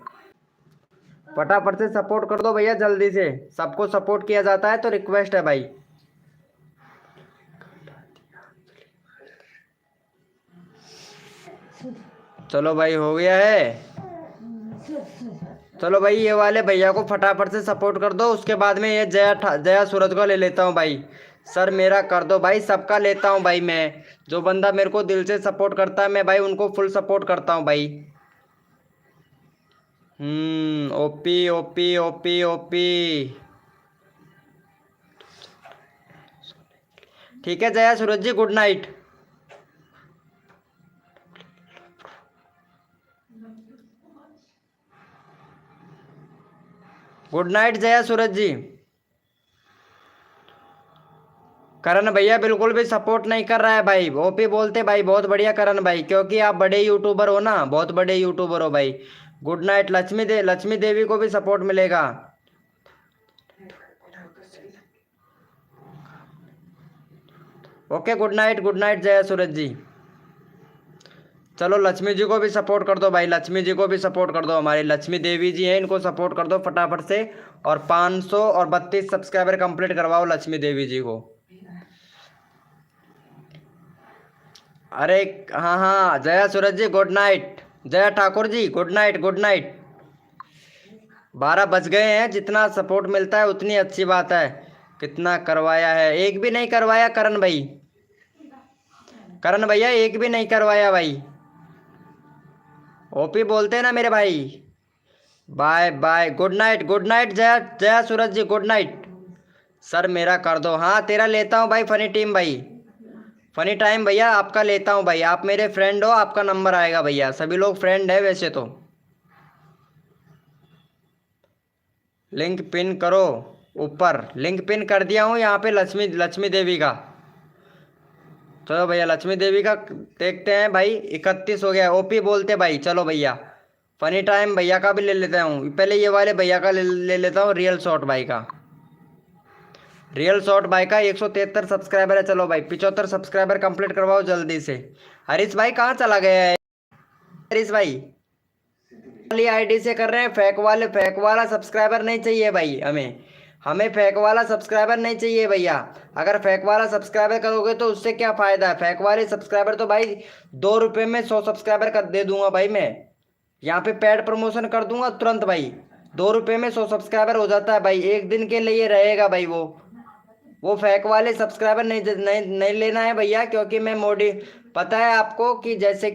फटाफट से सपोर्ट कर दो भैया जल्दी से। सबको सपोर्ट किया जाता है तो रिक्वेस्ट है भाई। चलो भाई हो गया है। चलो भाई ये वाले भैया को फटाफट से सपोर्ट कर दो, उसके बाद में ये जया सूरज को ले लेता हूँ भाई। सर मेरा कर दो भाई, सबका लेता हूँ भाई मैं। जो बंदा मेरे को दिल से सपोर्ट करता है मैं भाई उनको फुल सपोर्ट करता हूँ भाई। OP OP OP OP. ठीक है Jaya Suraj ji, good night. Good night Jaya Suraj ji. Karan भैया बिल्कुल भी सपोर्ट नहीं कर रहा है भाई, ओपी बोलते भाई बहुत बढ़िया करण भाई, क्योंकि आप बड़े यूट्यूबर हो ना, बहुत बड़े यूट्यूबर हो भाई। गुड नाइट लक्ष्मी देवी को भी सपोर्ट मिलेगा। ओके गुड नाइट जय सूरज जी। चलो लक्ष्मी जी को भी सपोर्ट कर दो भाई, लक्ष्मी जी को भी सपोर्ट कर दो, हमारी लक्ष्मी देवी जी हैं इनको सपोर्ट कर दो फटाफट से। और 500 और 32 सब्सक्राइबर कंप्लीट करवाओ लक्ष्मी देवी जी को। अरे हाँ हाँ Jaya Suraj ji good night, Jaya Thakur ji good night good night. 12 बज गए हैं, जितना सपोर्ट मिलता है उतनी अच्छी बात है। कितना करवाया है, एक भी नहीं करवाया करण भाई, करण भैया एक भी नहीं करवाया भाई। ओपी बोलते हैं ना मेरे भाई। Bye bye good night Jaya Jaya Suraj ji good night. Sir मेरा कर दो, हाँ तेरा लेता हूँ भाई फनी टीम भाई, फनी टाइम भैया आपका लेता हूँ भाई। आप मेरे फ्रेंड हो, आपका नंबर आएगा भैया, सभी लोग फ्रेंड है वैसे तो। लिंक पिन करो ऊपर, लिंक पिन कर दिया हूँ यहाँ पे लक्ष्मी देवी का। चलो भैया लक्ष्मी देवी का देखते हैं भाई, 31 हो गया। ओपी बोलते भाई, चलो भैया फनी टाइम भैया का भी ले लेता हूँ, पहले ये वाले भैया का ले लेता हूँ, रियल शॉट भाई का। रियल शॉट भाई का 173 सब्सक्राइबर है। चलो भाई 75 सब्सक्राइबर कंप्लीट करवाओ जल्दी से। हरीश भाई कहाँ चला गया है हरीश भाई, वाली आईडी से कर रहे हैं, फेक वाला सब्सक्राइबर नहीं चाहिए भाई हमें, हमें फेक वाला सब्सक्राइबर नहीं चाहिए भैया। अगर फेक वाला सब्सक्राइबर करोगे तो उससे क्या फ़ायदा है, फेक वाले सब्सक्राइबर तो भाई 2 रुपये में 100 सब्सक्राइबर कर दे दूंगा भाई मैं, यहाँ पे पेड प्रमोशन कर दूंगा तुरंत भाई। 2 रुपये में 100 सब्सक्राइबर हो जाता है भाई, एक दिन के लिए रहेगा भाई वो फेक वाले सब्सक्राइबर नहीं लेना है भैया, क्योंकि मैं पता है आपको कि जैसे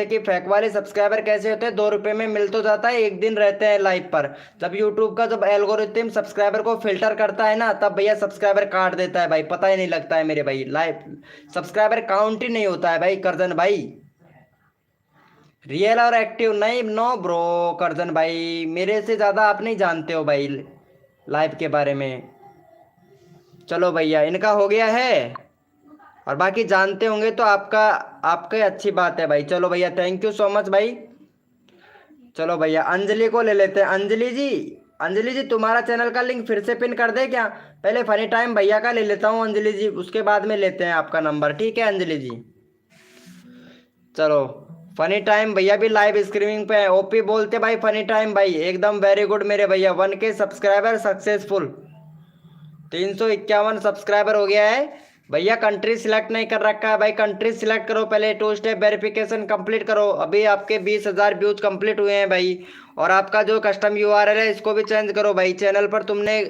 कि फेक वाले सब्सक्राइबर कैसे होते हैं, 2 रुपये में मिल तो जाता है, एक दिन रहते हैं लाइव पर। जब यूट्यूब का जब एल्गोरिथम सब्सक्राइबर को फिल्टर करता है ना, तब भैया सब्सक्राइबर काट देता है भाई, पता ही नहीं लगता है मेरे भाई, लाइव सब्सक्राइबर काउंट ही नहीं होता है भाई करजन भाई। रियल और एक्टिव नहीं, नो ब्रो करजन भाई, मेरे से ज़्यादा आप नहीं जानते हो भाई लाइव के बारे में। चलो भैया इनका हो गया है, और बाकी जानते होंगे तो आपका अच्छी बात है भाई। चलो भैया थैंक यू सो मच भाई। चलो भैया अंजलि को ले लेते हैं। अंजलि जी तुम्हारा चैनल का लिंक फिर से पिन कर दे क्या, पहले फनी टाइम भैया का ले लेता हूँ अंजलि जी, उसके बाद में लेते हैं आपका नंबर, ठीक है अंजलि जी। चलो फनी टाइम भैया भी लाइव स्ट्रीमिंग पे है। ओपी बोलते भाई फनी टाइम भाई एकदम वेरी गुड मेरे भैया, 1K सब्सक्राइबर सक्सेसफुल, 351 सब्सक्राइबर हो गया है भैया। कंट्री सिलेक्ट नहीं कर रखा है भाई, कंट्री सिलेक्ट करो पहले, 2 स्टेप वेरिफिकेशन कंप्लीट करो। अभी आपके 20,000 व्यूज कंप्लीट हुए हैं भाई। और आपका जो कस्टम URL है इसको भी चेंज करो भाई, चैनल पर तुमने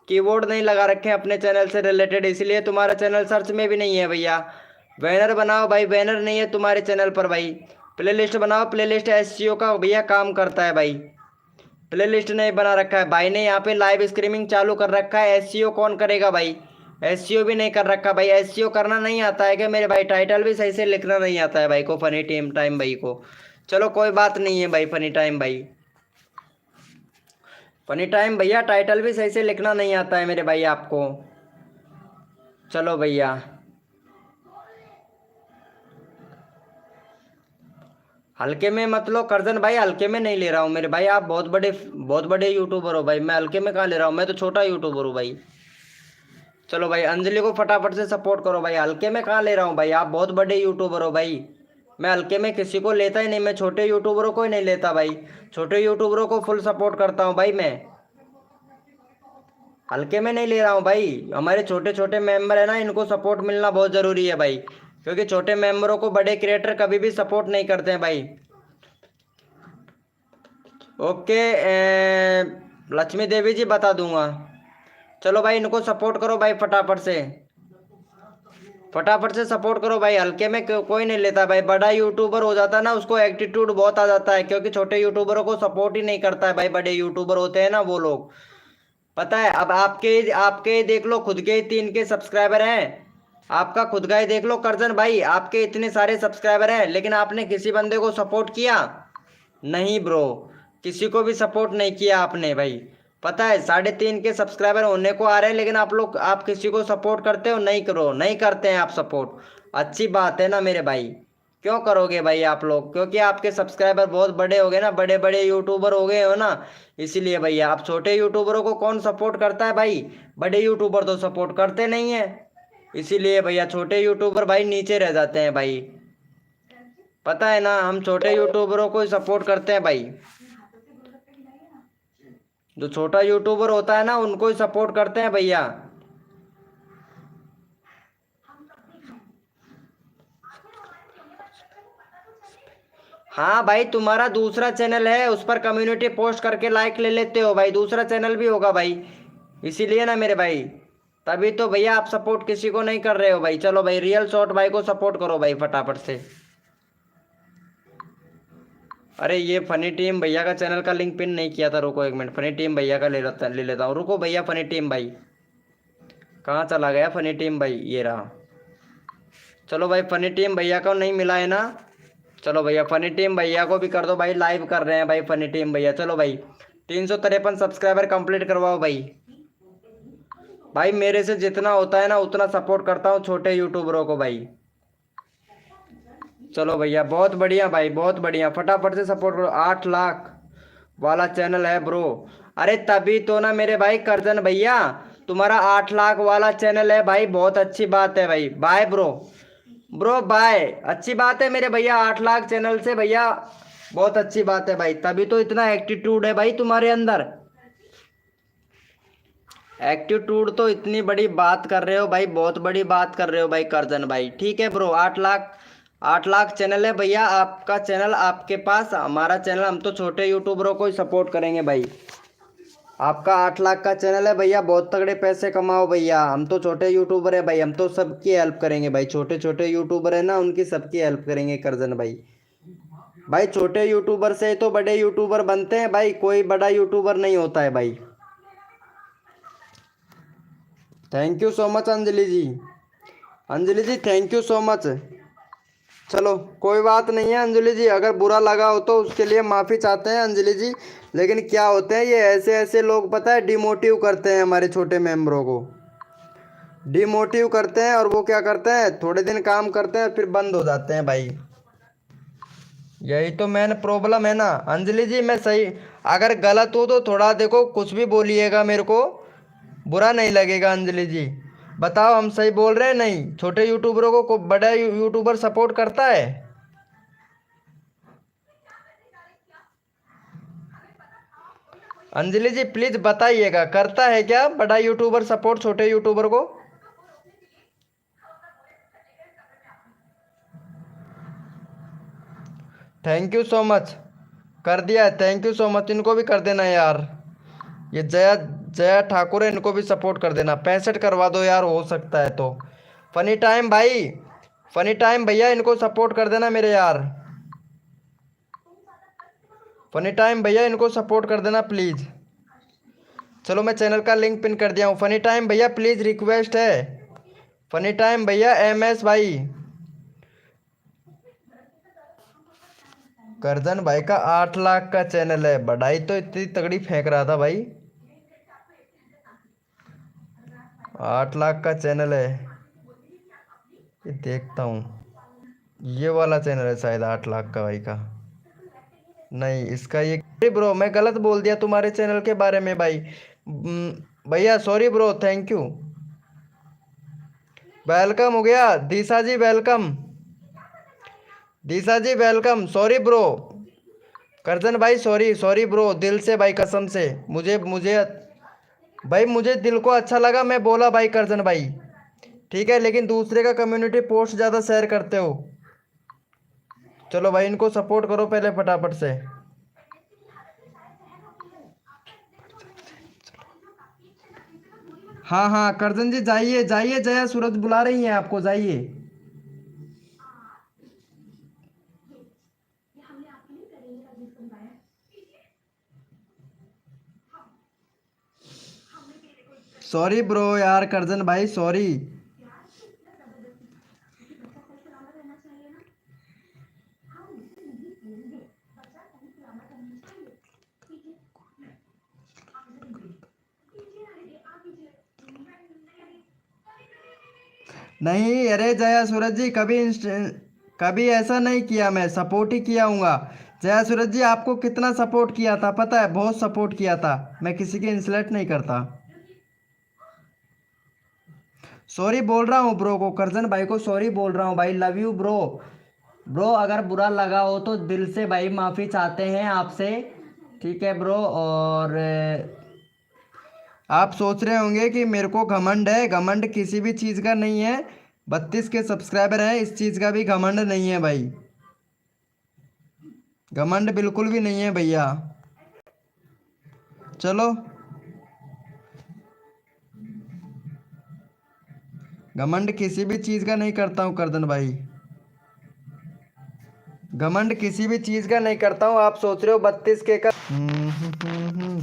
कीवर्ड नहीं लगा रखे हैं अपने चैनल से रिलेटेड, इसलिए तुम्हारा चैनल सर्च में भी नहीं है भैया। बैनर बनाओ भाई, बैनर नहीं है तुम्हारे चैनल पर भाई। प्लेलिस्ट बनाओ, प्लेलिस्ट SEO का भैया काम करता है भाई, प्लेलिस्ट नहीं बना रखा है भाई ने, यहाँ पे लाइव स्ट्रीमिंग चालू कर रखा है, SEO कौन करेगा भाई, SEO भी नहीं कर रखा भाई। SEO करना नहीं आता है क्या मेरे भाई, टाइटल भी सही से लिखना नहीं आता है भाई को, फनी टाइम भाई को। चलो कोई बात नहीं है भाई फनी टाइम भैया टाइटल भी सही से लिखना नहीं आता है मेरे भाई आपको। चलो भैया हल्के में मत लो करजन भाई, हल्के में नहीं ले रहा हूँ मेरे भाई, आप बहुत बड़े यूट्यूबर हो भाई, मैं हल्के में कहाँ ले रहा हूँ, मैं तो छोटा यूट्यूबर हूँ भाई। चलो भाई अंजलि को फटाफट से सपोर्ट करो भाई। हल्के में कहाँ ले रहा हूँ भाई, आप बहुत बड़े यूट्यूबर हो भाई। मैं हल्के में किसी को लेता ही नहीं, मैं छोटे यूट्यूबरों को ही नहीं लेता भाई। छोटे यूट्यूबरों को फुल सपोर्ट करता हूँ भाई मैं। हल्के में नहीं ले रहा हूँ भाई। हमारे छोटे छोटे मेंबर है ना, इनको सपोर्ट मिलना बहुत जरूरी है भाई, क्योंकि छोटे मेंबरों को बड़े क्रिएटर कभी भी सपोर्ट नहीं करते हैं भाई। ओके लक्ष्मी देवी जी बता दूंगा। चलो भाई इनको सपोर्ट करो भाई फटाफट से, फटाफट से सपोर्ट करो भाई। हल्के में कोई नहीं लेता भाई। बड़ा यूट्यूबर हो जाता है ना, उसको एटीट्यूड बहुत आ जाता है, क्योंकि छोटे यूट्यूबरों को सपोर्ट ही नहीं करता है भाई। बड़े यूट्यूबर होते हैं ना वो लोग, पता है। अब आपके आपके देख लो, खुद के ही 3 के सब्सक्राइबर हैं। आपका खुद का ही देख लो करजन भाई, आपके इतने सारे सब्सक्राइबर हैं, लेकिन आपने किसी बंदे को सपोर्ट किया नहीं ब्रो, किसी को भी सपोर्ट नहीं किया आपने भाई। पता है 3.5 के सब्सक्राइबर होने को आ रहे हैं, लेकिन आप लोग आप किसी को सपोर्ट करते हो नहीं? करो, नहीं करते हैं आप सपोर्ट। अच्छी बात है ना मेरे भाई, क्यों करोगे भाई आप लोग? क्योंकि आपके सब्सक्राइबर बहुत बड़े हो गए ना, बड़े बड़े यूट्यूबर हो गए हो ना, इसीलिए भैया। आप छोटे यूट्यूबरों को कौन सपोर्ट करता है भाई? बड़े यूट्यूबर तो सपोर्ट करते नहीं है, इसीलिए भैया छोटे यूट्यूबर भाई नीचे रह जाते हैं भाई। पता है ना, हम छोटे यूट्यूबरों को सपोर्ट करते हैं भाई। जो छोटा यूट्यूबर होता है ना, उनको ही सपोर्ट करते हैं भैया। हाँ भाई, तुम्हारा दूसरा चैनल है, उस पर कम्युनिटी पोस्ट करके लाइक ले लेते हो भाई। दूसरा चैनल भी होगा भाई, इसीलिए ना मेरे भाई। तभी तो भैया आप सपोर्ट किसी को नहीं कर रहे हो भाई। चलो भाई रियल शॉट भाई को सपोर्ट करो भाई फटाफट से। अरे ये फनी टीम भैया का चैनल का लिंक पिन नहीं किया था, रुको 1 मिनट। फनी टीम भैया का ले लेता हूँ, रुको भैया। फनी टीम भाई कहाँ चला गया? फनी टीम भाई ये रहा। चलो भाई फनी टीम भैया को नहीं मिला है ना। चलो भैया फनी टीम भैया को भी कर दो भाई, लाइव कर रहे हैं भाई फनी टीम भैया। चलो भाई 353 सब्सक्राइबर कंप्लीट करवाओ भाई। भाई मेरे से जितना होता है ना उतना सपोर्ट करता हूँ छोटे यूट्यूबरों को भाई। चलो भैया बहुत बढ़िया भाई, बहुत बढ़िया। फटाफट से सपोर्ट करो। 8 लाख वाला चैनल है ब्रो। अरे तभी तो ना मेरे भाई करजन भैया, तुम्हारा 8 लाख वाला चैनल है भाई, बहुत अच्छी बात है भाई। Bye bro, bro bye. अच्छी बात है मेरे भैया, 8 लाख चैनल से भैया, बहुत अच्छी बात है भाई। तभी तो इतना एटीट्यूड है भाई तुम्हारे अंदर। एटीट्यूड तो इतनी बड़ी बात कर रहे हो भाई, बहुत बड़ी बात कर रहे हो भाई करजन भाई। ठीक है ब्रो, 8 लाख चैनल है भैया आपका चैनल, आपके पास। हमारा चैनल, हम तो छोटे यूट्यूबरों को ही सपोर्ट करेंगे भाई। आपका 8 लाख का चैनल है भैया, बहुत तगड़े पैसे कमाओ भैया। हम तो छोटे यूट्यूबर है भाई, हम तो सबकी हेल्प करेंगे भाई। छोटे छोटे यूट्यूबर है ना, उनकी सबकी हेल्प करेंगे करजन भाई। भाई छोटे यूट्यूबर से ही तो बड़े यूट्यूबर बनते हैं भाई, कोई बड़ा यूट्यूबर नहीं होता है भाई। Thank you so much Anjali ji. Anjali ji thank you so much. चलो कोई बात नहीं है अंजलि जी, अगर बुरा लगा हो तो उसके लिए माफ़ी चाहते हैं अंजलि जी। लेकिन क्या होते हैं ये ऐसे ऐसे लोग, पता है, डिमोटिव करते हैं हमारे छोटे मेंबरों को, डिमोटिव करते हैं। और वो क्या करते हैं, थोड़े दिन काम करते हैं फिर बंद हो जाते हैं भाई। यही तो मेन प्रॉब्लम है ना अंजलि जी। मैं सही, अगर गलत हो तो थोड़ा देखो, कुछ भी बोलिएगा, मेरे को बुरा नहीं लगेगा अंजलि जी। बताओ हम सही बोल रहे हैं नहीं? छोटे यूट्यूबरों को बड़ा यूट्यूबर सपोर्ट करता है? अंजलि जी प्लीज बताइएगा, करता है क्या बड़ा यूट्यूबर सपोर्ट छोटे यूट्यूबर को? थैंक यू सो मच, कर दिया। थैंक यू सो मच, इनको भी कर देना यार। ये जया जया ठाकुर है, इनको भी सपोर्ट कर देना। 65 करवा दो यार, हो सकता है तो। फनी टाइम भाई, फनी टाइम भैया, इनको सपोर्ट कर देना मेरे यार। फनी टाइम भैया इनको सपोर्ट कर देना प्लीज़। चलो मैं चैनल का लिंक पिन कर दिया हूँ। फनी टाइम भैया प्लीज़ रिक्वेस्ट है। फनी टाइम भैया, MS भाई, करजन भाई का 8 लाख का चैनल है। बढ़ाई तो इतनी तगड़ी फेंक रहा था भाई, 8 लाख का चैनल है। ये देखता हूँ, ये वाला चैनल है शायद 8 लाख का भाई का। नहीं इसका ये, अरे ब्रो मैं गलत बोल दिया तुम्हारे चैनल के बारे में भाई। भैया sorry bro, thank you. Welcome हो गया दिशा जी, वेलकम दिशा जी, वेलकम। सॉरी ब्रो करजन भाई, सॉरी सॉरी ब्रो, दिल से भाई, कसम से। मुझे मुझे भाई, मुझे दिल को अच्छा लगा, मैं बोला भाई करजन भाई, ठीक है, लेकिन दूसरे का कम्युनिटी पोस्ट ज़्यादा शेयर करते हो। चलो भाई, इनको सपोर्ट करो पहले फटाफट से। हाँ हाँ करजन जी, जाइए जाइए, जया सूरज बुला रही हैं आपको, जाइए। सॉरी ब्रो यार करजन भाई, सॉरी। नहीं अरे जया सूरज जी, कभी ऐसा नहीं किया, मैं सपोर्ट ही किया हूँगा। जया सूरज जी, आपको कितना सपोर्ट किया था पता है, बहुत सपोर्ट किया था, मैं किसी की इंसल्ट नहीं करता। सॉरी बोल रहा हूँ ब्रो को, करजन भाई को सॉरी बोल रहा हूँ भाई, लव यू ब्रो। ब्रो अगर बुरा लगा हो तो दिल से भाई माफ़ी चाहते हैं आपसे, ठीक है ब्रो। और आप सोच रहे होंगे कि मेरे को घमंड है, घमंड किसी भी चीज़ का नहीं है। 32 के सब्सक्राइबर हैं, इस चीज़ का भी घमंड नहीं है भाई, घमंड बिल्कुल भी नहीं है भैया। चलो, घमंड किसी भी चीज़ का नहीं करता हूँ करदन भाई, घमंड किसी भी चीज़ का नहीं करता हूँ। आप सोच रहे हो 32 के का।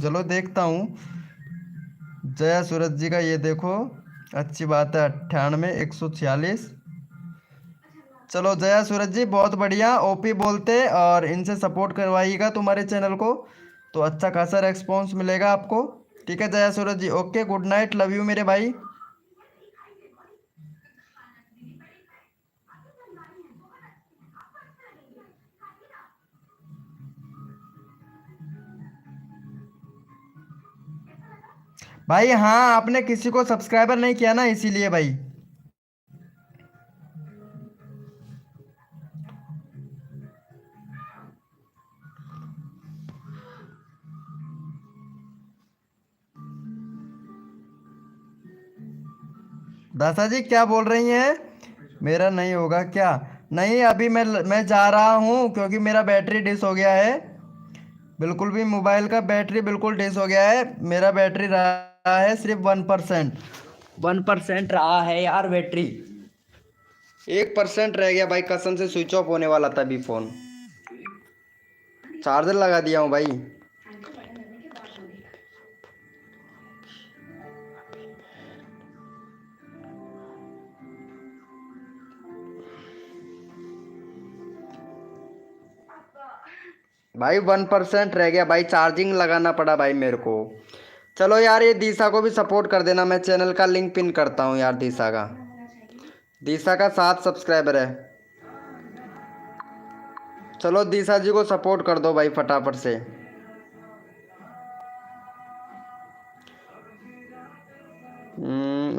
चलो देखता हूँ। जया सूरज जी का ये देखो, अच्छी बात है, 98 146। चलो जया सूरज जी, बहुत बढ़िया, ओपी बोलते, और इनसे सपोर्ट करवाइएगा तुम्हारे चैनल को, तो अच्छा खासा रेस्पॉन्स मिलेगा आपको। ठीक है Jaya Suraj ji, okay, good night, love you मेरे भाई। भाई हाँ, आपने किसी को सब्सक्राइबर नहीं किया ना, इसीलिए भाई। दासा जी क्या बोल रही हैं, मेरा नहीं होगा क्या? नहीं, अभी मैं जा रहा हूँ, क्योंकि मेरा बैटरी डिस हो गया है, बिल्कुल भी मोबाइल का बैटरी बिल्कुल डिस हो गया है। मेरा बैटरी रहा है सिर्फ 1%, 1% रहा है यार बैटरी, 1% रह गया भाई, कसम से स्विच ऑफ होने वाला था अभी फ़ोन, चार्जर लगा दिया हूँ भाई। भाई 1% रह गया भाई, चार्जिंग लगाना पड़ा भाई मेरे को। चलो यार, ये दिशा को भी सपोर्ट कर देना, मैं चैनल का लिंक पिन करता हूँ यार, दिशा का 7 सब्सक्राइबर है। चलो दिशा जी को सपोर्ट कर दो भाई फटाफट से।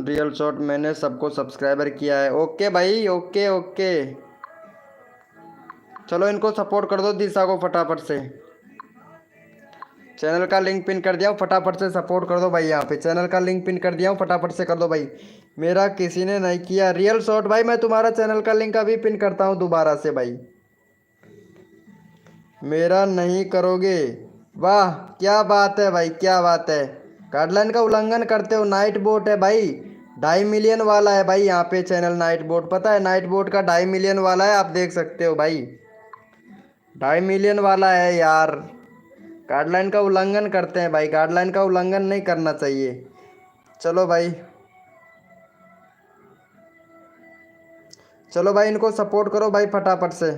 रियल शॉट मैंने सबको सब्सक्राइबर किया है, ओके भाई, ओके ओके। चलो इनको सपोर्ट कर दो, दिशा को फटाफट से। चैनल का लिंक पिन कर दिया हूँ, फटाफट से सपोर्ट कर दो भाई, यहाँ पे चैनल का लिंक पिन कर दिया हूँ, फटाफट से कर दो भाई। मेरा किसी ने नहीं किया रियल शॉट भाई, मैं तुम्हारा चैनल का लिंक अभी पिन करता हूँ दोबारा से भाई, मेरा नहीं करोगे? वाह क्या बात है भाई, क्या बात है, गाइडलाइन का उल्लंघन करते हो। नाइट बोट है भाई, 2.5 मिलियन वाला है भाई यहाँ पे चैनल, नाइट बोट, पता है नाइट बोट का 2.5 मिलियन वाला है, आप देख सकते हो भाई, 2.5 मिलियन वाला है यार। गाइडलाइन का उल्लंघन करते हैं भाई, गाइडलाइन का उल्लंघन नहीं करना चाहिए। चलो भाई, चलो भाई, इनको सपोर्ट करो भाई फटाफट से,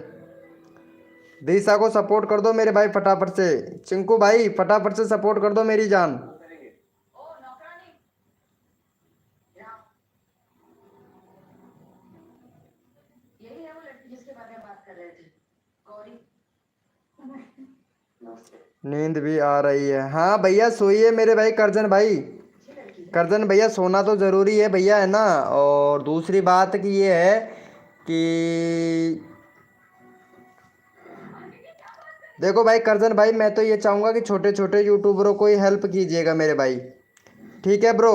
दिशा को सपोर्ट कर दो मेरे भाई फटाफट से, चिंकू भाई फटाफट से सपोर्ट कर दो मेरी जान। नींद भी आ रही है, हाँ भैया सोइए मेरे भाई, करजन भाई, करजन भैया सोना तो ज़रूरी है भैया, है ना। और और दूसरी बात कि ये है कि देखो भाई करजन भाई, मैं तो ये चाहूँगा कि छोटे छोटे यूट्यूबरों को ही हेल्प कीजिएगा मेरे भाई, ठीक है ब्रो।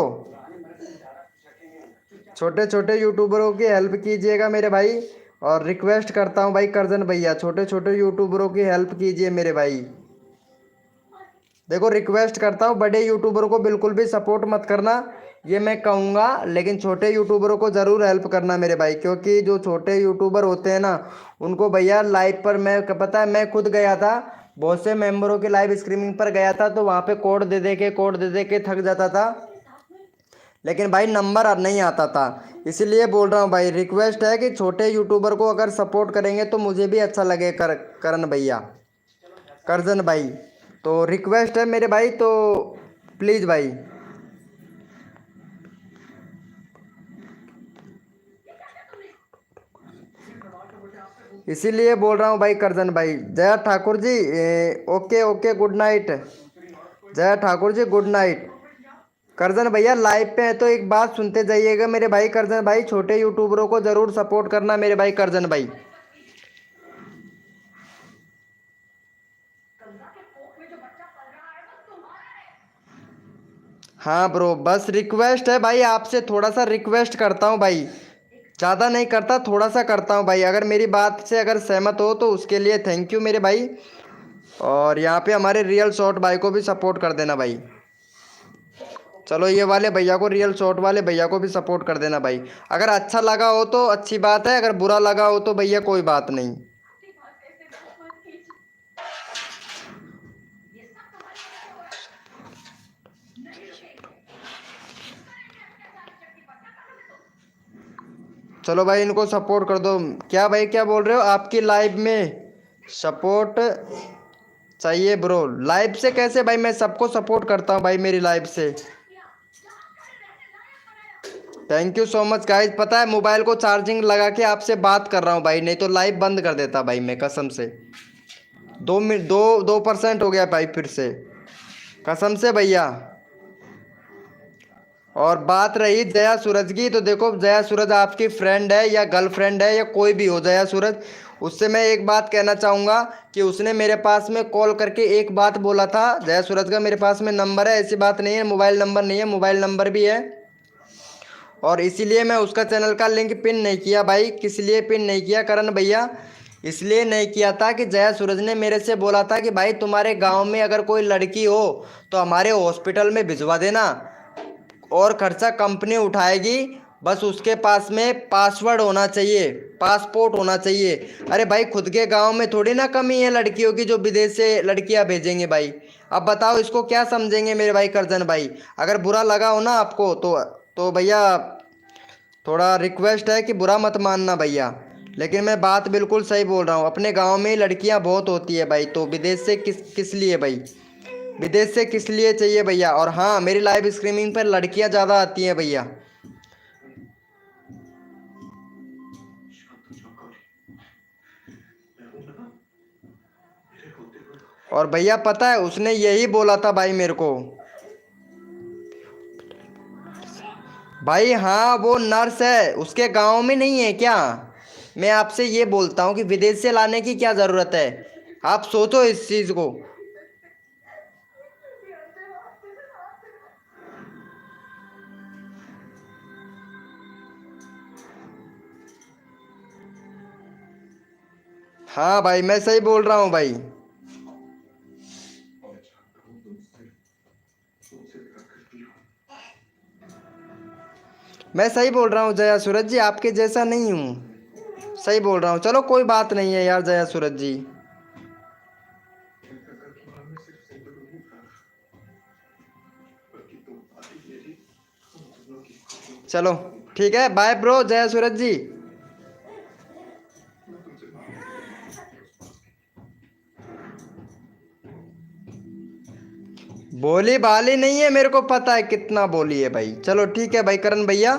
छोटे छोटे यूट्यूबरों की हेल्प कीजिएगा मेरे भाई, और रिक्वेस्ट करता हूँ भाई करजन भैया, छोटे छोटे यूट्यूबरों की हेल्प कीजिए मेरे भाई। देखो रिक्वेस्ट करता हूँ, बड़े यूट्यूबरों को बिल्कुल भी सपोर्ट मत करना, ये मैं कहूँगा, लेकिन छोटे यूट्यूबरों को ज़रूर हेल्प करना मेरे भाई, क्योंकि जो छोटे यूट्यूबर होते हैं ना, उनको भैया लाइव पर मैं पता है, मैं खुद गया था, बहुत से मेंबरों की लाइव स्ट्रीमिंग पर गया था, तो वहाँ पे कोड दे दे के थक जाता था, लेकिन भाई नंबर नहीं आता था। इसीलिए बोल रहा हूँ भाई, रिक्वेस्ट है कि छोटे यूट्यूबर को अगर सपोर्ट करेंगे तो मुझे भी अच्छा लगे, करण भैया, करजन भाई, तो रिक्वेस्ट है मेरे भाई, तो प्लीज़ भाई। इसीलिए बोल रहा हूँ भाई करजन भाई। Jaya Thakur ji, okay okay, good night. Jaya Thakur ji good night. Karjan भैया लाइव पे है तो एक बात सुनते जाइएगा मेरे भाई करजन भाई, छोटे यूट्यूबरों को ज़रूर सपोर्ट करना मेरे भाई करजन भाई। हाँ ब्रो, बस रिक्वेस्ट है भाई आपसे, थोड़ा सा रिक्वेस्ट करता हूँ भाई, ज़्यादा नहीं करता, थोड़ा सा करता हूँ भाई, अगर मेरी बात से अगर सहमत हो तो उसके लिए थैंक यू मेरे भाई। और यहाँ पे हमारे रियल शॉट भाई को भी सपोर्ट कर देना भाई। चलो ये वाले भैया को, रियल शॉट वाले भैया को भी सपोर्ट कर देना भाई। अगर अच्छा लगा हो तो अच्छी बात है, अगर बुरा लगा हो तो भैया कोई बात नहीं। चलो भाई इनको सपोर्ट कर दो। क्या भाई क्या बोल रहे हो, आपकी लाइव में सपोर्ट चाहिए ब्रो? लाइव से कैसे भाई, मैं सबको सपोर्ट करता हूँ भाई मेरी लाइव से। Thank you so much guys. पता है मोबाइल को चार्जिंग लगा के आपसे बात कर रहा हूँ भाई, नहीं तो लाइव बंद कर देता भाई मैं कसम से। 2 मिनट 2% हो गया भाई फिर से, कसम से भैया। और बात रही जया सूरज की, तो देखो जया सूरज आपकी फ्रेंड है या गर्लफ्रेंड है या कोई भी हो जया सूरज, उससे मैं एक बात कहना चाहूँगा कि उसने मेरे पास में कॉल करके एक बात बोला था। जया सूरज का मेरे पास में नंबर है, ऐसी बात नहीं है, मोबाइल नंबर नहीं है, मोबाइल नंबर भी है, और इसीलिए मैं उसका चैनल का लिंक पिन नहीं किया भाई। किस लिए पिन नहीं किया करण भैया? इसलिए नहीं किया था कि जया सूरज ने मेरे से बोला था कि भाई तुम्हारे गांव में अगर कोई लड़की हो तो हमारे हॉस्पिटल में भिजवा देना, और खर्चा कंपनी उठाएगी, बस उसके पास में पासवर्ड होना चाहिए, पासपोर्ट होना चाहिए। अरे भाई खुद के गांव में थोड़ी ना कमी है लड़कियों की जो विदेश से लड़कियां भेजेंगे भाई। अब बताओ इसको क्या समझेंगे मेरे भाई करजन भाई? अगर बुरा लगा हो ना आपको तो भैया थोड़ा रिक्वेस्ट है कि बुरा मत मानना भैया, लेकिन मैं बात बिल्कुल सही बोल रहा हूँ। अपने गांव में ही लड़कियां बहुत होती है भाई, तो विदेश से किस किस लिए भाई, विदेश से किस लिए चाहिए भैया? और हाँ, मेरी लाइव स्ट्रीमिंग पर लड़कियां ज़्यादा आती हैं भैया। और भैया पता है उसने यही बोला था भाई मेरे को भाई। हाँ वो नर्स है, उसके गांव में नहीं है क्या? मैं आपसे ये बोलता हूँ कि विदेश से लाने की क्या ज़रूरत है? आप सोचो इस चीज़ को। हाँ भाई मैं सही बोल रहा हूँ भाई। मैं सही बोल रहा हूँ जया सूरज जी, आपके जैसा नहीं हूँ, सही बोल रहा हूँ। चलो कोई बात नहीं है यार जया सूरज जी। चलो ठीक है, बाय ब्रो जया सूरज जी। बोली भाली नहीं है, मेरे को पता है कितना बोली है भाई। चलो ठीक है भाई करण भैया।